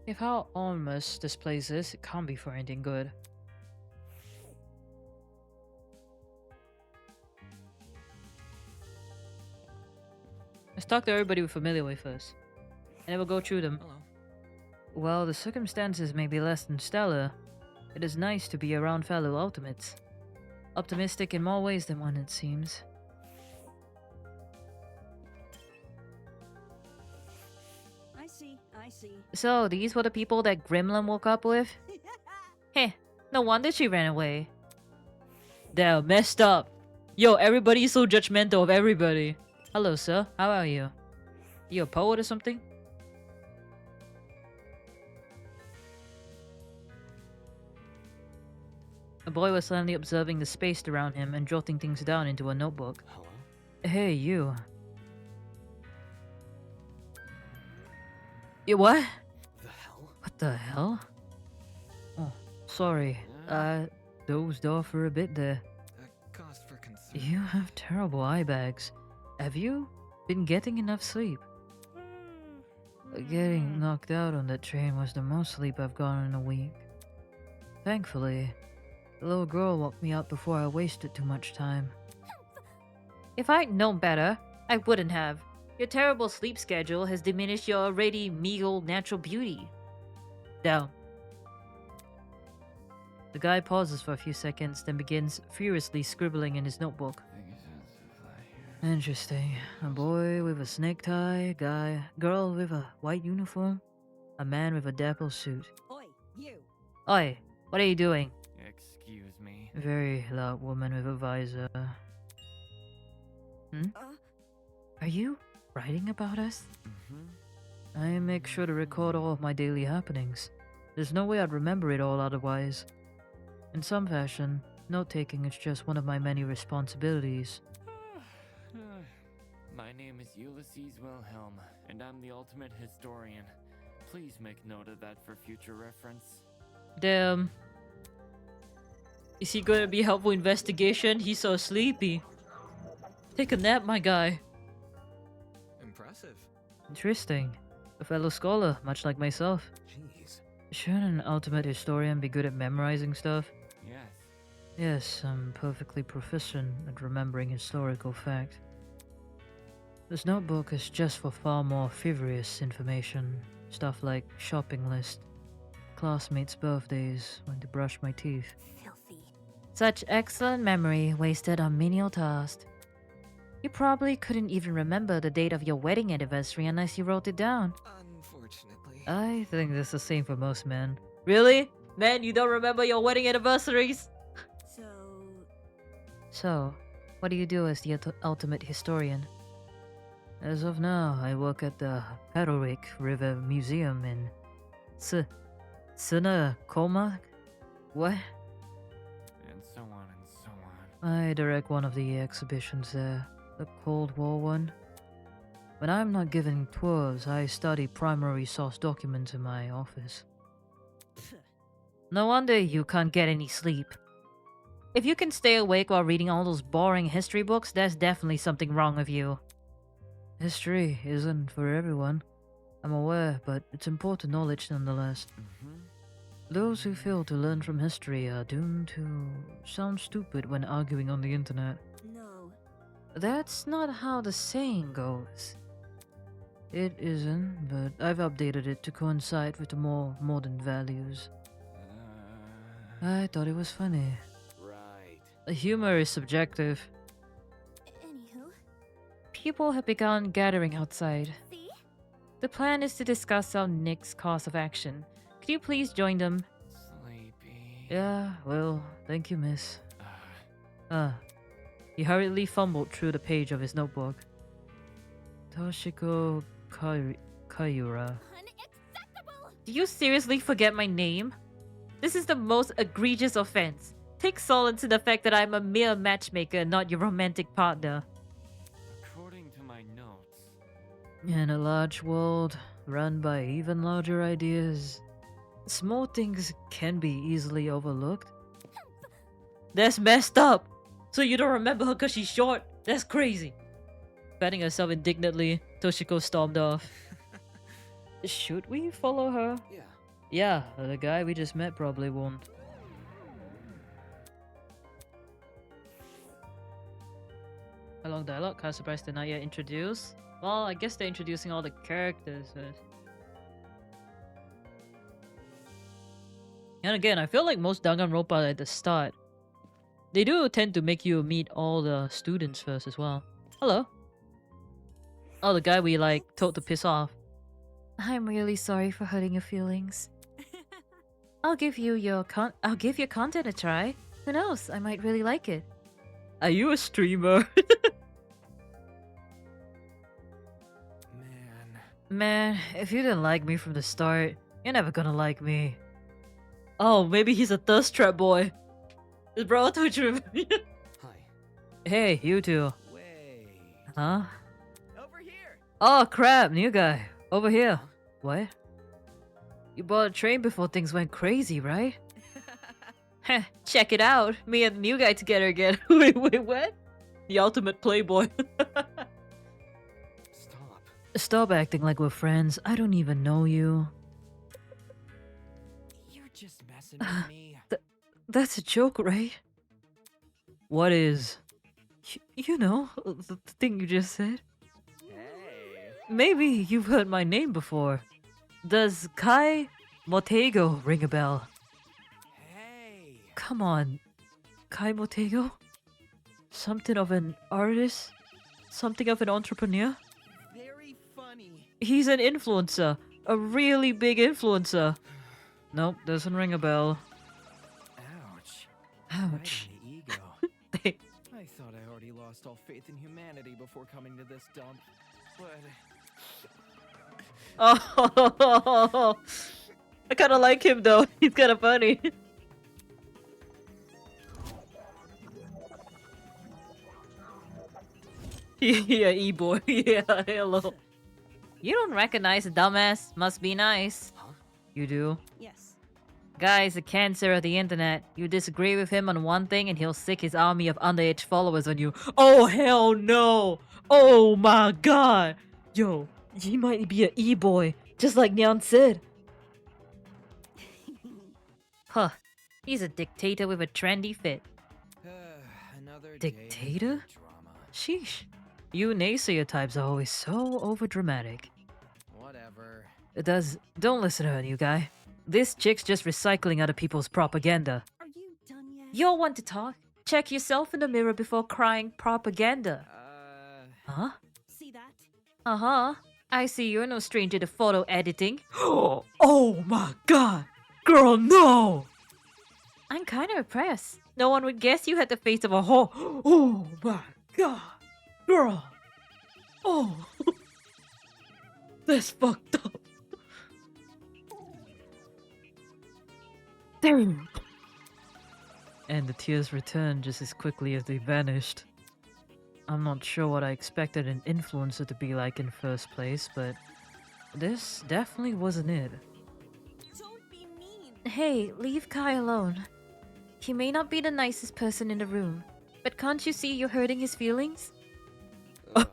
If how ominous this place is, it can't be for anything good. Let's talk to everybody we're familiar with first, and then we'll go through them. Hello. Well, the circumstances may be less than stellar. It is nice to be around fellow ultimates. Optimistic in more ways than one, it seems. I see. So, these were the people that Gremlin woke up with? Heh, no wonder she ran away. Damn, messed up. Yo, everybody's so judgmental of everybody. Hello, sir. How are you? You a poet or something? A boy was silently observing the space around him and jotting things down into a notebook. Hello? Hey, you. You what? The hell? What the hell? Oh, sorry. Dozed off for a bit there. A cause for concern. You have terrible eye bags. Have you been getting enough sleep? Getting knocked out on that train was the most sleep I've gotten in a week. Thankfully, the little girl woke me up before I wasted too much time. If I'd known better, I wouldn't have. Your terrible sleep schedule has diminished your already meager natural beauty. Down. The guy pauses for a few seconds, then begins furiously scribbling in his notebook. Interesting. A boy with a snake tie, girl with a white uniform, a man with a dapple suit. Oi, you. Oi, what are you doing? Excuse me. Very loud woman with a visor. Are you writing about us? I make sure to record all of my daily happenings. There's no way I'd remember it all otherwise. In some fashion, note-taking is just one of my many responsibilities. My name is Ulysses Wilhelm, and I'm the ultimate historian. Please make note of that for future reference. Damn. Is he gonna be helpful investigation? He's so sleepy. Take a nap, my guy. Impressive. Interesting. A fellow scholar, much like myself. Jeez. Shouldn't an ultimate historian be good at memorizing stuff? Yes. Yes, I'm perfectly proficient at remembering historical fact. This notebook is just for far more frivolous information. Stuff like shopping list. classmates' birthdays when to brush my teeth. Filthy. Such excellent memory wasted on menial tasks. You probably couldn't even remember the date of your wedding anniversary unless you wrote it down. Unfortunately. I think that's the same for most men. Really? Man, you don't remember your wedding anniversaries? So, what do you do as the ultimate historian? As of now, I work at the Paddlewick River Museum in Sunakoma? What? And so on and so on. I direct one of the exhibitions there, the Cold War one. When I'm not giving tours, I study primary source documents in my office. No wonder you can't get any sleep. If you can stay awake while reading all those boring history books, there's definitely something wrong with you. History isn't for everyone. I'm aware, but it's important knowledge nonetheless. Those who fail to learn from history are doomed to sound stupid when arguing on the internet. No. That's not how the saying goes. It isn't, but I've updated it to coincide with the more modern values. I thought it was funny. Right. Humor is subjective. Anywho, People have begun gathering outside. see? The plan is to discuss our next course of action. Could you please join them? Sleepy. Yeah, well, thank you, miss. He hurriedly fumbled through the page of his notebook. Toshiko Kayura. Unacceptable! Do you seriously forget my name? This is the most egregious offense. Take solace in the fact that I'm a mere matchmaker, not your romantic partner. According to my notes. In a large world, run by even larger ideas, small things can be easily overlooked. That's messed up. So you don't remember her because she's short? That's crazy. Patting herself indignantly, Toshiko stormed off. Should we follow her? Yeah. Yeah, the guy we just met probably won't. A long dialogue, kind of surprised they're not yet introduced. Well, I guess they're introducing all the characters first. And again, I feel like most Danganronpa are at the start. They do tend to make you meet all the students first as well. Hello. Oh, the guy we like told to piss off. I'm really sorry for hurting your feelings. I'll give your content a try. Who knows? I might really like it. Are you a streamer? Man, if you didn't like me from the start, you're never gonna like me. Oh, maybe he's a thirst trap boy. His bro told you. Hi. Hey, you two. Wait. Huh? Over here. Oh crap, new guy. Over here. What? You bought a train before things went crazy, right? Heh, check it out. Me and the new guy together again. Wait, what? The ultimate playboy. Stop. Stop acting like we're friends. I don't even know you. You're just messing with me. That's a joke, right? What is? You know, the thing you just said. Hey. Maybe you've heard my name before. Does Kai Motego ring a bell? Hey. Come on, Kai Motego? Something of an artist? Something of an entrepreneur? Very funny. He's an influencer. A really big influencer. Nope, doesn't ring a bell. Ouch. Ouch. Right in the ego. I thought I already lost all faith in humanity before coming to this dump, but Oh, I kind of like him though. He's kind of funny. Yeah, e-boy. Yeah, hello. You don't recognize a dumbass? Must be nice. Huh? You do? Yes. Guy's the cancer of the internet. You disagree with him on one thing and he'll sick his army of underage followers on you. Oh, hell no. Oh my god. Yo, he might be an e-boy, just like Nyan said. Huh. He's a dictator with a trendy fit. another day of Dictator? drama. Sheesh. You naysayer types are always so overdramatic. Whatever. Don't listen to her, new guy. This chick's just recycling other people's propaganda. Are you done yet? You'll want to talk? Check yourself in the mirror before crying propaganda. Huh? See that? Uh-huh. I see you're no stranger to photo editing. Oh my god! Girl, no! I'm kind of impressed. No one would guess you had the face of a whore. Oh my god! Girl! Oh! That's fucked up. Damn! And the tears returned just as quickly as they vanished. I'm not sure what I expected an influencer to be like in first place, but this definitely wasn't it. Don't be mean. Hey, leave Kai alone. He may not be the nicest person in the room, but can't you see you're hurting his feelings? Ugh.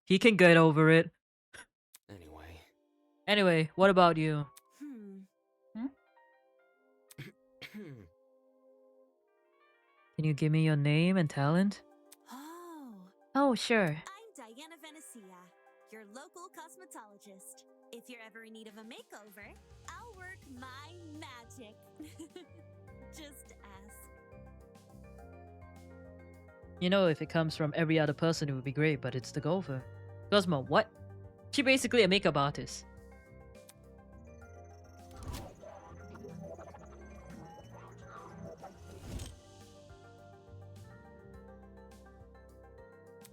He can get over it. Anyway. Anyway, what about you? Can you give me your name and talent? Oh. Oh, sure. I'm Diana Venecia, your local cosmetologist. If you're ever in need of a makeover, I'll work my magic. Just ask. You know, if it comes from every other person, it would be great, but it's the golfer. Cosmo, what? She basically a makeup artist.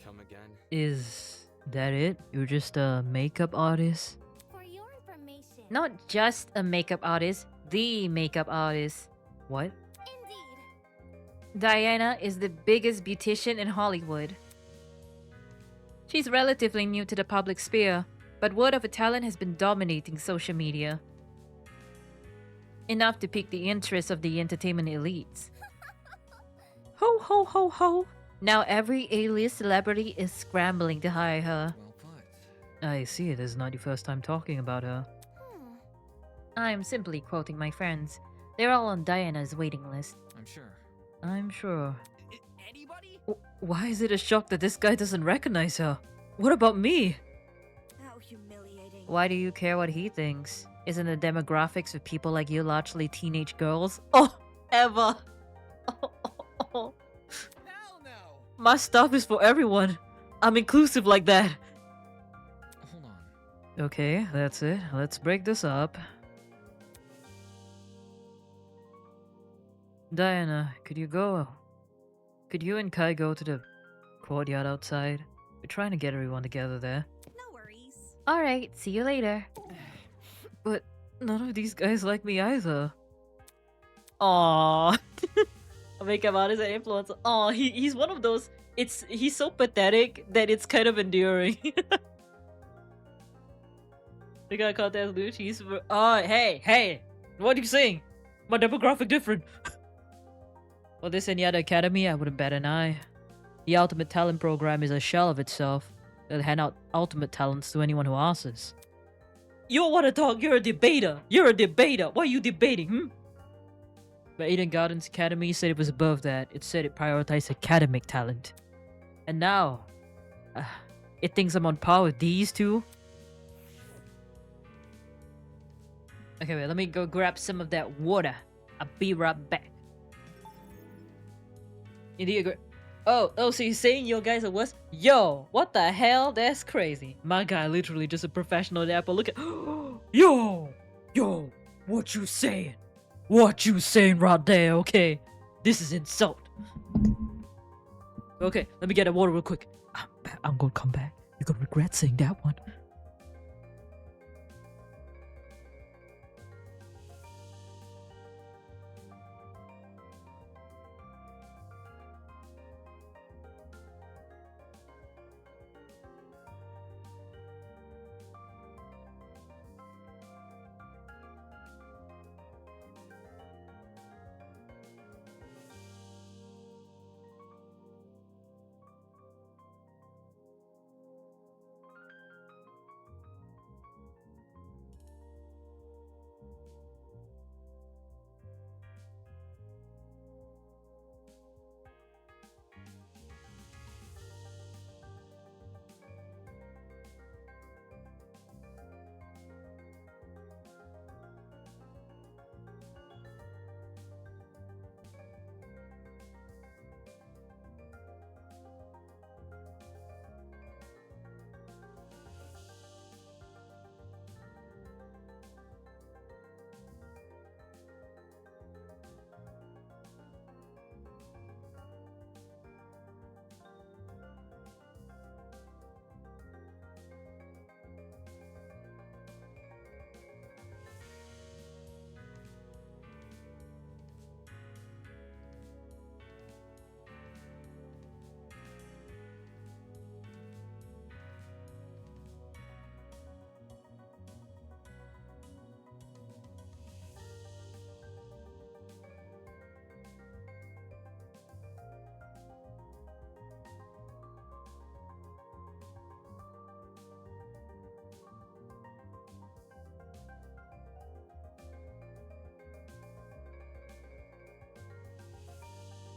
Come again? Is that it? You're just a makeup artist? For your information. Not just a makeup artist, the makeup artist. What? Indeed. Diana is the biggest beautician in Hollywood. She's relatively new to the public sphere, but word of her talent has been dominating social media. Enough to pique the interest of the entertainment elites. Ho ho ho ho! Now every A-list celebrity is scrambling to hire her. Well put. I see, it is not your first time talking about her. I'm simply quoting my friends. They're all on Diana's waiting list. I'm sure. I'm sure. Anybody? Why is it a shock that this guy doesn't recognize her? What about me? How humiliating. Why do you care what he thinks? Isn't the demographics of people like you largely teenage girls? Oh, Eva! Hell no! My stuff is for everyone. I'm inclusive like that. Hold on. Okay, that's it. Let's break this up. Diana, could you and Kai go to the courtyard outside? We're trying to get everyone together there. No worries. Alright, see you later. But none of these guys like me either. Aww. A makeup artist and influencer. Aw, he's one of those. He's so pathetic that it's kind of endearing. The guy called as Luch. Hey, what are you saying? My demographic different. Well, this any other academy, I wouldn't bat an eye. The Ultimate Talent program is a shell of itself. They'll hand out ultimate talents to anyone who asks. You don't want to talk, you're a debater. Why are you debating, But Eden Gardens Academy said it was above that. It said it prioritized academic talent. And now, it thinks I'm on par with these two? Okay, wait, let me go grab some of that water. I'll be right back. Oh, so you're saying your guys are worse? Yo, what the hell? That's crazy. My guy literally just a professional dapper. Look at... Yo, what you saying? What you saying right there, okay? This is insult. Okay, let me get that water real quick. I'm gonna come back. You're gonna regret saying that one.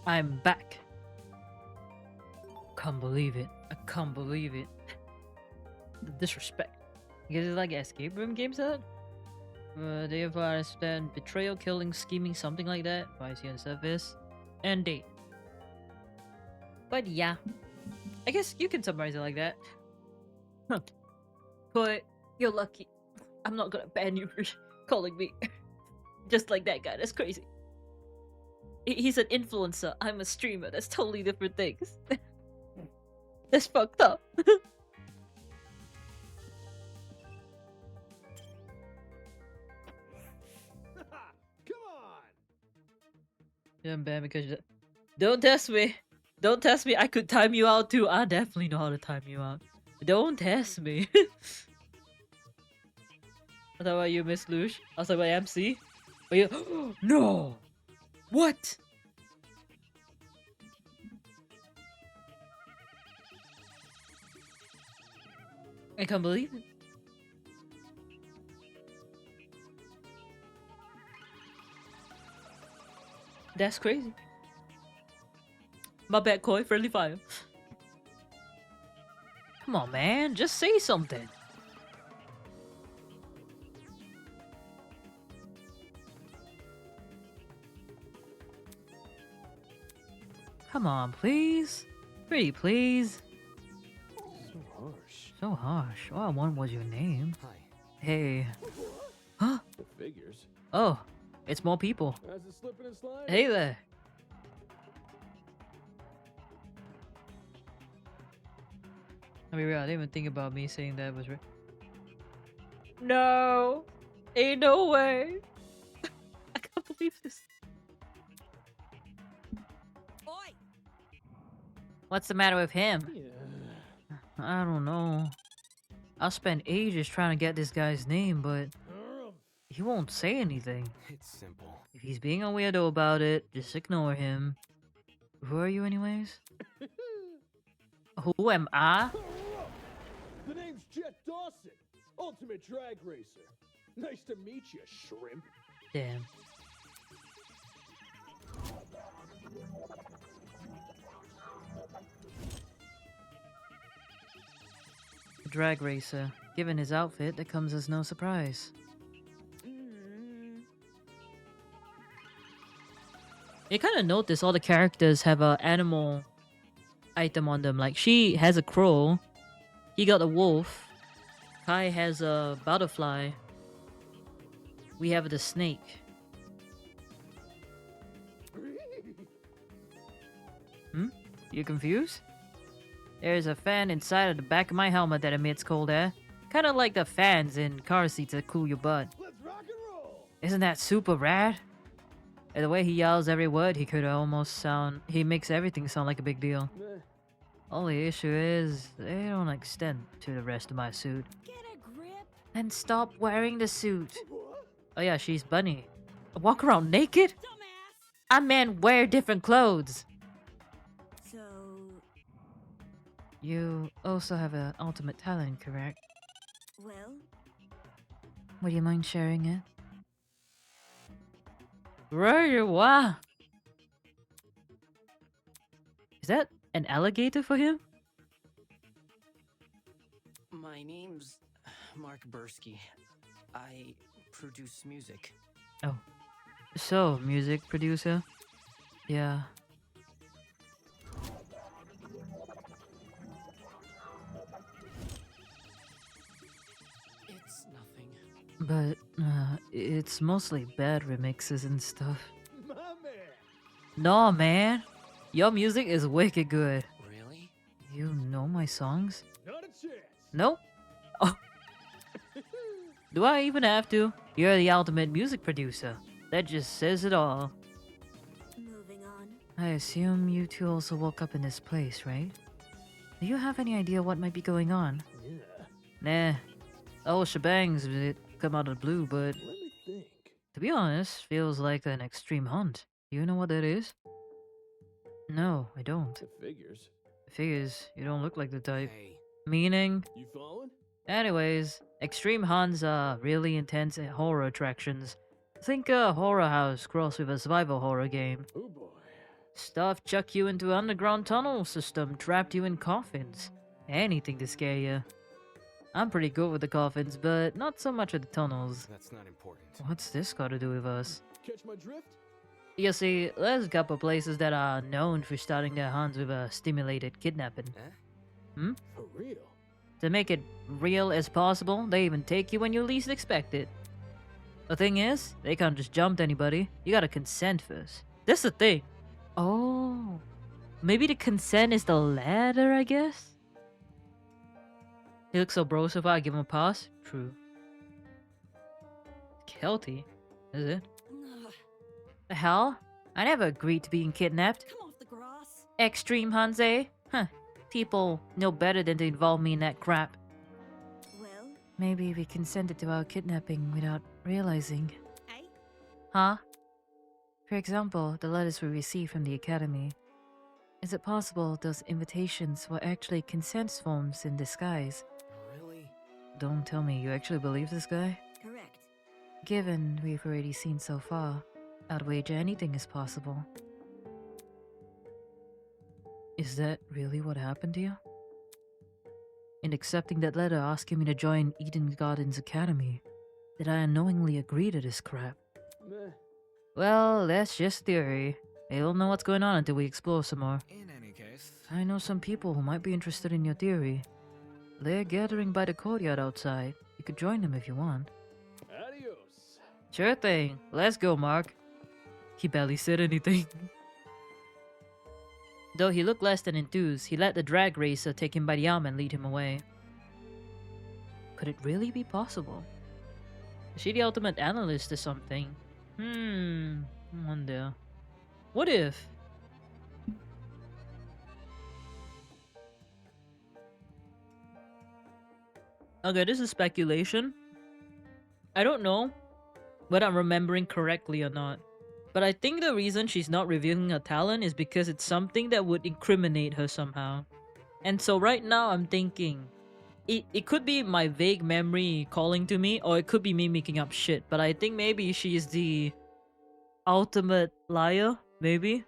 I'm back. Can't believe it. I can't believe it. The disrespect. You guys like escape room games that? They have understand betrayal, killing, scheming, something like that. Why is he on surface? And date. But yeah. I guess you can summarize it like that. Huh. But you're lucky. I'm not gonna ban you for calling me just like that guy. That's crazy. He's an influencer. I'm a streamer. That's totally different things. That's fucked up. Come on! Yeah, I'm bad because don't test me. Don't test me. I could time you out too. I definitely know how to time you out. Don't test me. I thought about you, Miss Lush. I was like, about MC. But you no. What? I can't believe it. That's crazy. My bad, Koi. Friendly fire. Come on, man. Just say something. Come on, please. Pretty please. So harsh. So harsh. All I want was your name. Hi. Hey. Huh? The figures. Oh, it's more people. How's it slipping and sliding? Hey there. I mean, I didn't even think about me saying that was right. No. Ain't no way. I can't believe this. Oi! What's the matter with him? Yeah. I don't know. I'll spend ages trying to get this guy's name, but he won't say anything. It's simple. If he's being a weirdo about it, just ignore him. Who are you anyways? Who am I? The name's Jet Dawson, Ultimate Drag Racer. Nice to meet you, shrimp. Damn. A drag racer. Given his outfit, that comes as no surprise. You kind of notice all the characters have a animal item on them. Like, she has a crow. He got a wolf. Kai has a butterfly. We have the snake. You confused? There's a fan inside of the back of my helmet that emits cold air. Kind of like the fans in car seats that cool your butt. Let's rock and roll. Isn't that super rad? And the way he yells every word, he could almost sound... He makes everything sound like a big deal. Meh. Only issue is, they don't extend to the rest of my suit. Get a grip. Then stop wearing the suit. What? Oh yeah, she's Bunny. Walk around naked? Dumbass! I meant wear different clothes. So, You also have an ultimate talent, correct? well, Would you mind sharing it? Right, wow. Is that an alligator for him? My name's Mark Bursky. I produce music. So, music producer? Yeah. It's nothing. But, it's mostly bad remixes and stuff. My man. No, man. Your music is wicked good. Really? You know my songs? Not a chance. Nope. Oh. Do I even have to? You're the ultimate music producer. That just says it all. moving on. I assume you two also woke up in this place, right? Do you have any idea what might be going on? Yeah. Nah. Oh, shebangs it come out of the blue, but Let me think. to be honest, feels like an extreme hunt. You know what that is? No, I don't. It figures. Figures, you don't look like the type. Hey. Meaning? You following? Anyways, extreme hunts are really intense horror attractions. Think a horror house crossed with a survival horror game. Oh boy. Stuff chuck you into an underground tunnel system, trapped you in coffins. Anything to scare you. I'm pretty good with the coffins, but not so much with the tunnels. That's not important. What's this got to do with us? Catch my drift? You see, there's a couple places that are known for starting their hands with a stimulated kidnapping. Hmm? For real? To make it real as possible, they even take you when you least expect it. The thing is, they can't just jump to anybody. You gotta consent first. That's the thing. Oh. Maybe the consent is the ladder, I guess? He looks so bro so far, I give him a pass. True. Kelty? Is it? The hell? I never agreed to being kidnapped. Come off the grass. Extreme Hanze? Huh. People know better than to involve me in that crap. Well, Maybe we consented to our kidnapping without realizing. Eh? Huh? For example, the letters we received from the Academy. Is it possible those invitations were actually consent forms in disguise? Really? Don't tell me you actually believe this guy? correct. Given we've already seen so far, I'd wager anything is possible. Is that really what happened to you? In accepting that letter asking me to join Eden Gardens Academy, did I unknowingly agree to this crap? Meh. Well, that's just theory. They don't know what's going on until we explore some more. In any case, I know some people who might be interested in your theory. They're gathering by the courtyard outside. You could join them if you want. Adios. Sure thing. Let's go, Mark. He barely said anything. Though he looked less than enthused, he let the drag racer take him by the arm and lead him away. Could it really be possible? Is she the ultimate analyst or something? I wonder. What if? Okay, this is speculation. I don't know whether I'm remembering correctly or not. But I think the reason she's not revealing her talent is because it's something that would incriminate her somehow. And so right now I'm thinking, it could be my vague memory calling to me, or it could be me making up shit. But I think maybe she's the ultimate liar, maybe.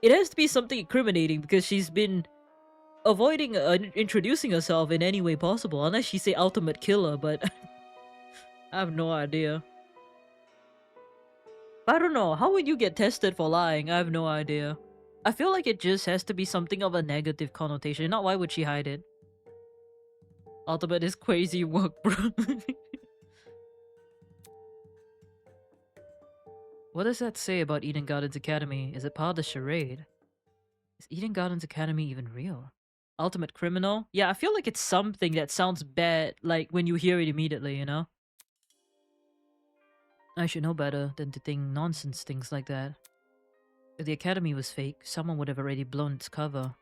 It has to be something incriminating because she's been avoiding introducing herself in any way possible. Unless she say ultimate killer, but I have no idea. I don't know, how would you get tested for lying? I have no idea. I feel like it just has to be something of a negative connotation. Not why would she hide it? Ultimate is crazy work, bro. What does that say about Eden Gardens Academy? Is it part of the charade? Is Eden Gardens Academy even real? Ultimate criminal? Yeah, I feel like it's something that sounds bad, like when you hear it immediately, you know? I should know better than to think nonsense things like that. If the Academy was fake, someone would have already blown its cover.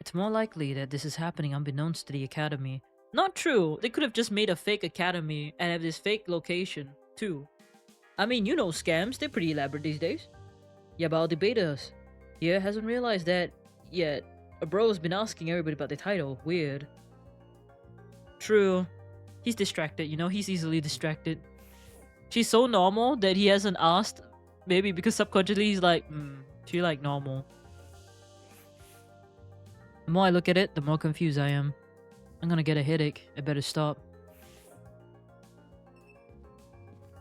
It's more likely that this is happening unbeknownst to the Academy. Not true! They could have just made a fake Academy and have this fake location, too. I mean, you know scams, they're pretty elaborate these days. Yeah, but our debaters here hasn't realized that yet. A bro's been asking everybody about the title. Weird. True. He's distracted, you know? He's easily distracted. She's so normal that he hasn't asked. Maybe because subconsciously he's like, she like normal. The more I look at it, the more confused I am. I'm gonna get a headache. I better stop.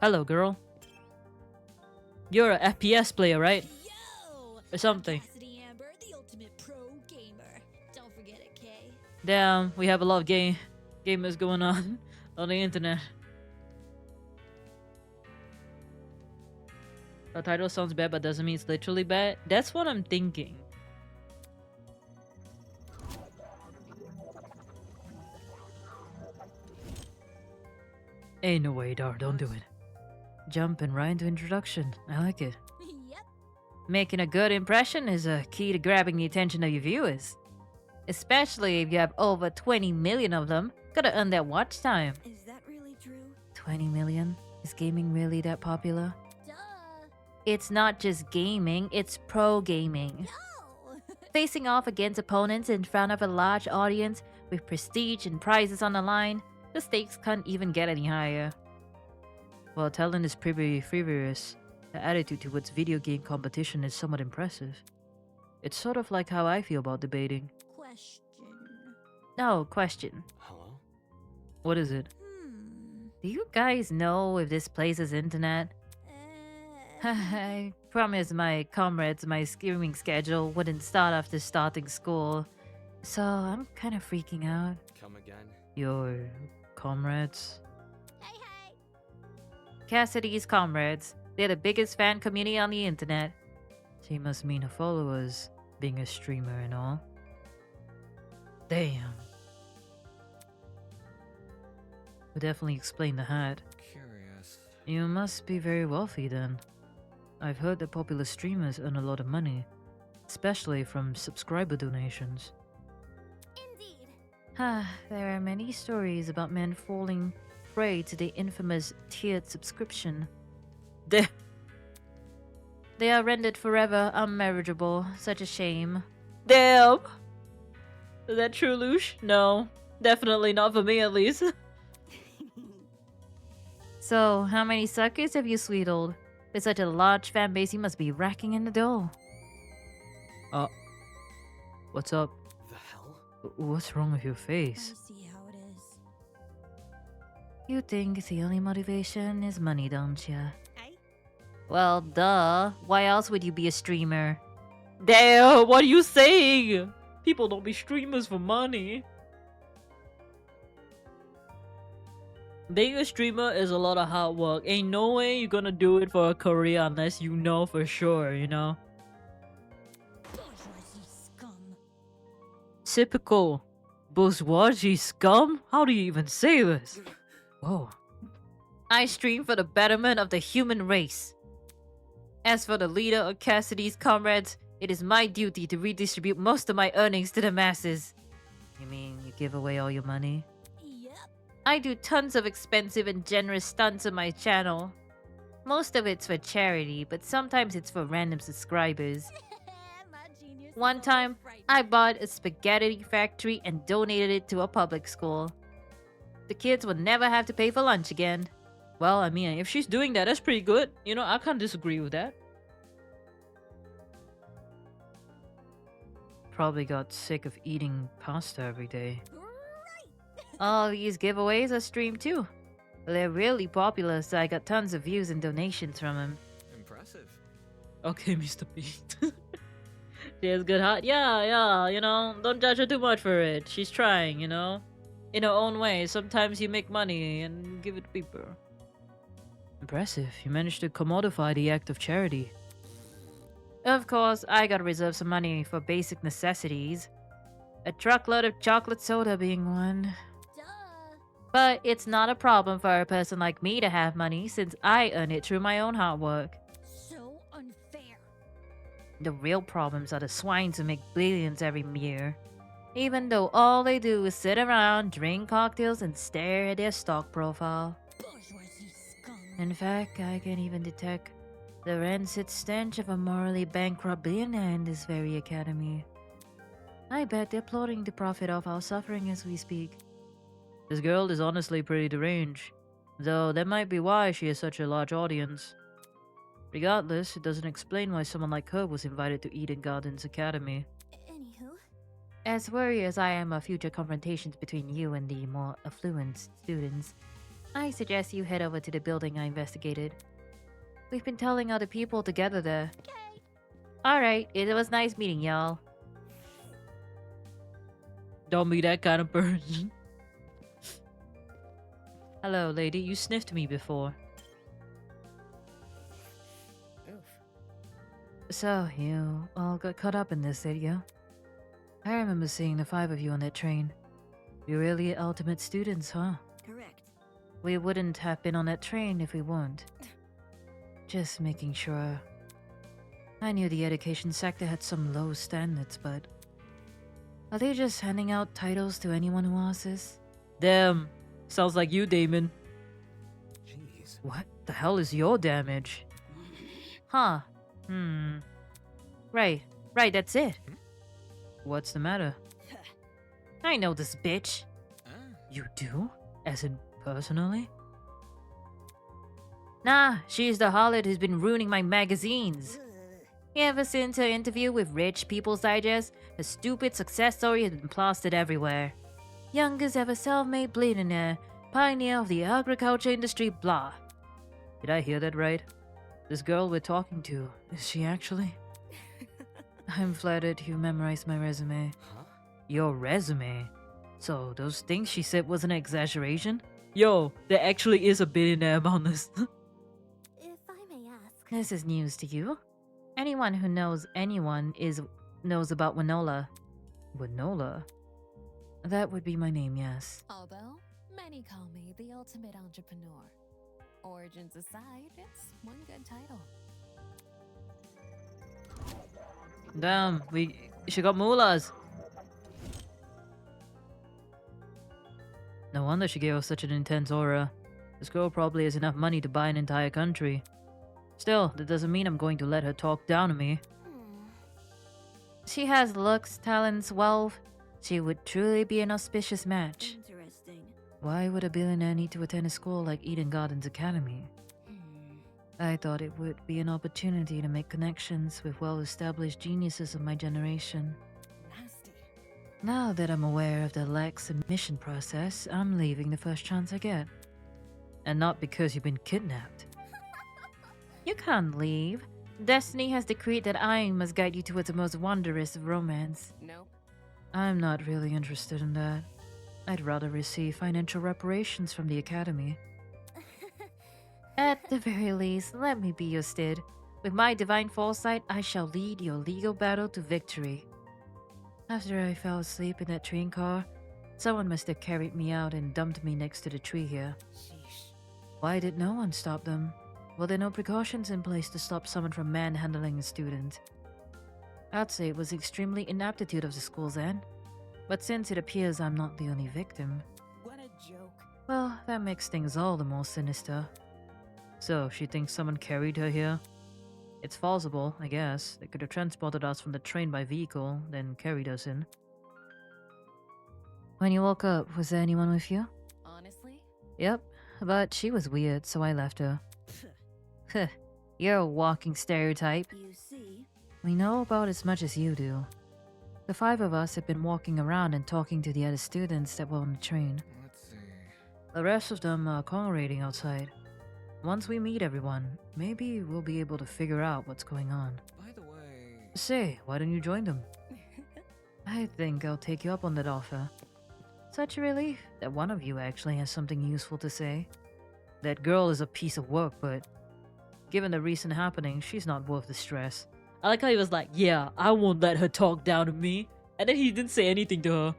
Hello, girl. You're a FPS player, right? Yo! Or something. Cassidy Amber, the ultimate pro gamer. Don't forget it, Kay. Damn, we have a lot of gamers going on the internet. The title sounds bad but doesn't mean it's literally bad. That's what I'm thinking. Ain't no way, Dar, don't do it. Jumping right into introduction. I like it. Yep. Making a good impression is a key to grabbing the attention of your viewers. Especially if you have over 20 million of them. Gotta earn that watch time. Is that really true? 20 million? Is gaming really that popular? Duh. It's not just gaming, it's pro gaming. No. Facing off against opponents in front of a large audience with prestige and prizes on the line, the stakes can't even get any higher. While talent is pretty frivolous, the attitude towards video game competition is somewhat impressive. It's sort of like how I feel about debating. Question. No, question. Hello? What is it? Do you guys know if this place has internet? I promised my comrades my skiing schedule wouldn't start after starting school. So I'm kind of freaking out. Come again? Your comrades? Hey, hey. Cassidy's comrades. They're the biggest fan community on the internet. She must mean her followers, being a streamer and all. Damn. Would definitely explain the hat. Curious. You must be very wealthy then. I've heard that popular streamers earn a lot of money, especially from subscriber donations. Indeed. There are many stories about men falling prey to the infamous tiered subscription. They are rendered forever unmarriageable. Such a shame. Damn! Is that true, Lush? No. Definitely not for me, at least. So, how many suckers have you sweetled? With such a large fan base, you must be racking in the dough. What's up? The hell? What's wrong with your face? I see how it is. You think the only motivation is money, don't ya? Eh? Well, duh. Why else would you be a streamer? Damn, what are you saying? People don't be streamers for money. Being a streamer is a lot of hard work. Ain't no way you're gonna do it for a career unless you know for sure, you know? Bourgeoisie scum. Typical bourgeoisie scum? How do you even say this? Whoa. I stream for the betterment of the human race. As for the leader of Cassidy's comrades, it is my duty to redistribute most of my earnings to the masses. You mean you give away all your money? Yep. I do tons of expensive and generous stunts on my channel. Most of it's for charity, but sometimes it's for random subscribers. My genius is One time, always right. I bought a spaghetti factory and donated it to a public school. The kids will never have to pay for lunch again. Well, I mean, if she's doing that, that's pretty good. You know, I can't disagree with that. Probably got sick of eating pasta every day. Right. All these giveaways are streamed too. They're really popular, so I got tons of views and donations from them. Impressive. Okay, Mr. Beast. She has good heart. Yeah, you know, don't judge her too much for it. She's trying, you know? In her own way. Sometimes you make money and give it to people. Impressive. You managed to commodify the act of charity. Of course, I gotta reserve some money for basic necessities. A truckload of chocolate soda being one. Duh. But it's not a problem for a person like me to have money since I earn it through my own hard work. So unfair. The real problems are the swines who make billions every year. Even though all they do is sit around, drink cocktails, and stare at their stock profile. Bourgeoisie scum. In fact, I can even detect the rancid stench of a morally bankrupt billionaire in this very academy. I bet they're plotting to profit off our suffering as we speak. This girl is honestly pretty deranged, though that might be why she has such a large audience. Regardless, it doesn't explain why someone like her was invited to Eden Gardens Academy. Anywho. As worried as I am of future confrontations between you and the more affluent students, I suggest you head over to the building I investigated. We've been telling other people to gather there. Okay. Alright, it was nice meeting y'all. Don't be that kind of person. Hello, lady. You sniffed me before. Oof. So, you all got caught up in this, did you? I remember seeing the 5 of you on that train. You're really ultimate students, huh? Correct. We wouldn't have been on that train if we weren't. Just making sure. I knew the education sector had some low standards, but... Are they just handing out titles to anyone who asks? Damn. Sounds like you, Damon. Jeez. What the hell is your damage? Huh. Right, that's it. What's the matter? I know this bitch. You do? As in personally? Nah, she's the harlot who's been ruining my magazines. Ever since her interview with Rich People's Digest, her stupid success story has been plastered everywhere. Youngest ever self-made billionaire, pioneer of the agriculture industry, blah. Did I hear that right? This girl we're talking to, is she actually? I'm flattered you memorized my resume. Huh? Your resume? So those things she said was an exaggeration? Yo, there actually is a billionaire among us. If I may ask, This is news to you. Anyone who knows anyone knows about Winola. Winola? That would be my name, yes. Although, many call me the ultimate entrepreneur. Origins aside, it's one good title. Damn, she got moolahs. No wonder she gave off such an intense aura. This girl probably has enough money to buy an entire country. Still, that doesn't mean I'm going to let her talk down to me. She has looks, talents, wealth. She would truly be an auspicious match. Interesting. Why would a billionaire need to attend a school like Eden Gardens Academy? I thought it would be an opportunity to make connections with well-established geniuses of my generation. Nasty. Now that I'm aware of the lax admission process, I'm leaving the first chance I get. And not because you've been kidnapped. You can't leave. Destiny has decreed that I must guide you towards the most wondrous of romance. Nope. I'm not really interested in that. I'd rather receive financial reparations from the Academy. At the very least, let me be your stead. With my divine foresight, I shall lead your legal battle to victory. After I fell asleep in that train car, someone must have carried me out and dumped me next to the tree here. Sheesh. Why did no one stop them? Were there no precautions in place to stop someone from manhandling a student? I'd say it was extremely inaptitude of the school's end. But since it appears I'm not the only victim, What a joke. well, that makes things all the more sinister. So, she thinks someone carried her here? It's plausible, I guess. They could have transported us from the train by vehicle, then carried us in. When you woke up, was there anyone with you? Honestly? Yep, but she was weird, so I left her. Heh, you're a walking stereotype. You see? We know about as much as you do. The five of us have been walking around and talking to the other students that were on the train. Let's see. The rest of them are congregating outside. Once we meet everyone, maybe we'll be able to figure out what's going on. By the way... Say, why don't you join them? I think I'll take you up on that offer. Such a relief that one of you actually has something useful to say. That girl is a piece of work, but given the recent happenings, she's not worth the stress. I like how he was like, yeah, I won't let her talk down to me. And then he didn't say anything to her.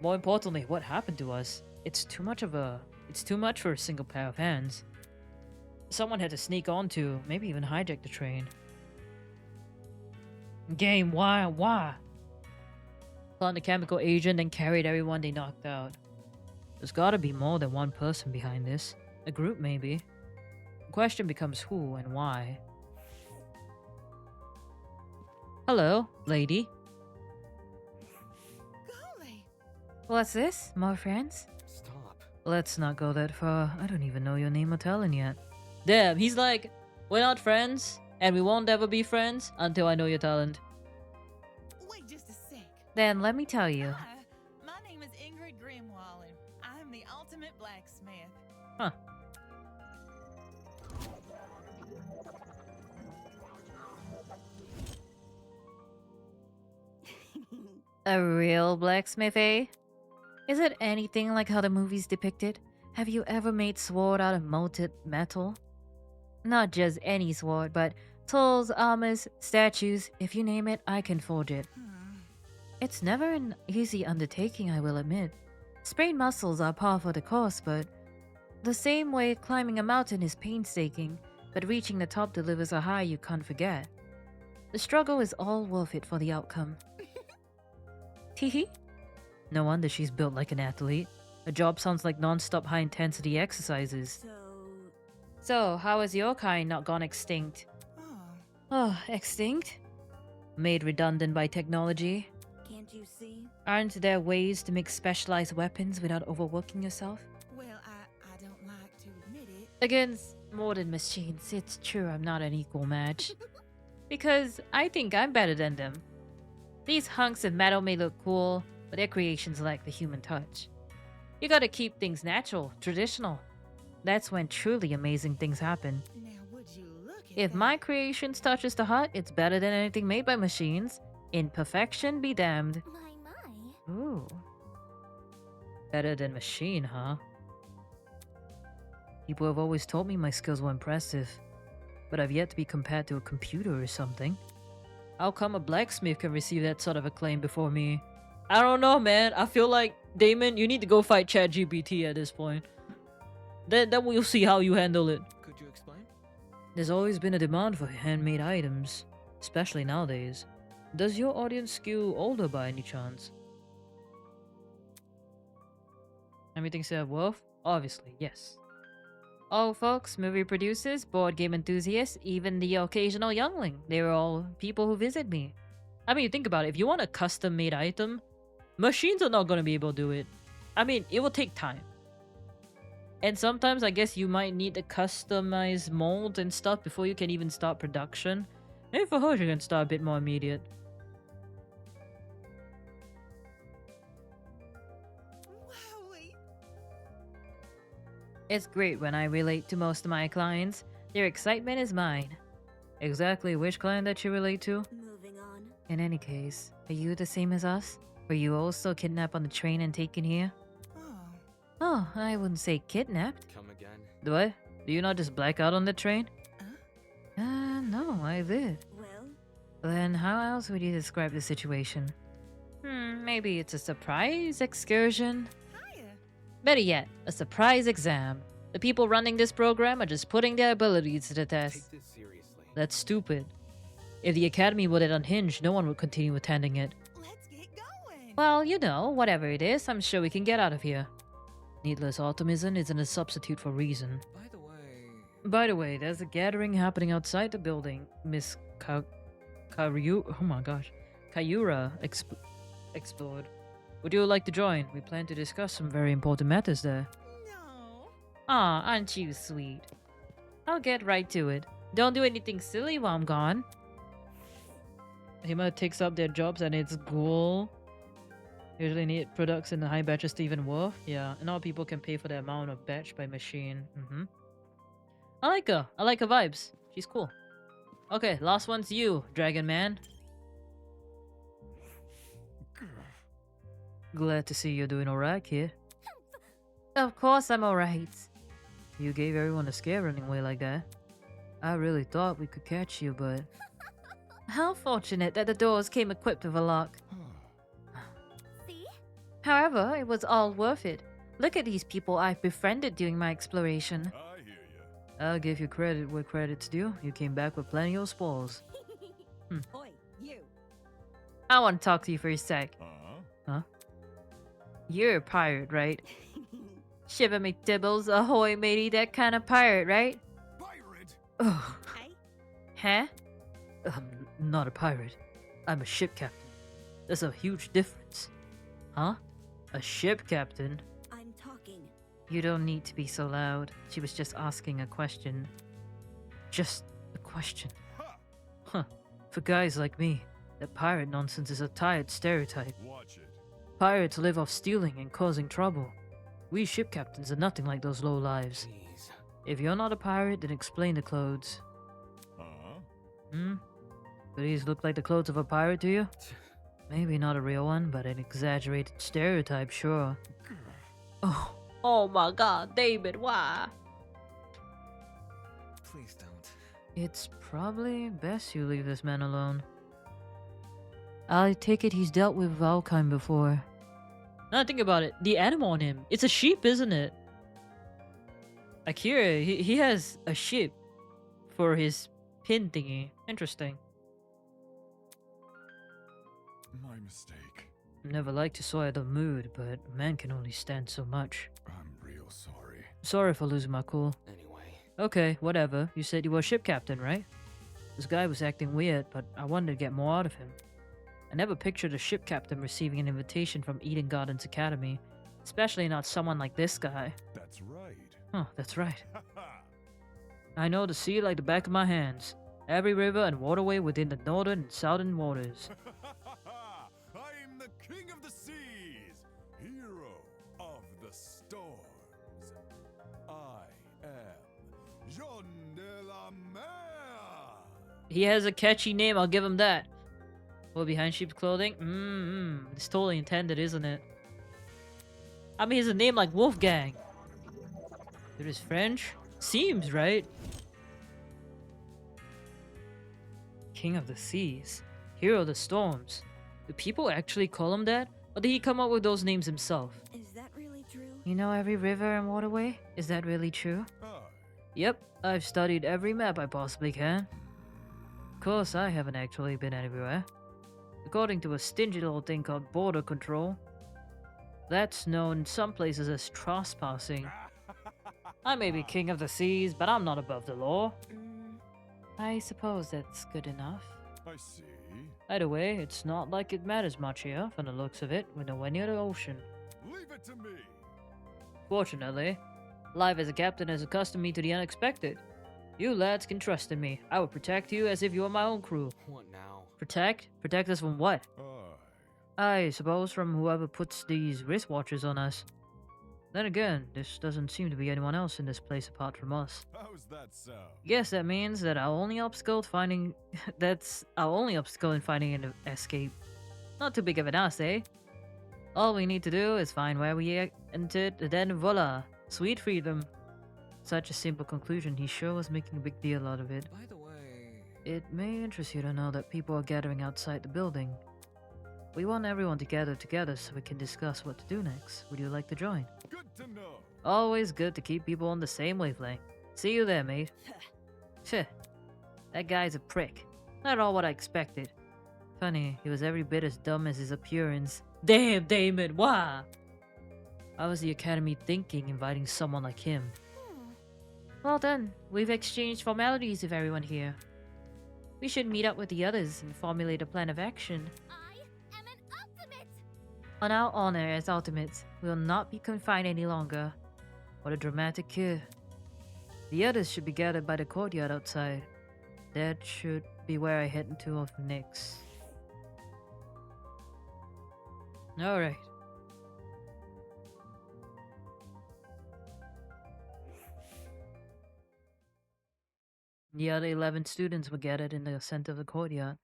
More importantly, what happened to us? It's too much for a single pair of hands. Someone had to sneak onto, maybe even hijack the train. Game, why? Found the chemical agent and carried everyone they knocked out. There's gotta be more than one person behind this. A group, maybe. The question becomes who and why. Hello, lady. Golly. What's this? More friends? Stop. Let's not go that far. I don't even know your name or talent yet. Damn, he's like, we're not friends, and we won't ever be friends until I know your talent. Wait just a sec. Then let me tell you. Hi, my name is Ingrid Grimwall, and I'm the ultimate blacksmith. Huh. A real blacksmith, eh? Is it anything like how the movies depict it? Have you ever made sword out of molten metal? Not just any sword, but tools, armors, statues, if you name it, I can forge it. It's never an easy undertaking, I will admit. Sprained muscles are par for the course, but the same way climbing a mountain is painstaking, but reaching the top delivers a high you can't forget. The struggle is all worth it for the outcome. Teehee? No wonder she's built like an athlete. Her job sounds like non-stop high-intensity exercises. So, how has your kind not gone extinct? Oh, extinct? Made redundant by technology. Can't you see? Aren't there ways to make specialized weapons without overworking yourself? Well, I don't like to admit it. Against more than machines, it's true I'm not an equal match. Because I think I'm better than them. These hunks of metal may look cool, but their creations lack the human touch. You gotta keep things natural, traditional. That's when truly amazing things happen. Now, would you look at If that? my creations touches the heart, it's better than anything made by machines. Imperfection be damned. My. Ooh. Better than machine, huh? People have always told me my skills were impressive, but I've yet to be compared to a computer or something. How come a blacksmith can receive that sort of acclaim before me? I don't know, man. I feel like, Damon, you need to go fight ChatGPT at this point. Then we'll see how you handle it. Could you explain? There's always been a demand for handmade items, especially nowadays. Does your audience skew older by any chance? Everything said worth? Obviously, yes. All folks, movie producers, board game enthusiasts, even the occasional youngling. They're all people who visit me. I mean, think about it. If you want a custom-made item, machines are not going to be able to do it. I mean, it will take time. And sometimes I guess you might need to customize molds and stuff before you can even start production. Maybe for her, you can start a bit more immediate. Wowie. It's great when I relate to most of my clients. Their excitement is mine. Exactly which client that you relate to? Moving on. In any case, are you the same as us? Were you also kidnapped on the train and taken here? Oh, I wouldn't say kidnapped. Come again? What? Do you not just black out on the train? No, I did. Well, Then how else would you describe the situation? Maybe it's a surprise excursion? Hiya. Better yet, a surprise exam. The people running this program are just putting their abilities to the test. Take this seriously. That's stupid. If the academy were that unhinged, no one would continue attending it. Let's get going. Well, you know, whatever it is, I'm sure we can get out of here. Needless optimism isn't a substitute for reason. By the way, there's a gathering happening outside the building. Miss Kayura explored. Would you like to join? We plan to discuss some very important matters there. No. Aw, aren't you sweet? I'll get right to it. Don't do anything silly while I'm gone. Hima takes up their jobs and it's cool. Usually need products in the high batches to even worth. Yeah, and all people can pay for the amount of batch by machine. I like her. I like her vibes. She's cool. Okay, last one's you, Dragon Man. Glad to see you're doing alright, kid. Of course I'm alright. You gave everyone a scare running away like that. I really thought we could catch you, but... How fortunate that the doors came equipped with a lock. See? However, it was all worth it. Look at these people I've befriended during my exploration. I hear ya. I'll give you credit where credit's due. You came back with plenty of spoils. Oi, you. I want to talk to you for a sec. Huh? You're a pirate, right? Shiver me dibbles, ahoy matey, that kind of pirate, right? Pirate? Ugh. Hey? Huh? Not a pirate. I'm a ship captain. There's a huge difference. Huh? A ship captain? I'm talking. You don't need to be so loud. She was just asking a question. Just a question. Huh. For guys like me, that pirate nonsense is a tired stereotype. Watch it. Pirates live off stealing and causing trouble. We ship captains are nothing like those low lives. Jeez. If you're not a pirate, then explain the clothes. Huh? Do these look like the clothes of a pirate to you? Maybe not a real one, but an exaggerated stereotype, sure. Oh my god, David, why? Please don't. It's probably best you leave this man alone. I take it he's dealt with Valkheim before. Now think about it, the animal on him, it's a sheep, isn't it? Akira, he has a sheep for his pin thingy. Interesting. My mistake. Never liked to soil the mood, but a man can only stand so much. I'm real sorry. Sorry for losing my cool. Anyway. Okay, whatever. You said you were a ship captain, right? This guy was acting weird, but I wanted to get more out of him. I never pictured a ship captain receiving an invitation from Eden Gardens Academy, especially not someone like this guy. That's right. Huh, that's right. I know the sea like the back of my hands. Every river and waterway within the northern and southern waters. I'm the king of the seas, hero of the storms. I am Jean de la Mer. He has a catchy name, I'll give him that. Well, behind sheep's clothing? It's totally intended, isn't it? I mean, he has a name like Wolfgang. It is French? Seems right. King of the seas. Hero of the storms. Do people actually call him that? Or did he come up with those names himself? Is that really true? You know every river and waterway? Is that really true? Yep, I've studied every map I possibly can. Of course, I haven't actually been anywhere. According to a stingy little thing called border control. That's known in some places as trespassing. I may be king of the seas, but I'm not above the law. I suppose that's good enough. I see. Either way, it's not like it matters much here, from the looks of it. We're nowhere near the ocean. Leave it to me. Fortunately, life as a captain has accustomed me to the unexpected. You lads can trust in me. I will protect you as if you were my own crew. What now? Protect? Protect us from what? I suppose from whoever puts these wristwatches on us. Then again, this doesn't seem to be anyone else in this place apart from us. How's that sound? Guess that means that our only obstacle to finding that's our only obstacle in finding an escape. Not too big of an ask, eh? All we need to do is find where we entered, then voila, sweet freedom. Such a simple conclusion, he sure was making a big deal out of it. By the way... It may interest you to know that people are gathering outside the building. We want everyone to gather together so we can discuss what to do next. Would you like to join? Good to know. Always good to keep people on the same wavelength. See you there, mate. Phew. That guy's a prick. Not at all what I expected. Funny, he was every bit as dumb as his appearance. Damn, Damon, why? How was the Academy thinking inviting someone like him? Well done. We've exchanged formalities with everyone here. We should meet up with the others and formulate a plan of action. I am an ultimate! On our honor as ultimates, we will not be confined any longer. What a dramatic cue. The others should be gathered by the courtyard outside. That should be where I head into next. Alright. The other 11 students were gathered in the center of the courtyard,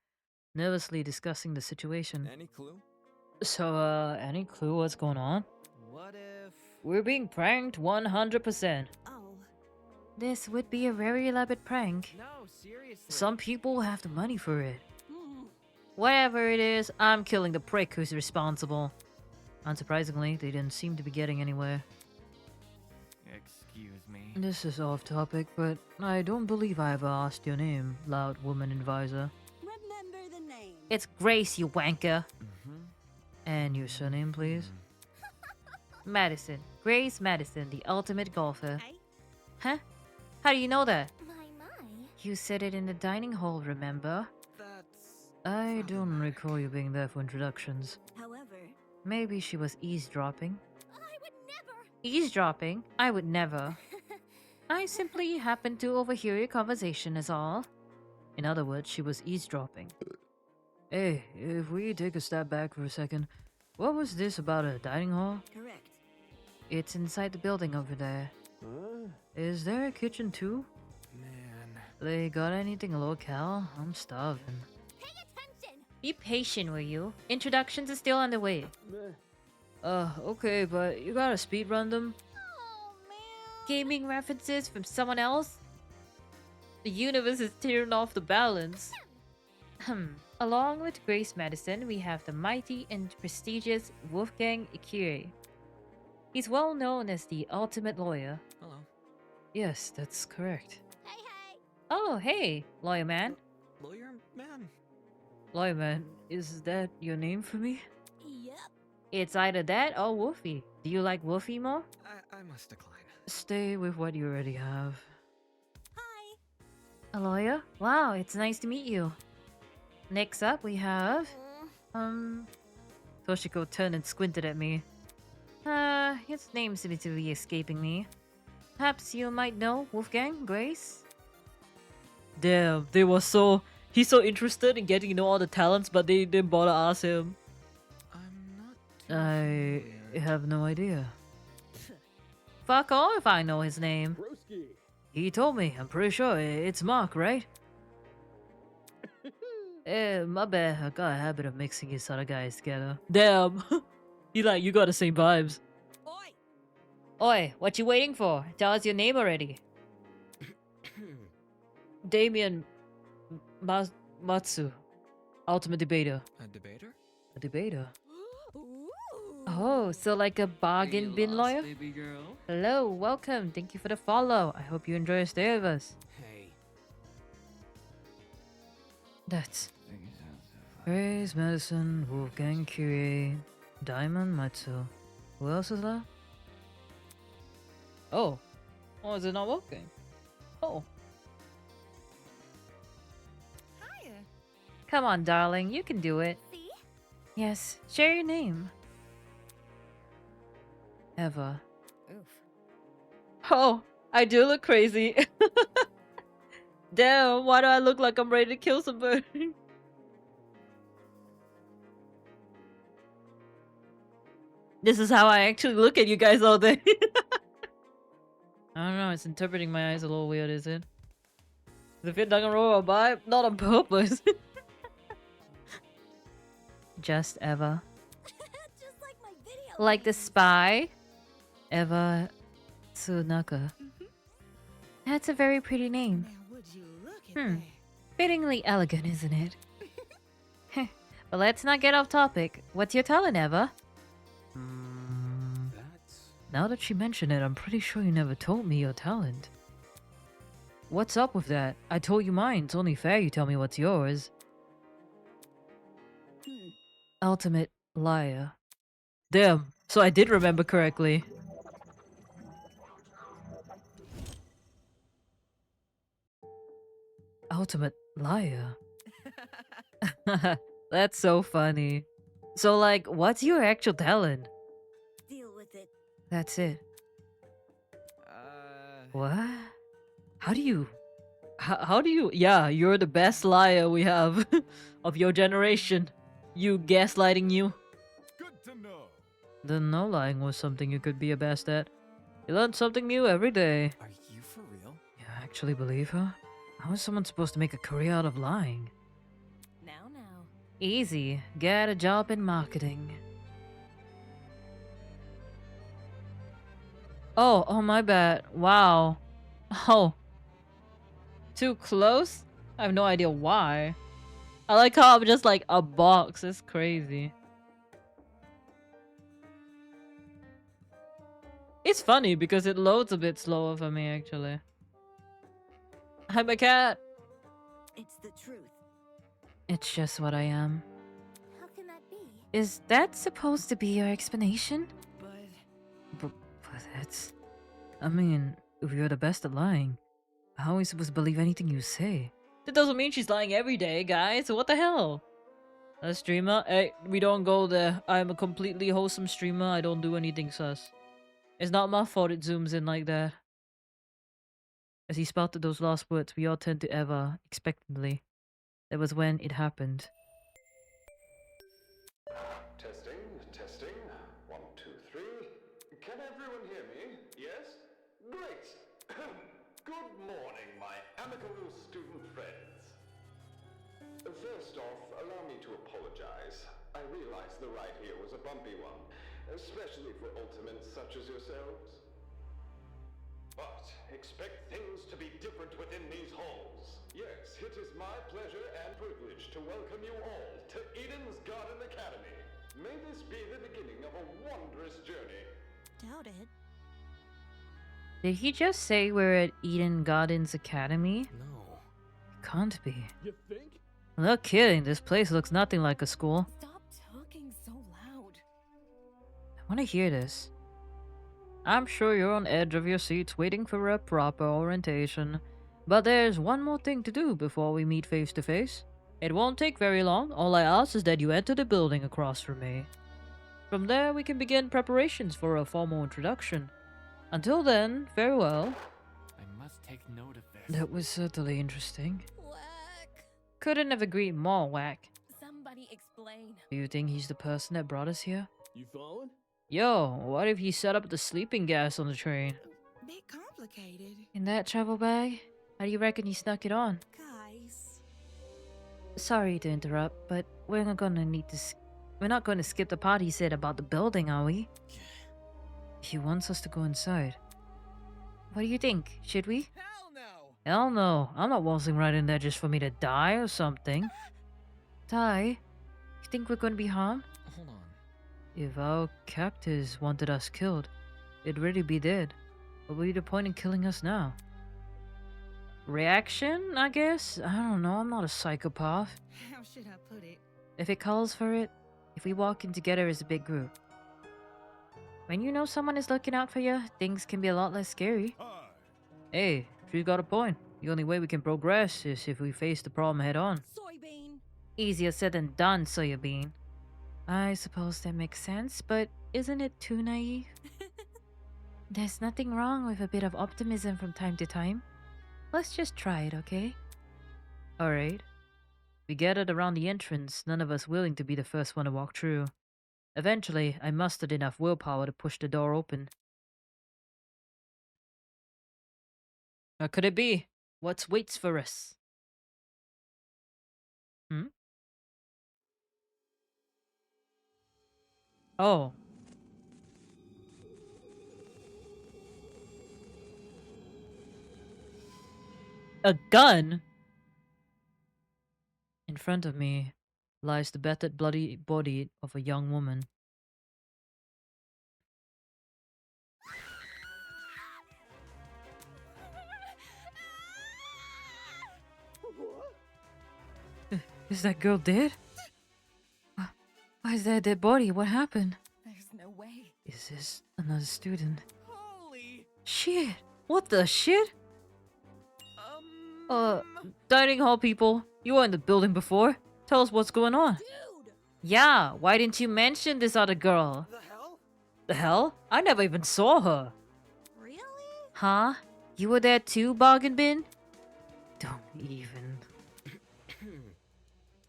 nervously discussing the situation. Any clue? So, any clue what's going on? What if... We're being pranked 100%. Oh. This would be a very elaborate prank. No, seriously. Some people have the money for it. Whatever it is, I'm killing the prick who's responsible. Unsurprisingly, they didn't seem to be getting anywhere. Excuse me. This is off topic, but I don't believe I ever asked your name, loud woman advisor. Remember the name. It's Grace, you wanker. And your surname, please? Madison. Grace Madison, the ultimate golfer. Hey. Huh? How do you know that? My. You said it in the dining hall, remember? I don't recall you being there for introductions. However, Maybe she was eavesdropping. I would never! Eavesdropping? I would never. I simply happened to overhear your conversation is all. In other words, she was eavesdropping. Hey, if we take a step back for a second, what was this about a dining hall? correct. It's inside the building over there. Is there a kitchen too? Man. They got anything locale? I'm starving. Pay attention! Be patient, will you? Introductions are still underway. Okay, but you gotta speedrun them? Oh, man. Gaming references from someone else? The universe is tearing off the balance. Along with Grace Madison, we have the mighty and prestigious Wolfgang Ikiri. He's well known as the ultimate lawyer. Hello. Yes, that's correct. Hey, hey! Oh, hey, lawyer man. Lawyer man? Lawyer man, is that your name for me? Yep. It's either that or Wolfie. Do you like Wolfie more? I must decline. Stay with what you already have. Hi. A lawyer? Wow, it's nice to meet you. Next up, we have... Toshiko turned and squinted at me. His name seems to be escaping me. Perhaps you might know Wolfgang, Grace? Damn, they were so... He's so interested in getting to know all the talents, but they didn't bother ask him. I have no idea. Fuck all if I know his name. Broski. He told me. I'm pretty sure it's Mark, right? My bad. I got a habit of mixing his other guys together. Damn. You got the same vibes. Oi, what you waiting for? Tell us your name already. Damien Matsu. Ultimate debater. A debater? A debater? Oh, so like a bargain bin lawyer? Baby girl. Hello, welcome. Thank you for the follow. I hope you enjoy your stay with us. Hey. That's Grace Madison, Wolfgang Curie, Damon Matsu. Who else is that? Oh. Oh, is it not working? Oh. Hiya. Come on, darling. You can do it. See? Yes. Share your name. Eva. Oof. Oh, I do look crazy. Damn, why do I look like I'm ready to kill somebody? This is how I actually look at you guys all day. I don't know, it's interpreting my eyes a little weird, is it? The fit Dangaronpa vibe? Not on purpose. Just Eva. Just like my video. Like the spy? Eva Tsunaka. That's a very pretty name. Now would you look at that? Fittingly elegant, isn't it? But let's not get off topic. What's your talent, Eva? Now that you mention it, I'm pretty sure you never told me your talent. What's up with that? I told you mine. It's only fair you tell me what's yours. Ultimate liar. Damn, so I did remember correctly. Ultimate liar. That's so funny. So like, what's your actual talent? Deal with it. That's it. What? How do you... How do you... Yeah, you're the best liar we have of your generation. You gaslighting you. Good to know. Then no lying was something you could be a best at. You learn something new every day. Are you for real? You actually believe her? How is someone supposed to make a career out of lying? Now. Easy. Get a job in marketing. Oh, my bad. Wow. Oh. Too close? I have no idea why. I like how I'm just like a box. It's crazy. It's funny because it loads a bit slower for me actually. I'm a cat. It's the truth. It's just what I am. How can that be? Is that supposed to be your explanation? But that's... I mean, if you're the best at lying, how are we supposed to believe anything you say? That doesn't mean she's lying every day, guys. What the hell? A streamer? Hey, we don't go there. I'm a completely wholesome streamer. I don't do anything sus. It's not my fault it zooms in like that. As he spouted those last words, we all turned to Eva, expectantly. That was when it happened. Testing, testing. 1, 2, 3. Can everyone hear me? Yes? Great! Good morning, my amicable student friends. First off, allow me to apologize. I realize the ride here was a bumpy one, especially for ultimates such as yourselves. But expect things to be different within these halls. Yes, it is my pleasure and privilege to welcome you all to Eden's Garden Academy. May this be the beginning of a wondrous journey. Doubt it. Did he just say we're at Eden Gardens Academy? No. Can't be. You think? No kidding, this place looks nothing like a school. Stop talking so loud. I want to hear this. I'm sure you're on edge of your seats waiting for a proper orientation. But there's one more thing to do before we meet face to face. It won't take very long. All I ask is that you enter the building across from me. From there, we can begin preparations for a formal introduction. Until then, farewell. I must take note of this. That was certainly interesting. Whack. Couldn't have agreed more, Whack. Somebody explain. Do you think he's the person that brought us here? You following? Yo, what if he set up the sleeping gas on the train? Bit complicated. In that travel bag? How do you reckon he snuck it on? Guys. Sorry to interrupt, but we're not gonna we're not going to skip the part he said about the building, are we? He wants us to go inside. What do you think? Should we? Hell no! Hell no. I'm not waltzing right in there just for me to die or something. Die? You think we're going to be harmed? Hold on. If our captors wanted us killed, it'd already be dead. What would be the point in killing us now? Reaction, I guess? I don't know, I'm not a psychopath. How should I put it? If it calls for it, if we walk in together as a big group. When you know someone is looking out for you, things can be a lot less scary. Hey, she's got a point. The only way we can progress is if we face the problem head on. Soybean. Easier said than done, Soybean. I suppose that makes sense, but isn't it too naive? There's nothing wrong with a bit of optimism from time to time. Let's just try it, okay? Alright. We gathered around the entrance, none of us willing to be the first one to walk through. Eventually, I mustered enough willpower to push the door open. What could it be? What waits for us? Oh. A gun? In front of me lies the battered, bloody body of a young woman. Is that girl dead? Why is there a dead body? What happened? There's no way. Is this another student? Holy. Shit! What the shit? Dining hall people, you were in the building before. Tell us what's going on. Dude! Yeah, why didn't you mention this other girl? The hell? The hell? I never even saw her. Really? Huh? You were there too, Bargain Bin? Don't even.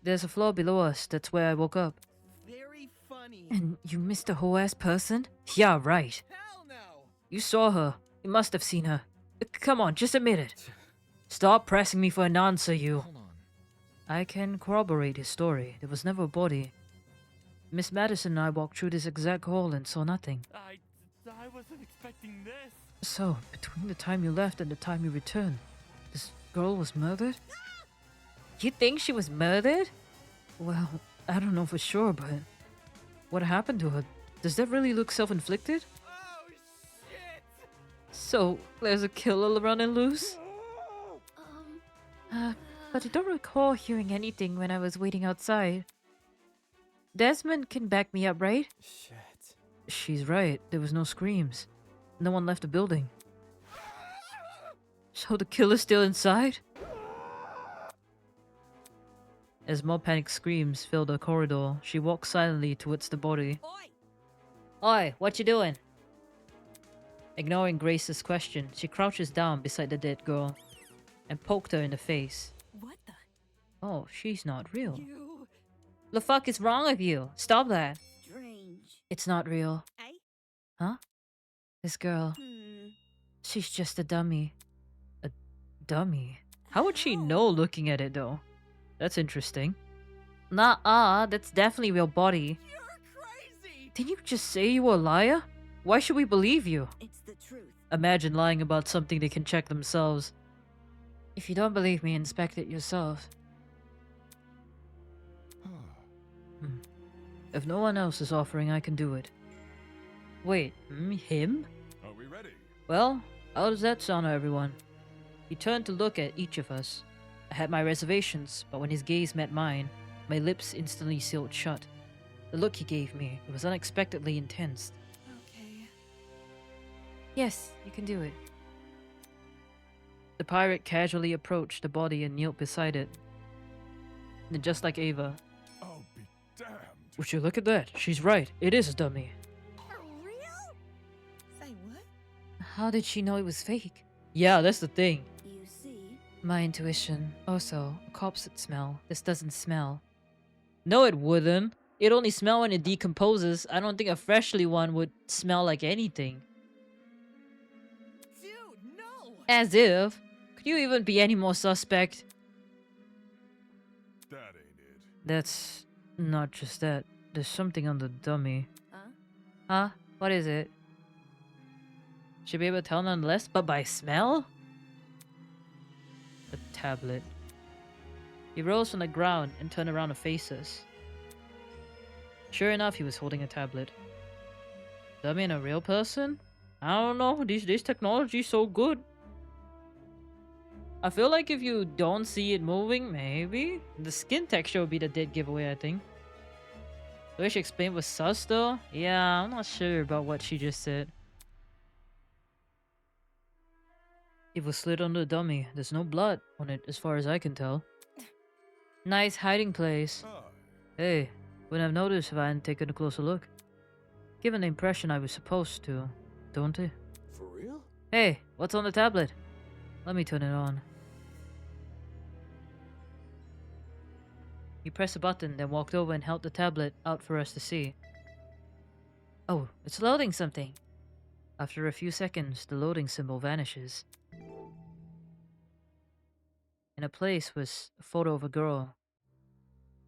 There's a floor below us, that's where I woke up. Very funny. And you missed a whole ass person? Yeah, right. Hell no! You saw her. You must have seen her. Come on, just admit it. Stop pressing me for an answer, you. Hold on. I can corroborate his story. There was never a body. Miss Madison and I walked through this exact hall and saw nothing. I wasn't expecting this. So, between the time you left and the time you returned, this girl was murdered? You think she was murdered? Well, I don't know for sure, but what happened to her? Does that really look self-inflicted? Oh, shit! So, there's a killer running loose? But I don't recall hearing anything when I was waiting outside. Desmond can back me up, right? Shit. She's right. There was no screams. No one left the building. So the killer's still inside? As more panicked screams filled the corridor, she walked silently towards the body. Oi! Oi, what you doing? Ignoring Grace's question, she crouches down beside the dead girl and poked her in the face. What the? Oh, she's not real. You... The fuck is wrong with you? Stop that. Strange. It's not real. Eh? Huh? This girl, she's just a dummy. A dummy? How would she know looking at it though? That's interesting. Nah, that's definitely real body. You're crazy! Didn't you just say you were a liar? Why should we believe you? It's the truth. Imagine lying about something they can check themselves. If you don't believe me, inspect it yourself. If no one else is offering, I can do it. Wait, him? Are we ready? Well, how does that sound to everyone? He turned to look at each of us. I had my reservations, but when his gaze met mine, my lips instantly sealed shut. The look he gave me, it was unexpectedly intense. Okay. Yes, you can do it. The pirate casually approached the body and knelt beside it. And just like Ava. Oh, be damned. Would you look at that? She's right. It is a dummy. For real? Say what? How did she know it was fake? Yeah, that's the thing. You see? My intuition. Also, a corpse would smell. This doesn't smell. No, it wouldn't. It only smell when it decomposes. I don't think a freshly one would smell like anything. Dude, no! As if. Could you even be any more suspect? That ain't it. That's not just that. There's something on the dummy. Huh? Huh? What is it? Should be able to tell nonetheless, but by smell? A tablet. He rose from the ground and turned around to face us. Sure enough, he was holding a tablet. Does that mean a real person? I don't know. This technology's so good. I feel like if you don't see it moving, maybe? The skin texture would be the dead giveaway, I think. The way she explained was sus though? Yeah, I'm not sure about what she just said. It was slid on the dummy. There's no blood on it as far as I can tell. Nice hiding place. Hey, wouldn't have noticed if I hadn't taken a closer look. Given the impression I was supposed to, don't it? For real? Hey, what's on the tablet? Let me turn it on. He pressed a button, then walked over and held the tablet out for us to see. Oh, it's loading something. After a few seconds, the loading symbol vanishes. In a place was a photo of a girl.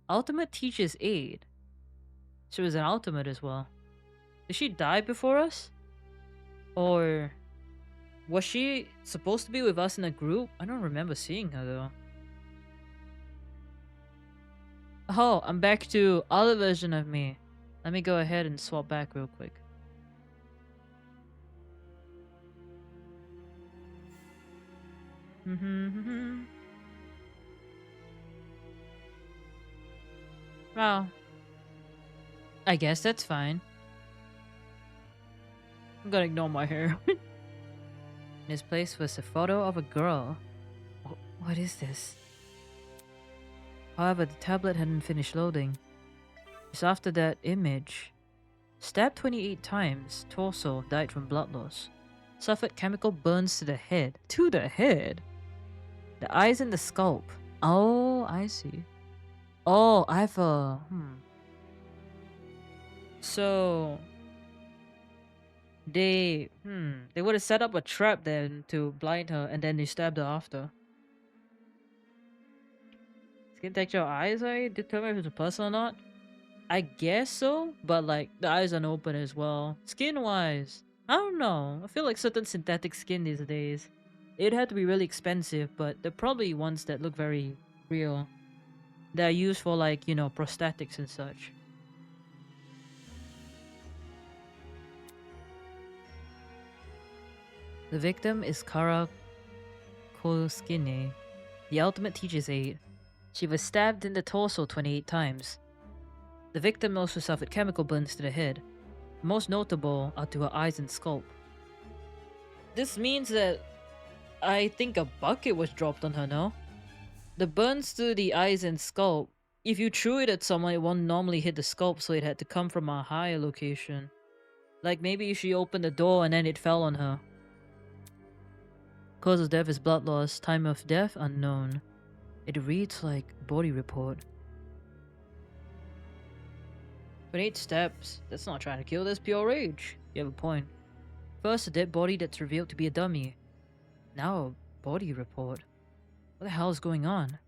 Ultimate Teacher's Aide. She was an ultimate as well. Did she die before us? Or was she supposed to be with us in a group? I don't remember seeing her though. Oh, I'm back to other version of me. Let me go ahead and swap back real quick. Well, I guess that's fine. I'm gonna ignore my hair. In his place was a photo of a girl. What is this? However, the tablet hadn't finished loading. Just after that image. Stabbed 28 times, torso, died from blood loss. Suffered chemical burns to the head. To the head? The eyes and the scalp. Oh, I see. Oh, I have a... So... They would have set up a trap then to blind her and then they stabbed her after. Skin texture of eyes, right? Determine if it's a person or not? I guess so, but like the eyes aren't open as well. Skin wise, I don't know. I feel like certain synthetic skin these days, it'd have to be really expensive, but they're probably ones that look very real. They're used for like, you know, prosthetics and such. The victim is Kara Koskine, the ultimate teacher's aide. She was stabbed in the torso 28 times. The victim also suffered chemical burns to the head. The most notable are to her eyes and scalp. This means that I think a bucket was dropped on her, no? The burns to the eyes and scalp, if you threw it at someone, it won't normally hit the scalp, so it had to come from a higher location. Like maybe she opened the door and then it fell on her. Cause of death is blood loss. Time of death unknown. It reads like body report. 28 steps. That's not trying to kill, that's pure rage. You have a point. First, a dead body that's revealed to be a dummy. Now, a body report. What the hell is going on?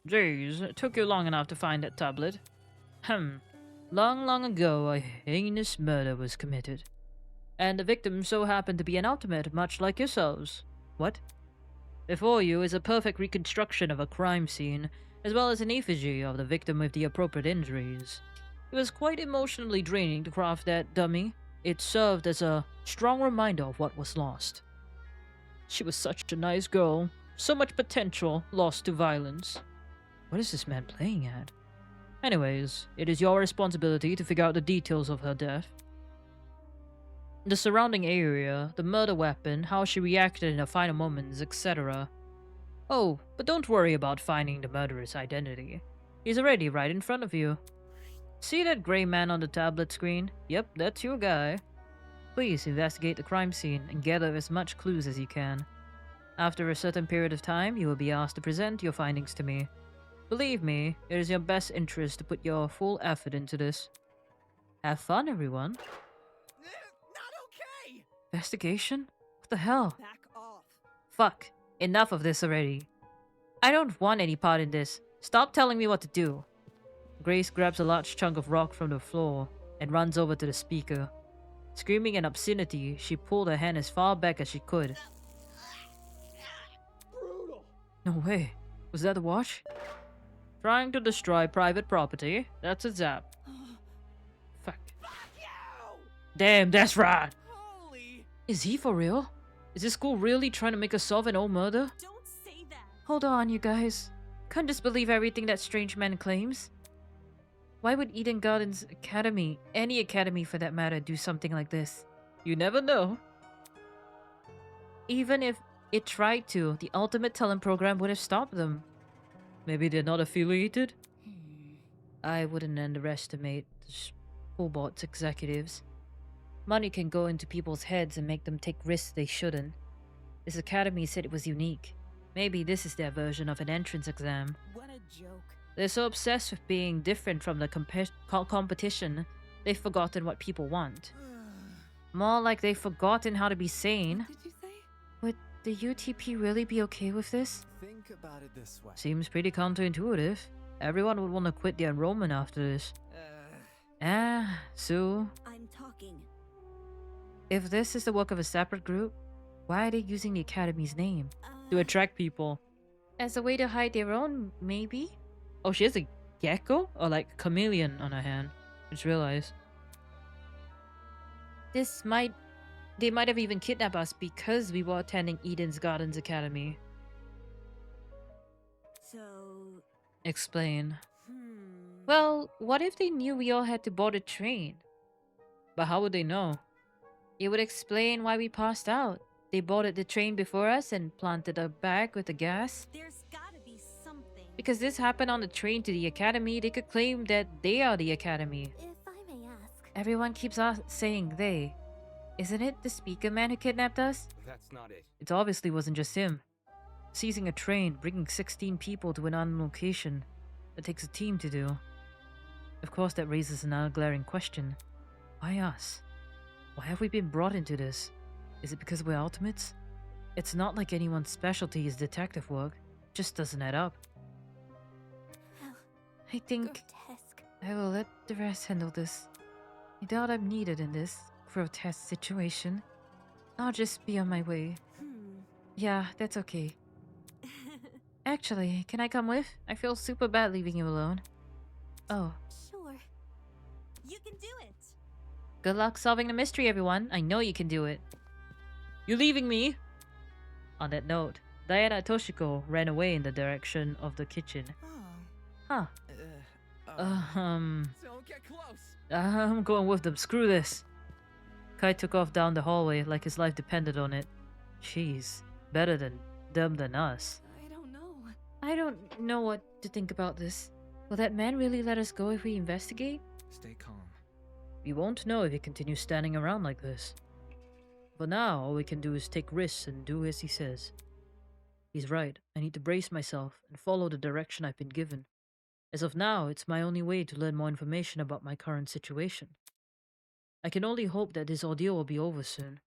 Jeez, it took you long enough to find that tablet. Long ago, a heinous murder was committed. And the victim so happened to be an ultimate, much like yourselves. What? Before you is a perfect reconstruction of a crime scene, as well as an effigy of the victim with the appropriate injuries. It was quite emotionally draining to craft that dummy. It served as a strong reminder of what was lost. She was such a nice girl, so much potential lost to violence. What is this man playing at? Anyways, it is your responsibility to figure out the details of her death. The surrounding area, the murder weapon, how she reacted in her final moments, etc. Oh, but don't worry about finding the murderer's identity. He's already right in front of you. See that gray man on the tablet screen? Yep, that's your guy. please investigate the crime scene and gather as much clues as you can. After a certain period of time, you will be asked to present your findings to me. Believe me, it is your best interest to put your full effort into this. Have fun, everyone. Not okay! Investigation? What the hell? Back off. Fuck. Enough of this already. I don't want any part in this. Stop telling me what to do. Grace grabs a large chunk of rock from the floor and runs over to the speaker. Screaming an obscenity, she pulled her hand as far back as she could. Brutal. No way. Was that the watch? Trying to destroy private property? That's a zap. Fuck. Damn, that's right. Holy. Is he for real? Is this school really trying to make us solve an old murder? Don't say that. Hold on, you guys. Can't just believe everything that strange man claims. Why would Eden Gardens Academy, any academy for that matter, do something like this? You never know. Even if it tried to, the ultimate talent program would have stopped them. Maybe they're not affiliated? I wouldn't underestimate the Schoolboard's executives. Money can go into people's heads and make them take risks they shouldn't. This academy said it was unique. Maybe this is their version of an entrance exam. What a joke. They're so obsessed with being different from the competition, they've forgotten what people want. More like they've forgotten how to be sane. What did you say? Would the UTP really be okay with this? Think about it this way. Seems pretty counterintuitive. Everyone would want to quit their enrollment after this. Sue. I'm talking. If this is the work of a separate group, why are they using the academy's name? To attract people. As a way to hide their own, maybe? Oh, she has a gecko? Or like chameleon on her hand. I just realized. They might have even kidnapped us because we were attending Eden's Gardens Academy. So... Explain. Well, what if they knew we all had to board a train? But how would they know? It would explain why we passed out. They boarded the train before us and planted a bag with the gas. There's gotta be something. Because this happened on the train to the academy, they could claim that they are the academy. If I may ask. Everyone keeps saying they. Isn't it the speaker man who kidnapped us? That's not it. It obviously wasn't just him. Seizing a train, bringing 16 people to an unknown location. That takes a team to do. Of course that raises another glaring question. Why us? Why have we been brought into this? Is it because we're ultimates? It's not like anyone's specialty is detective work. Just doesn't add up. I think I will let the rest handle this. I doubt I'm needed in this grotesque situation. I'll just be on my way. Yeah, that's okay. Actually, can I come with? I feel super bad leaving you alone. Oh. Sure. You can do it. Good luck solving the mystery, everyone. I know you can do it. You leaving me? On that note, Diana and Toshiko ran away in the direction of the kitchen. Huh. Don't get close. I'm going with them. Screw this. Kai took off down the hallway like his life depended on it. Jeez. Better than them than us. I don't know what to think about this. Will that man really let us go if we investigate? Stay calm. We won't know if he continues standing around like this. For now, all we can do is take risks and do as he says. He's right. I need to brace myself and follow the direction I've been given. As of now, it's my only way to learn more information about my current situation. I can only hope that this ordeal will be over soon.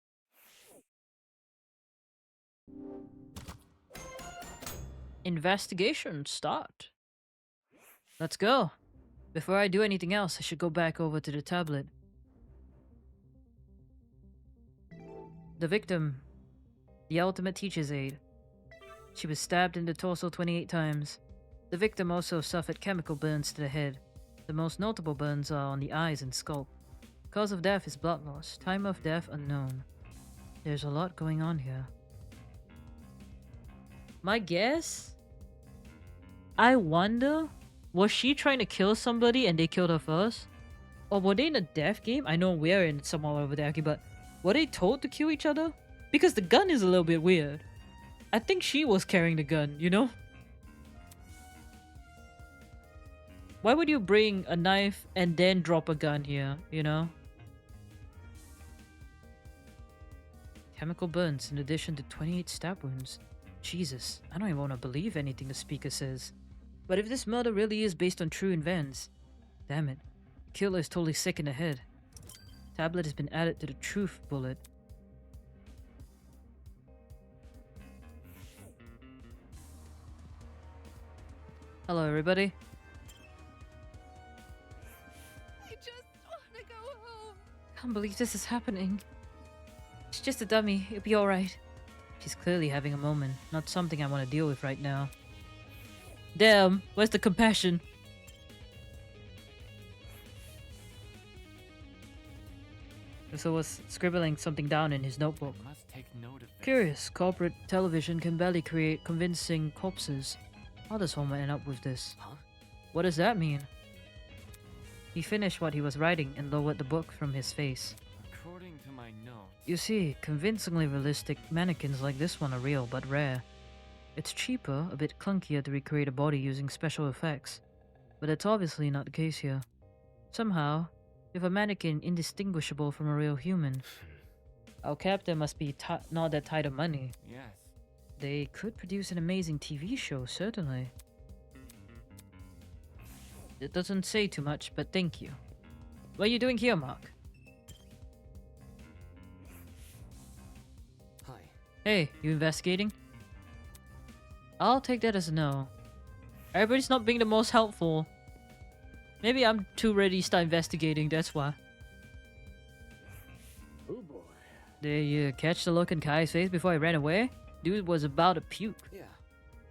Investigation start. Let's go. Before I do anything else, I should go back over to the tablet. The victim. The ultimate teacher's aide. She was stabbed in the torso 28 times. The victim also suffered chemical burns to the head. The most notable burns are on the eyes and scalp. Cause of death is blood loss. Time of death unknown. There's a lot going on here. My guess? I wonder, was she trying to kill somebody and they killed her first? Or were they in a death game? I know we're in somewhere over there, but were they told to kill each other? Because the gun is a little bit weird. I think she was carrying the gun, you know? Why would you bring a knife and then drop a gun here, you know? Chemical burns in addition to 28 stab wounds. Jesus, I don't even want to believe anything the speaker says. But if this murder really is based on true events, damn it, the killer is totally sick in the head. Tablet has been added to the truth bullet. Hello, everybody. I just want to go home. Can't believe this is happening. It's just a dummy. It'll be alright. She's clearly having a moment. Not something I want to deal with right now. Damn, where's the compassion? So was scribbling something down in his notebook. Must take note of this. Curious, corporate television can barely create convincing corpses. How does Homer end up with this? Huh? What does that mean? He finished what he was writing and lowered the book from his face. According to my notes. You see, convincingly realistic mannequins like this one are real but rare. It's cheaper, a bit clunkier to recreate a body using special effects, but that's obviously not the case here. Somehow, we have a mannequin indistinguishable from a real human. Our captor must be not that tight of money. Yes. They could produce an amazing TV show, certainly. It doesn't say too much, but thank you. What are you doing here, Mark? Hi. Hey, you investigating? I'll take that as a no. Everybody's not being the most helpful. Maybe I'm too ready to start investigating, that's why. Oh boy. Did you catch the look in Kai's face before he ran away? Dude was about to puke. Yeah.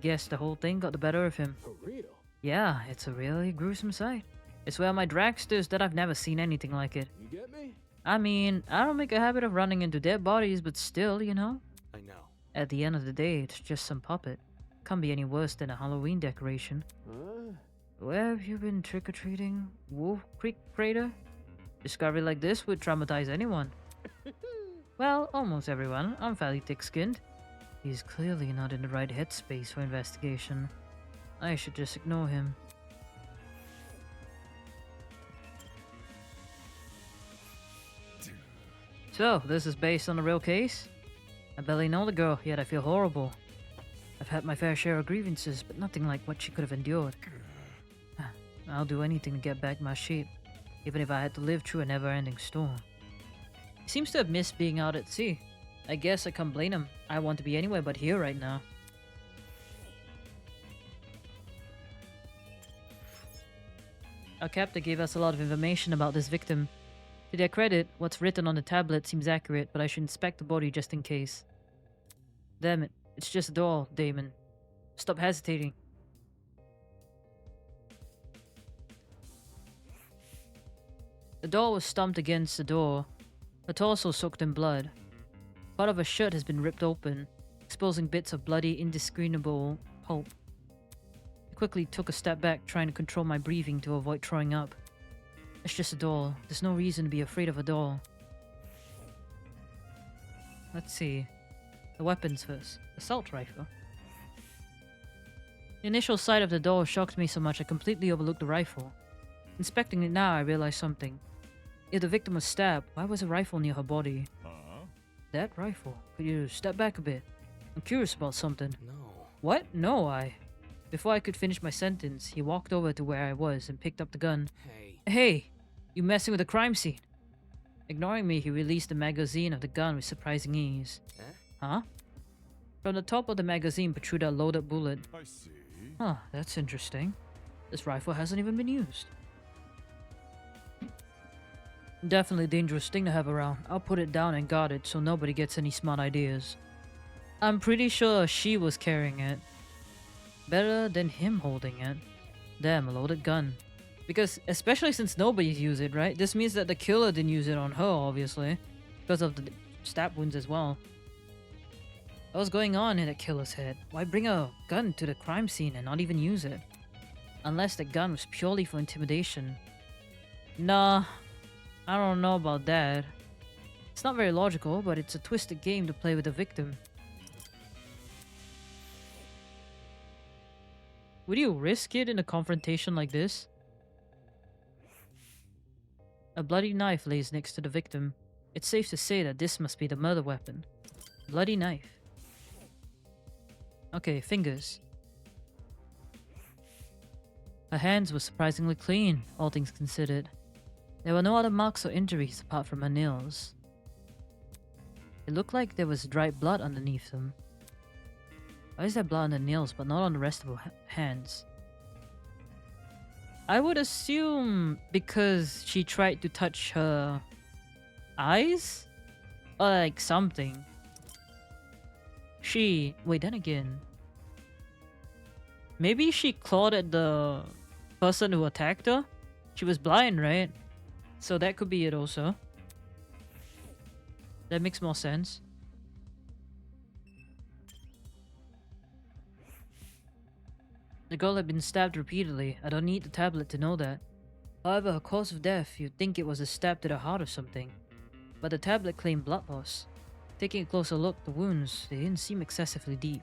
Guess the whole thing got the better of him. For real? Yeah, it's a really gruesome sight. I swear my dragsters that I've never seen anything like it. You get me? I mean, I don't make a habit of running into dead bodies, but still, you know? I know. At the end of the day, it's just some puppet. Can't be any worse than a Halloween decoration. Huh? Where have you been trick-or-treating? Wolf Creek Crater? Discovery like this would traumatize anyone. Well, almost everyone. I'm fairly thick-skinned. He's clearly not in the right headspace for investigation. I should just ignore him. So, this is based on a real case? I barely know the girl, yet I feel horrible. I've had my fair share of grievances, but nothing like what she could have endured. I'll do anything to get back my sheep, even if I had to live through a never-ending storm. He seems to have missed being out at sea. I guess I can't blame him. I want to be anywhere but here right now. Our captor gave us a lot of information about this victim. To their credit, what's written on the tablet seems accurate, but I should inspect the body just in case. Damn it, it's just a doll, Damon. Stop hesitating. The doll was stumped against the door, her torso soaked in blood. Part of her shirt has been ripped open, exposing bits of bloody, indiscernible pulp. I quickly took a step back, trying to control my breathing to avoid throwing up. It's just a doll. There's no reason to be afraid of a doll. Let's see. The weapons first. Assault rifle. The initial sight of the doll shocked me so much I completely overlooked the rifle. Inspecting it now, I realized something. If the victim was stabbed, why was a rifle near her body? That rifle? Could you step back a bit? I'm curious about something. No. What? No, Before I could finish my sentence, he walked over to where I was and picked up the gun. Hey! You messing with the crime scene? Ignoring me, he released the magazine of the gun with surprising ease. Huh? From the top of the magazine protruded a loaded bullet. I see. Huh, that's interesting. This rifle hasn't even been used. Definitely a dangerous thing to have around. I'll put it down and guard it so nobody gets any smart ideas. I'm pretty sure she was carrying it. Better than him holding it. Damn, a loaded gun. Because, especially since nobody's used it, right? This means that the killer didn't use it on her, obviously. Because of the stab wounds as well. What was going on in that killer's head? Why bring a gun to the crime scene and not even use it? Unless the gun was purely for intimidation. Nah, I don't know about that. It's not very logical, but it's a twisted game to play with the victim. Would you risk it in a confrontation like this? A bloody knife lays next to the victim. It's safe to say that this must be the murder weapon. Bloody knife. Okay, fingers. Her hands were surprisingly clean, all things considered. There were no other marks or injuries apart from her nails. It looked like there was dried blood underneath them. Why is there blood on the nails but not on the rest of her hands? I would assume because she tried to touch her eyes? Or like something. Wait, then again. Maybe she clawed at the person who attacked her? She was blind, right? So that could be it also. That makes more sense. The girl had been stabbed repeatedly. I don't need the tablet to know that. However, her cause of death, you'd think it was a stab to the heart or something. But the tablet claimed blood loss. Taking a closer look, the wounds, they didn't seem excessively deep.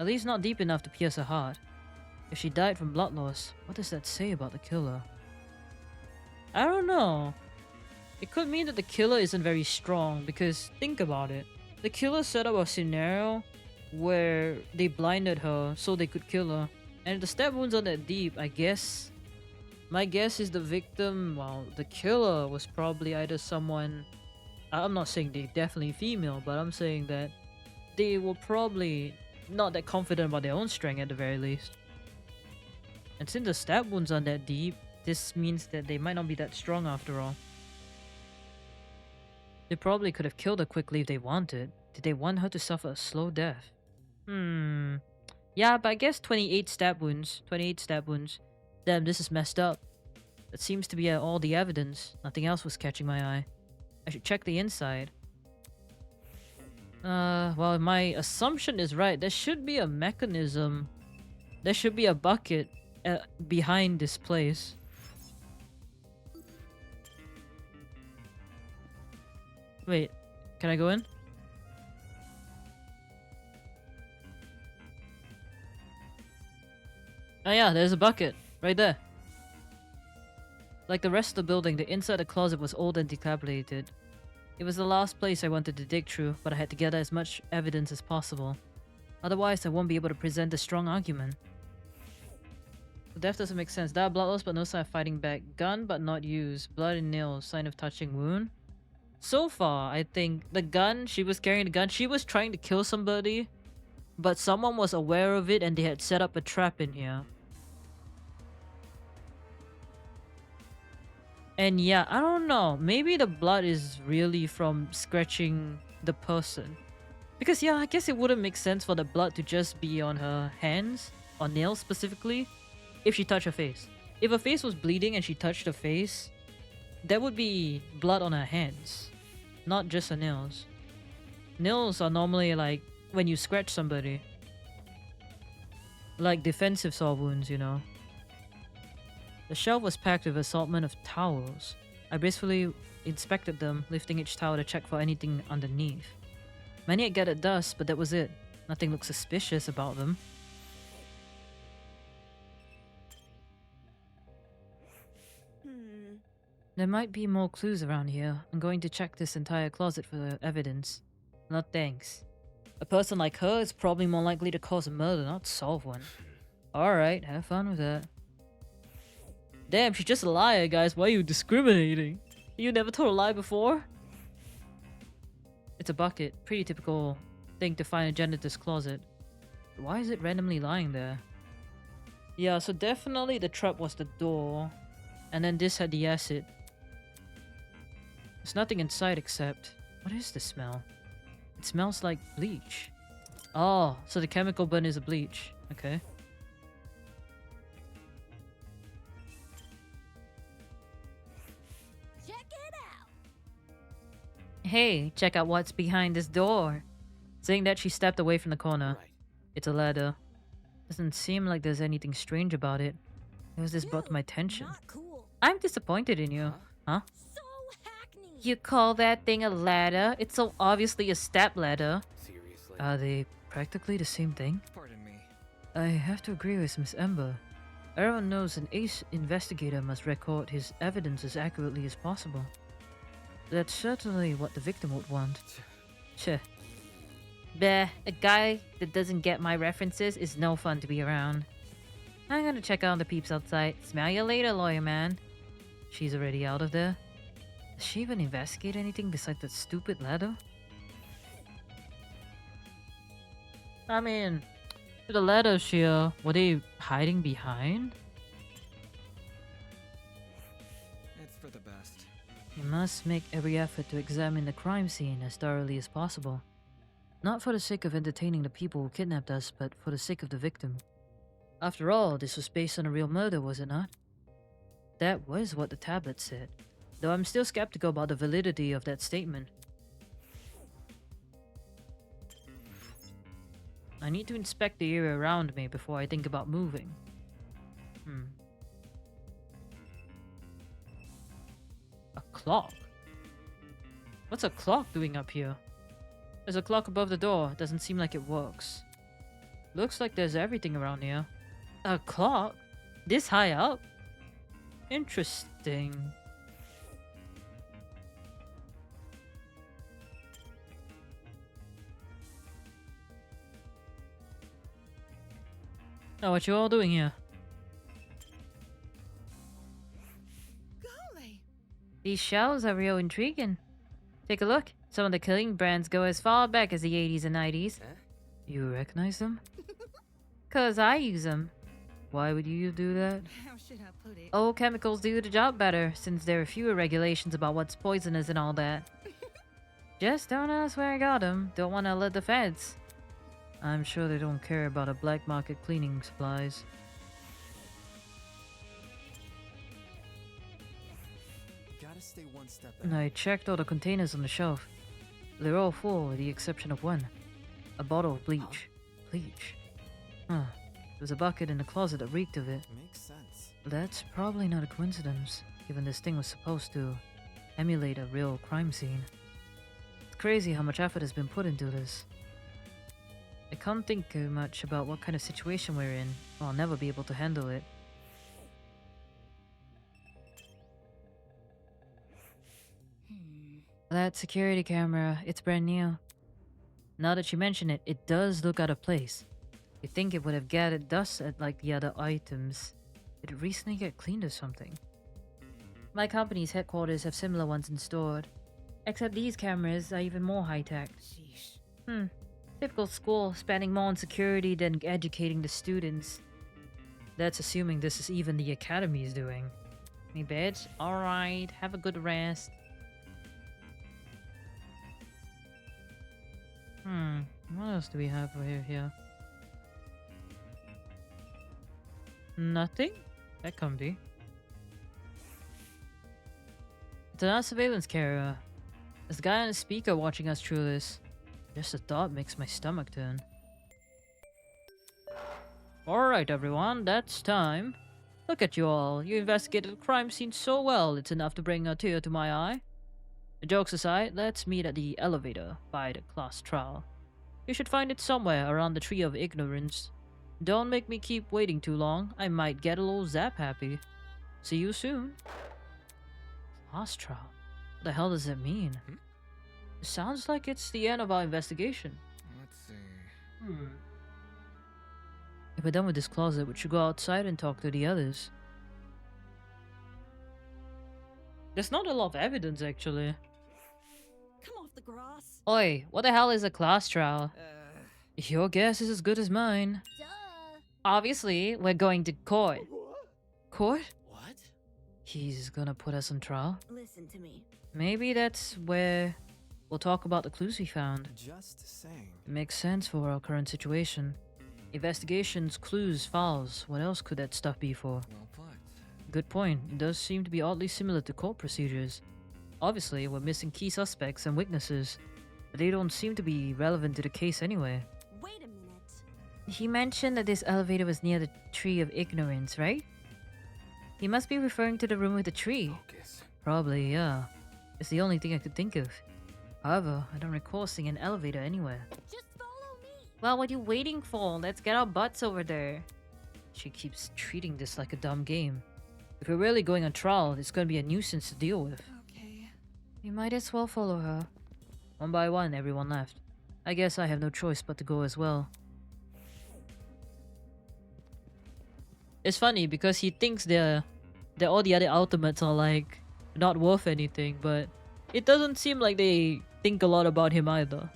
At least not deep enough to pierce her heart. If she died from blood loss, what does that say about the killer? I don't know. It could mean that the killer isn't very strong because think about it. The killer set up a scenario where they blinded her so they could kill her. And if the stab wounds aren't that deep, I guess... My guess is the victim, well, the killer was probably either someone... I'm not saying they're definitely female, but I'm saying that they were probably not that confident about their own strength at the very least. And since the stab wounds aren't that deep, this means that they might not be that strong after all. They probably could have killed her quickly if they wanted. Did they want her to suffer a slow death? Yeah, but I guess 28 stab wounds. 28 stab wounds. Damn, this is messed up. That seems to be all the evidence. Nothing else was catching my eye. I should check the inside. Well, if my assumption is right, there should be a mechanism. There should be a bucket behind this place. Wait, can I go in? Oh yeah, there's a bucket. Right there. Like the rest of the building, the inside of the closet was old and dilapidated. It was the last place I wanted to dig through, but I had to gather as much evidence as possible. Otherwise, I won't be able to present a strong argument. The death doesn't make sense. That blood loss but no sign of fighting back. Gun but not used. Blood and nails. Sign of touching wound. So far, I think the gun, she was carrying the gun. She was trying to kill somebody, but someone was aware of it and they had set up a trap in here. And yeah, I don't know. Maybe the blood is really from scratching the person. Because yeah, I guess it wouldn't make sense for the blood to just be on her hands, or nails specifically, if she touched her face. If her face was bleeding and she touched her face, that would be blood on her hands, not just her nails. Nails are normally like when you scratch somebody. Like defensive saw wounds, you know. The shelf was packed with an assortment of towels. I briefly inspected them, lifting each towel to check for anything underneath. Many had gathered dust, but that was it. Nothing looked suspicious about them. There might be more clues around here. I'm going to check this entire closet for evidence. No thanks. A person like her is probably more likely to cause a murder, not solve one. Alright, have fun with that. Damn, she's just a liar, guys. Why are you discriminating? You never told a lie before? It's a bucket. Pretty typical thing to find in a janitor's closet. Why is it randomly lying there? Yeah, so definitely the trap was the door. And then this had the acid. There's nothing inside except... What is the smell? It smells like bleach. Oh, so the chemical burn is a bleach. Okay. Hey, check out what's behind this door. Saying that, she stepped away from the corner. Right. It's a ladder. Doesn't seem like there's anything strange about it. It was just brought to my attention. Cool. I'm disappointed in you. Huh? So hackney. You call that thing a ladder? It's so obviously a step ladder. Seriously? Are they practically the same thing? Pardon me. I have to agree with Miss Ember. Everyone knows an ace investigator must record his evidence as accurately as possible. That's certainly what the victim would want. Cheh. Bleh, a guy that doesn't get my references is no fun to be around. I'm gonna check out the peeps outside. Smell you later, lawyer man. She's already out of there. Does she even investigate anything besides that stupid ladder? I mean, the ladders here, were they hiding behind? It's for the best. You must make every effort to examine the crime scene as thoroughly as possible. Not for the sake of entertaining the people who kidnapped us, but for the sake of the victim. After all, this was based on a real murder, was it not? That was what the tablet said, though I'm still skeptical about the validity of that statement. I need to inspect the area around me before I think about moving. A clock? What's a clock doing up here? There's a clock above the door. Doesn't seem like it works. Looks like there's everything around here. A clock? This high up? Interesting. Oh, what you all doing here? Golly. These shells are real intriguing. Take a look. Some of the killing brands go as far back as the 80s and 90s. Huh? You recognize them? 'Cause I use them. Why would you do that? How should I put it? Old chemicals do the job better, since there are fewer regulations about what's poisonous and all that. Just don't ask where I got them. Don't want to alert the feds. I'm sure they don't care about a black market cleaning supplies. Gotta stay one step And I checked all the containers on the shelf. They're all full with the exception of one. A bottle of bleach. Bleach? Huh. There's a bucket in the closet that reeked of it. Makes sense. That's probably not a coincidence, given this thing was supposed to emulate a real crime scene. It's crazy how much effort has been put into this. I can't think too much about what kind of situation we're in, or I'll never be able to handle it. That security camera, it's brand new. Now that you mention it, it does look out of place. You'd think it would have gathered dust at like the other items. Did it recently get cleaned or something? My company's headquarters have similar ones installed. Except these cameras are even more high-tech. Typical school, spending more on security than educating the students. That's assuming this is even the academy's doing. Me bed? Alright, have a good rest. What else do we have over here? Nothing? That can't be. It's another surveillance camera. There's a guy on the speaker watching us through this. Just the thought makes my stomach turn. Alright everyone, that's time. Look at you all. You investigated the crime scene so well, it's enough to bring a tear to my eye. The jokes aside, let's meet at the elevator by the class trial. You should find it somewhere around the tree of ignorance. Don't make me keep waiting too long. I might get a little zap happy. See you soon. Class trial? What the hell does that mean? It sounds like it's the end of our investigation. Let's see. If we're done with this closet, we should go outside and talk to the others. There's not a lot of evidence, actually. Come off the grass. Oi, what the hell is a class trial? Your guess is as good as mine. Duh. Obviously, we're going to court. Court? What? He's gonna put us on trial? Listen to me. Maybe that's where we'll talk about the clues we found. Just saying. It makes sense for our current situation. Investigations, clues, files. What else could that stuff be for? Well put. Good point. It does seem to be oddly similar to court procedures. Obviously, we're missing key suspects and witnesses, but they don't seem to be relevant to the case anyway. Wait a minute. He mentioned that this elevator was near the tree of ignorance, right? He must be referring to the room with the tree. Focus. Probably, yeah. It's the only thing I could think of. However, I don't recall seeing an elevator anywhere. Just follow me. Well, what are you waiting for? Let's get our butts over there. She keeps treating this like a dumb game. If we're really going on trial, it's gonna be a nuisance to deal with. Okay. You might as well follow her. One by one, everyone left. I guess I have no choice but to go as well. It's funny because he thinks that all the other ultimates are like not worth anything, but it doesn't seem like they think a lot about him either.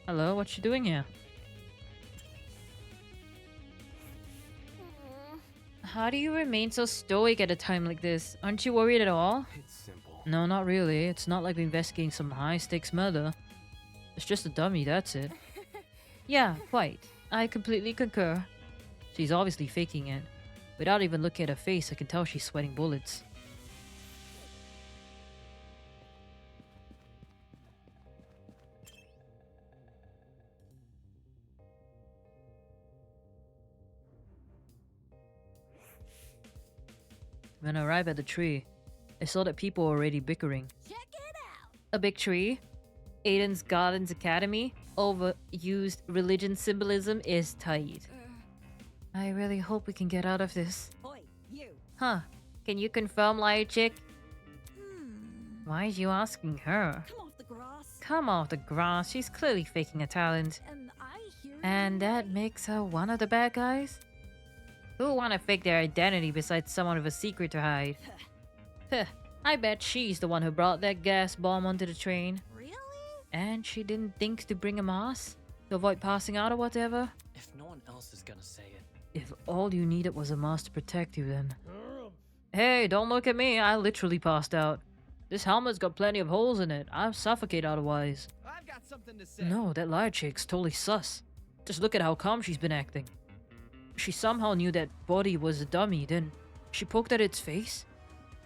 Hello, what you doing here? How do you remain so stoic at a time like this? Aren't you worried at all? It's simple. No, not really. It's not like we're investigating some high-stakes murder. It's just a dummy, that's it. Yeah, quite. I completely concur. She's obviously faking it. Without even looking at her face, I can tell she's sweating bullets. When I arrived at the tree, I saw that people were already bickering. Check it out! A big tree? Aiden's Gardens Academy? Overused religion symbolism is tight. I really hope we can get out of this. Oi, you. Huh. Can you confirm, liar chick? Why are you asking her? Come off the grass. Come off the grass. She's clearly faking a talent. And I hear And that makes her one of the bad guys? Who would want to fake their identity besides someone with a secret to hide? Huh. I bet she's the one who brought that gas bomb onto the train. Really? And she didn't think to bring a mask? To avoid passing out or whatever? If no one else is gonna say it. If all you needed was a mask to protect you then. Hey, don't look at me. I literally passed out. This helmet's got plenty of holes in it. I'll suffocate otherwise. I've got something to say. No, that liar chick's totally sus. Just look at how calm she's been acting. She somehow knew that body was a dummy, then she poked at its face?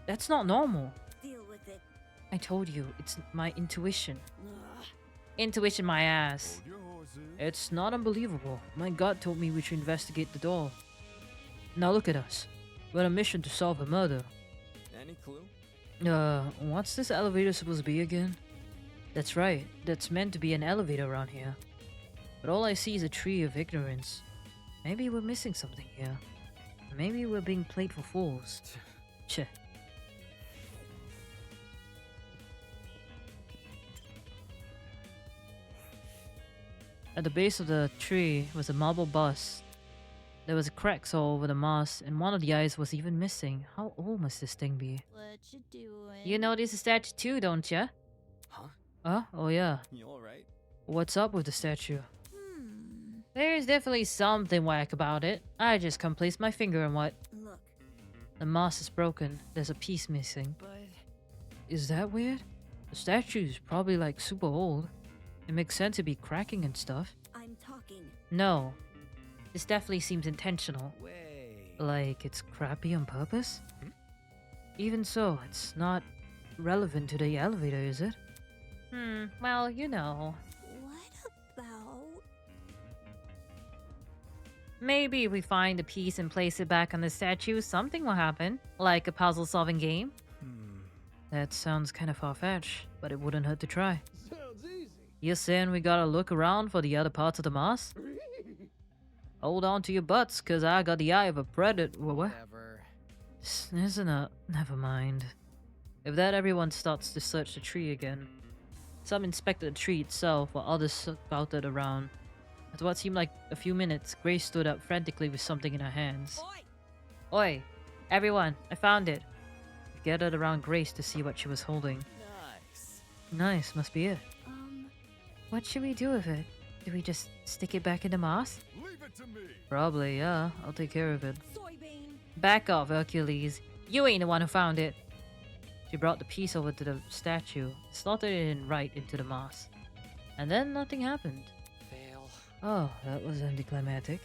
That's not normal. Deal with it. I told you, it's my intuition. Intuition my ass. It's not unbelievable. My gut told me we should investigate the doll. Now look at us. We're on a mission to solve a murder. Any clue? What's this elevator supposed to be again? That's right, that's meant to be an elevator around here. But all I see is a tree of ignorance. Maybe we're missing something here. Maybe we're being played for fools. Cheh. At the base of the tree was a marble bust. There was cracks all over the moss, and one of the eyes was even missing. How old must this thing be? What you doing? You noticed the statue too, don't ya? Huh? Huh? Oh yeah. You alright? What's up with the statue? There's definitely something whack about it. I just can't place my finger on what. Look. The moss is broken. There's a piece missing. But Is that weird? The statue's probably like super old. It makes sense to be cracking and stuff. I'm talking. No. This definitely seems intentional. Way. Like it's crappy on purpose? Even so, it's not relevant to the elevator, is it? Well, you know. What about... Maybe if we find the piece and place it back on the statue, something will happen. Like a puzzle-solving game. That sounds kind of far-fetched, but it wouldn't hurt to try. Sounds easy. You're saying we gotta look around for the other parts of the moss? Hold on to your butts, cause I got the eye of a predator. What? whatever. Isn't it? Never mind. If that, everyone starts to search the tree again. Some inspected the tree itself, while others scouted around. After what seemed like a few minutes, Grace stood up frantically with something in her hands. Oi! Oi! Everyone, I found it! We gathered around Grace to see what she was holding. Nice. Nice, must be it. What should we do with it? Do we just stick it back in the moss? Leave it to me. Probably, yeah. I'll take care of it. Soybean. Back off, Hercules. You ain't the one who found it. She brought the piece over to the statue, slotted it in right into the moss. And then nothing happened. Fail. Oh, that was anticlimactic.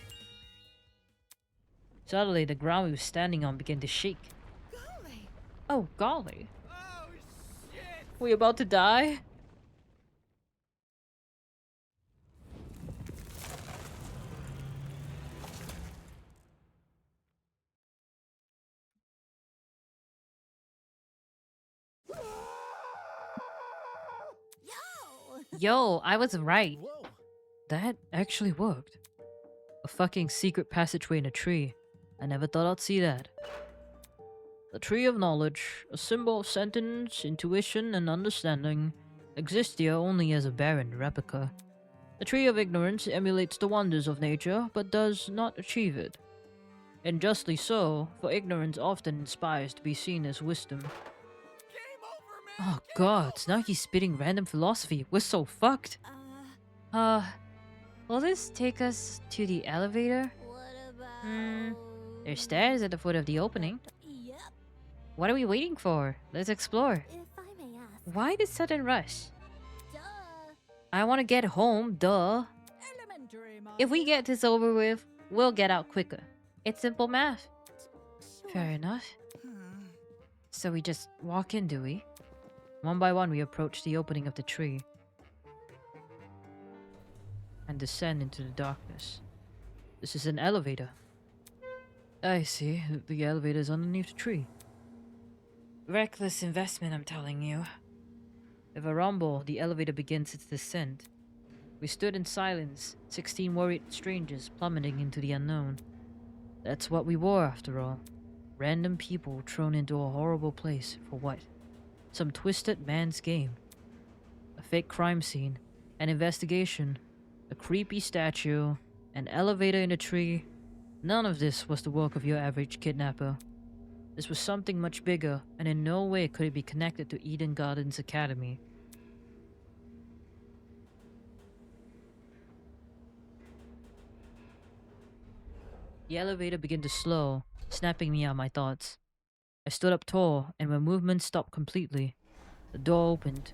Suddenly, the ground we were standing on began to shake. Golly. Oh, golly. Oh shit! We about to die? Yo! Yo, I was right. Whoa. That actually worked. A fucking secret passageway in a tree. I never thought I'd see that. The Tree of Knowledge, a symbol of sentience, intuition, and understanding, exists here only as a barren replica. The Tree of Ignorance emulates the wonders of nature, but does not achieve it. And justly so, for ignorance often inspires to be seen as wisdom. Oh god, now he's spitting random philosophy. We're so fucked. Will this take us to the elevator? There's stairs at the foot of the opening. Yep. What are we waiting for? Let's explore. If I may ask. Why this sudden rush? Duh. I want to get home, duh. If we get this over with, we'll get out quicker. It's simple math. Fair enough. So we just walk in, do we? One by one, we approach the opening of the tree and descend into the darkness. This is an elevator. I see. The elevator is underneath the tree. Reckless investment, I'm telling you. With a rumble, the elevator begins its descent. We stood in silence, 16 worried strangers plummeting into the unknown. That's what we were, after all. Random people thrown into a horrible place for what? Some twisted man's game. A fake crime scene, an investigation, a creepy statue, an elevator in a tree. None of this was the work of your average kidnapper. This was something much bigger, and in no way could it be connected to Eden Gardens Academy. The elevator began to slow, snapping me out of my thoughts. I stood up tall, and when movement stopped completely, the door opened.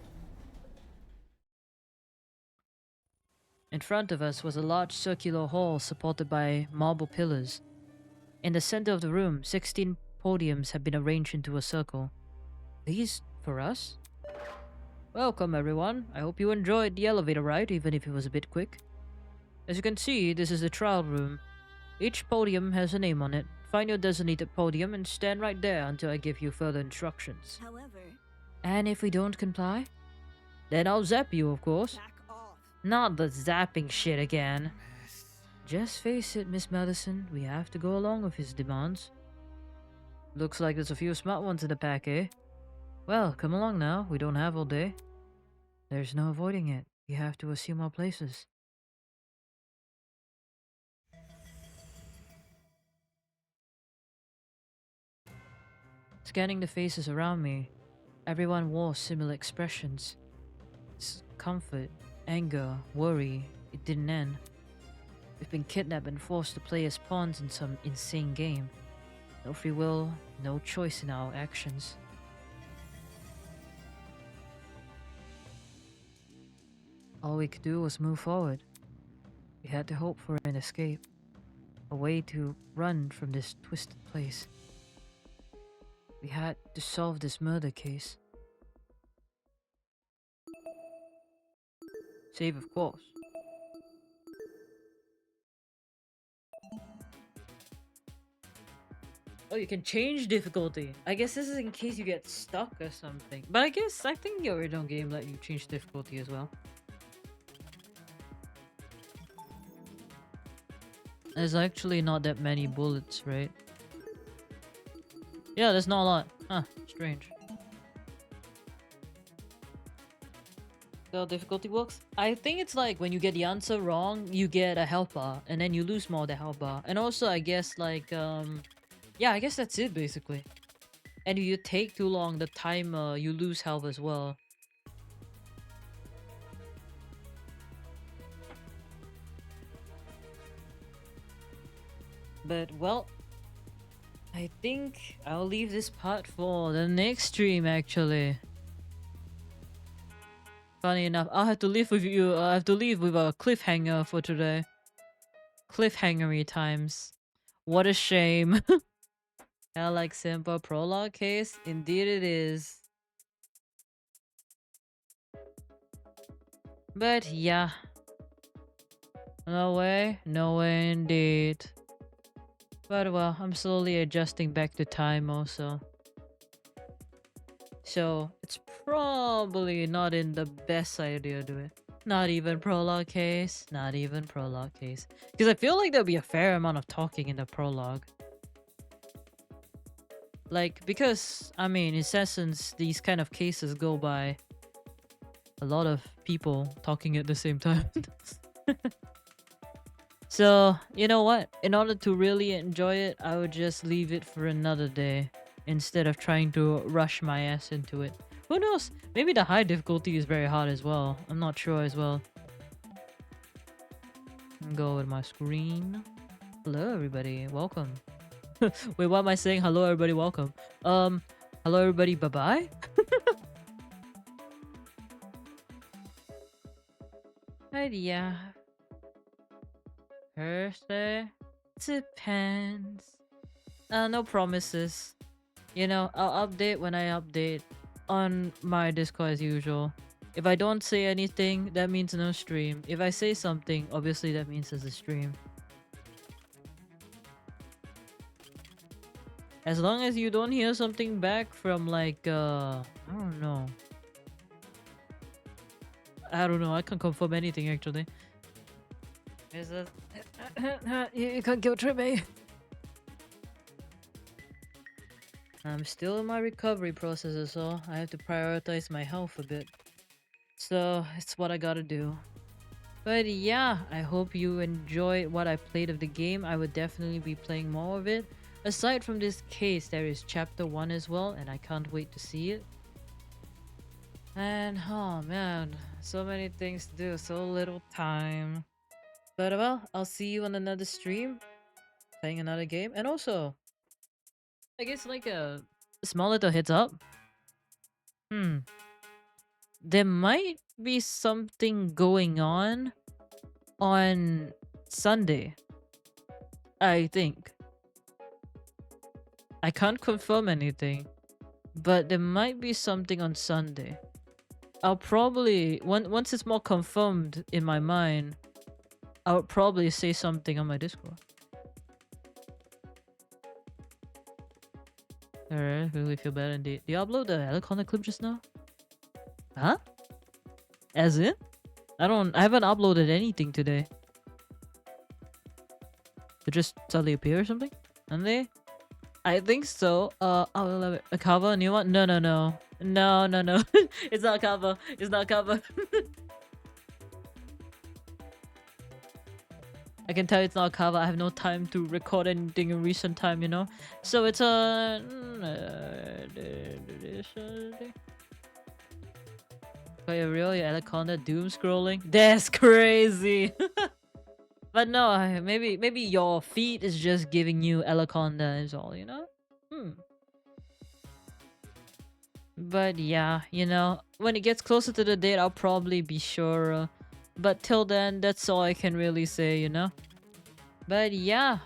In front of us was a large circular hall supported by marble pillars. In the center of the room, 16 podiums had been arranged into a circle. These for us? Welcome, everyone. I hope you enjoyed the elevator ride, even if it was a bit quick. As you can see, this is the trial room. Each podium has a name on it. Find your designated podium and stand right there until I give you further instructions. However... And if we don't comply? Then I'll zap you, of course. Back off. Not the zapping shit again. Just face it, Miss Madison. We have to go along with his demands. Looks like there's a few smart ones in the pack, eh? Well, come along now. We don't have all day. There's no avoiding it. We have to assume our places. Scanning the faces around me, everyone wore similar expressions. Comfort, anger, worry, it didn't end. We've been kidnapped and forced to play as pawns in some insane game. No free will, no choice in our actions. All we could do was move forward. We had to hope for an escape, a way to run from this twisted place. We had to solve this murder case. Save, of course. Oh, you can change difficulty. I guess this is in case you get stuck or something. But I think the original game let you change difficulty as well. There's actually not that many bullets, right? Yeah, there's not a lot. Huh, strange. So difficulty works? I think it's like when you get the answer wrong, you get a health bar, and then you lose more of the health bar. And also, I guess like, yeah, I guess that's it basically. And if you take too long, the timer, you lose health as well. But, well, I think I'll leave this part for the next stream, actually. Funny enough, I'll have to leave with you. I have to leave with a cliffhanger for today. Cliffhangery times. What a shame. Yeah, like simple prologue case? Indeed it is. But yeah. No way indeed. But well, I'm slowly adjusting back to time also. So, it's probably not in the best idea to do it. Not even prologue case. Not even prologue case. Because I feel like there'll be a fair amount of talking in the prologue. Like, because, I mean, in essence, these kind of cases go by a lot of people talking at the same time. So, you know what? In order to really enjoy it, I would just leave it for another day instead of trying to rush my ass into it. Who knows? Maybe the high difficulty is very hard as well. I'm not sure as well. Go with my screen. Hello everybody, welcome. Wait, what am I saying? Hello everybody, welcome. Hello everybody, bye-bye? Yeah. Thursday? Depends. No promises. You know, I'll update when I update on my Discord as usual. If I don't say anything, that means no stream. If I say something, obviously that means there's a stream. As long as you don't hear something back from like, I don't know. I can't confirm anything actually. Is that... you can't guilt trip me. I'm still in my recovery process, so I have to prioritize my health a bit. So it's what I gotta do. But yeah, I hope you enjoyed what I played of the game. I would definitely be playing more of it. Aside from this case, there is chapter 1 as well, and I can't wait to see it. And oh man, so many things to do, so little time. But well, I'll see you on another stream, playing another game. And also, I guess like a small little heads up. There might be something going on Sunday, I think. I can't confirm anything, but there might be something on Sunday. I'll probably, once it's more confirmed in my mind, I'll probably say something on my Discord. Alright, really feel bad indeed. Did you upload the Alicorn clip just now? Huh? As in? I haven't uploaded anything today. It just suddenly appear or something? Sunday? I think so. I'll love it. A cover? A new one? No. No. It's not a cover. It's not a cover. I can tell it's not a cover. I have no time to record anything in recent time, you know? So it's a... Got your real Anaconda doom scrolling? That's crazy! But no, maybe your feed is just giving you Anaconda is all, you know? But yeah, you know, when it gets closer to the date, I'll probably be sure. But till then, that's all I can really say, you know? But yeah,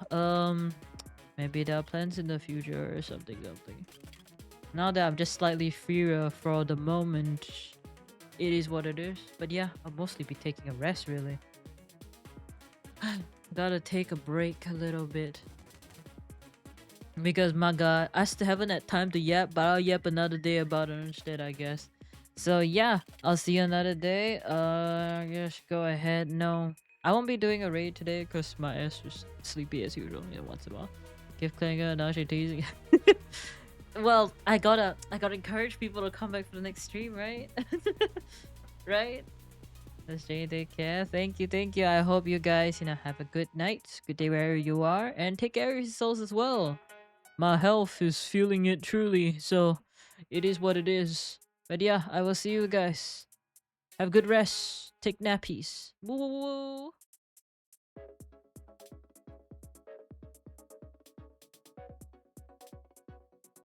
maybe there are plans in the future or something. Now that I'm just slightly freer for the moment, it is what it is. But yeah, I'll mostly be taking a rest, really. Gotta take a break a little bit. Because my god, I still haven't had time to yap, but I'll yap another day about it instead, I guess. So yeah, I'll see you another day. Just go ahead. No, I won't be doing a raid today because my ass is sleepy as usual, you know, once in a while. Give Klinger, now she teasing. Well, I gotta encourage people to come back for the next stream, right? Right? Let's take care. Thank you. I hope you guys, you know, have a good night, good day wherever you are, and take care of yourselves as well. My health is feeling it truly, so it is what it is. But yeah, I will see you guys. Have good rest. Take nappies. Woo.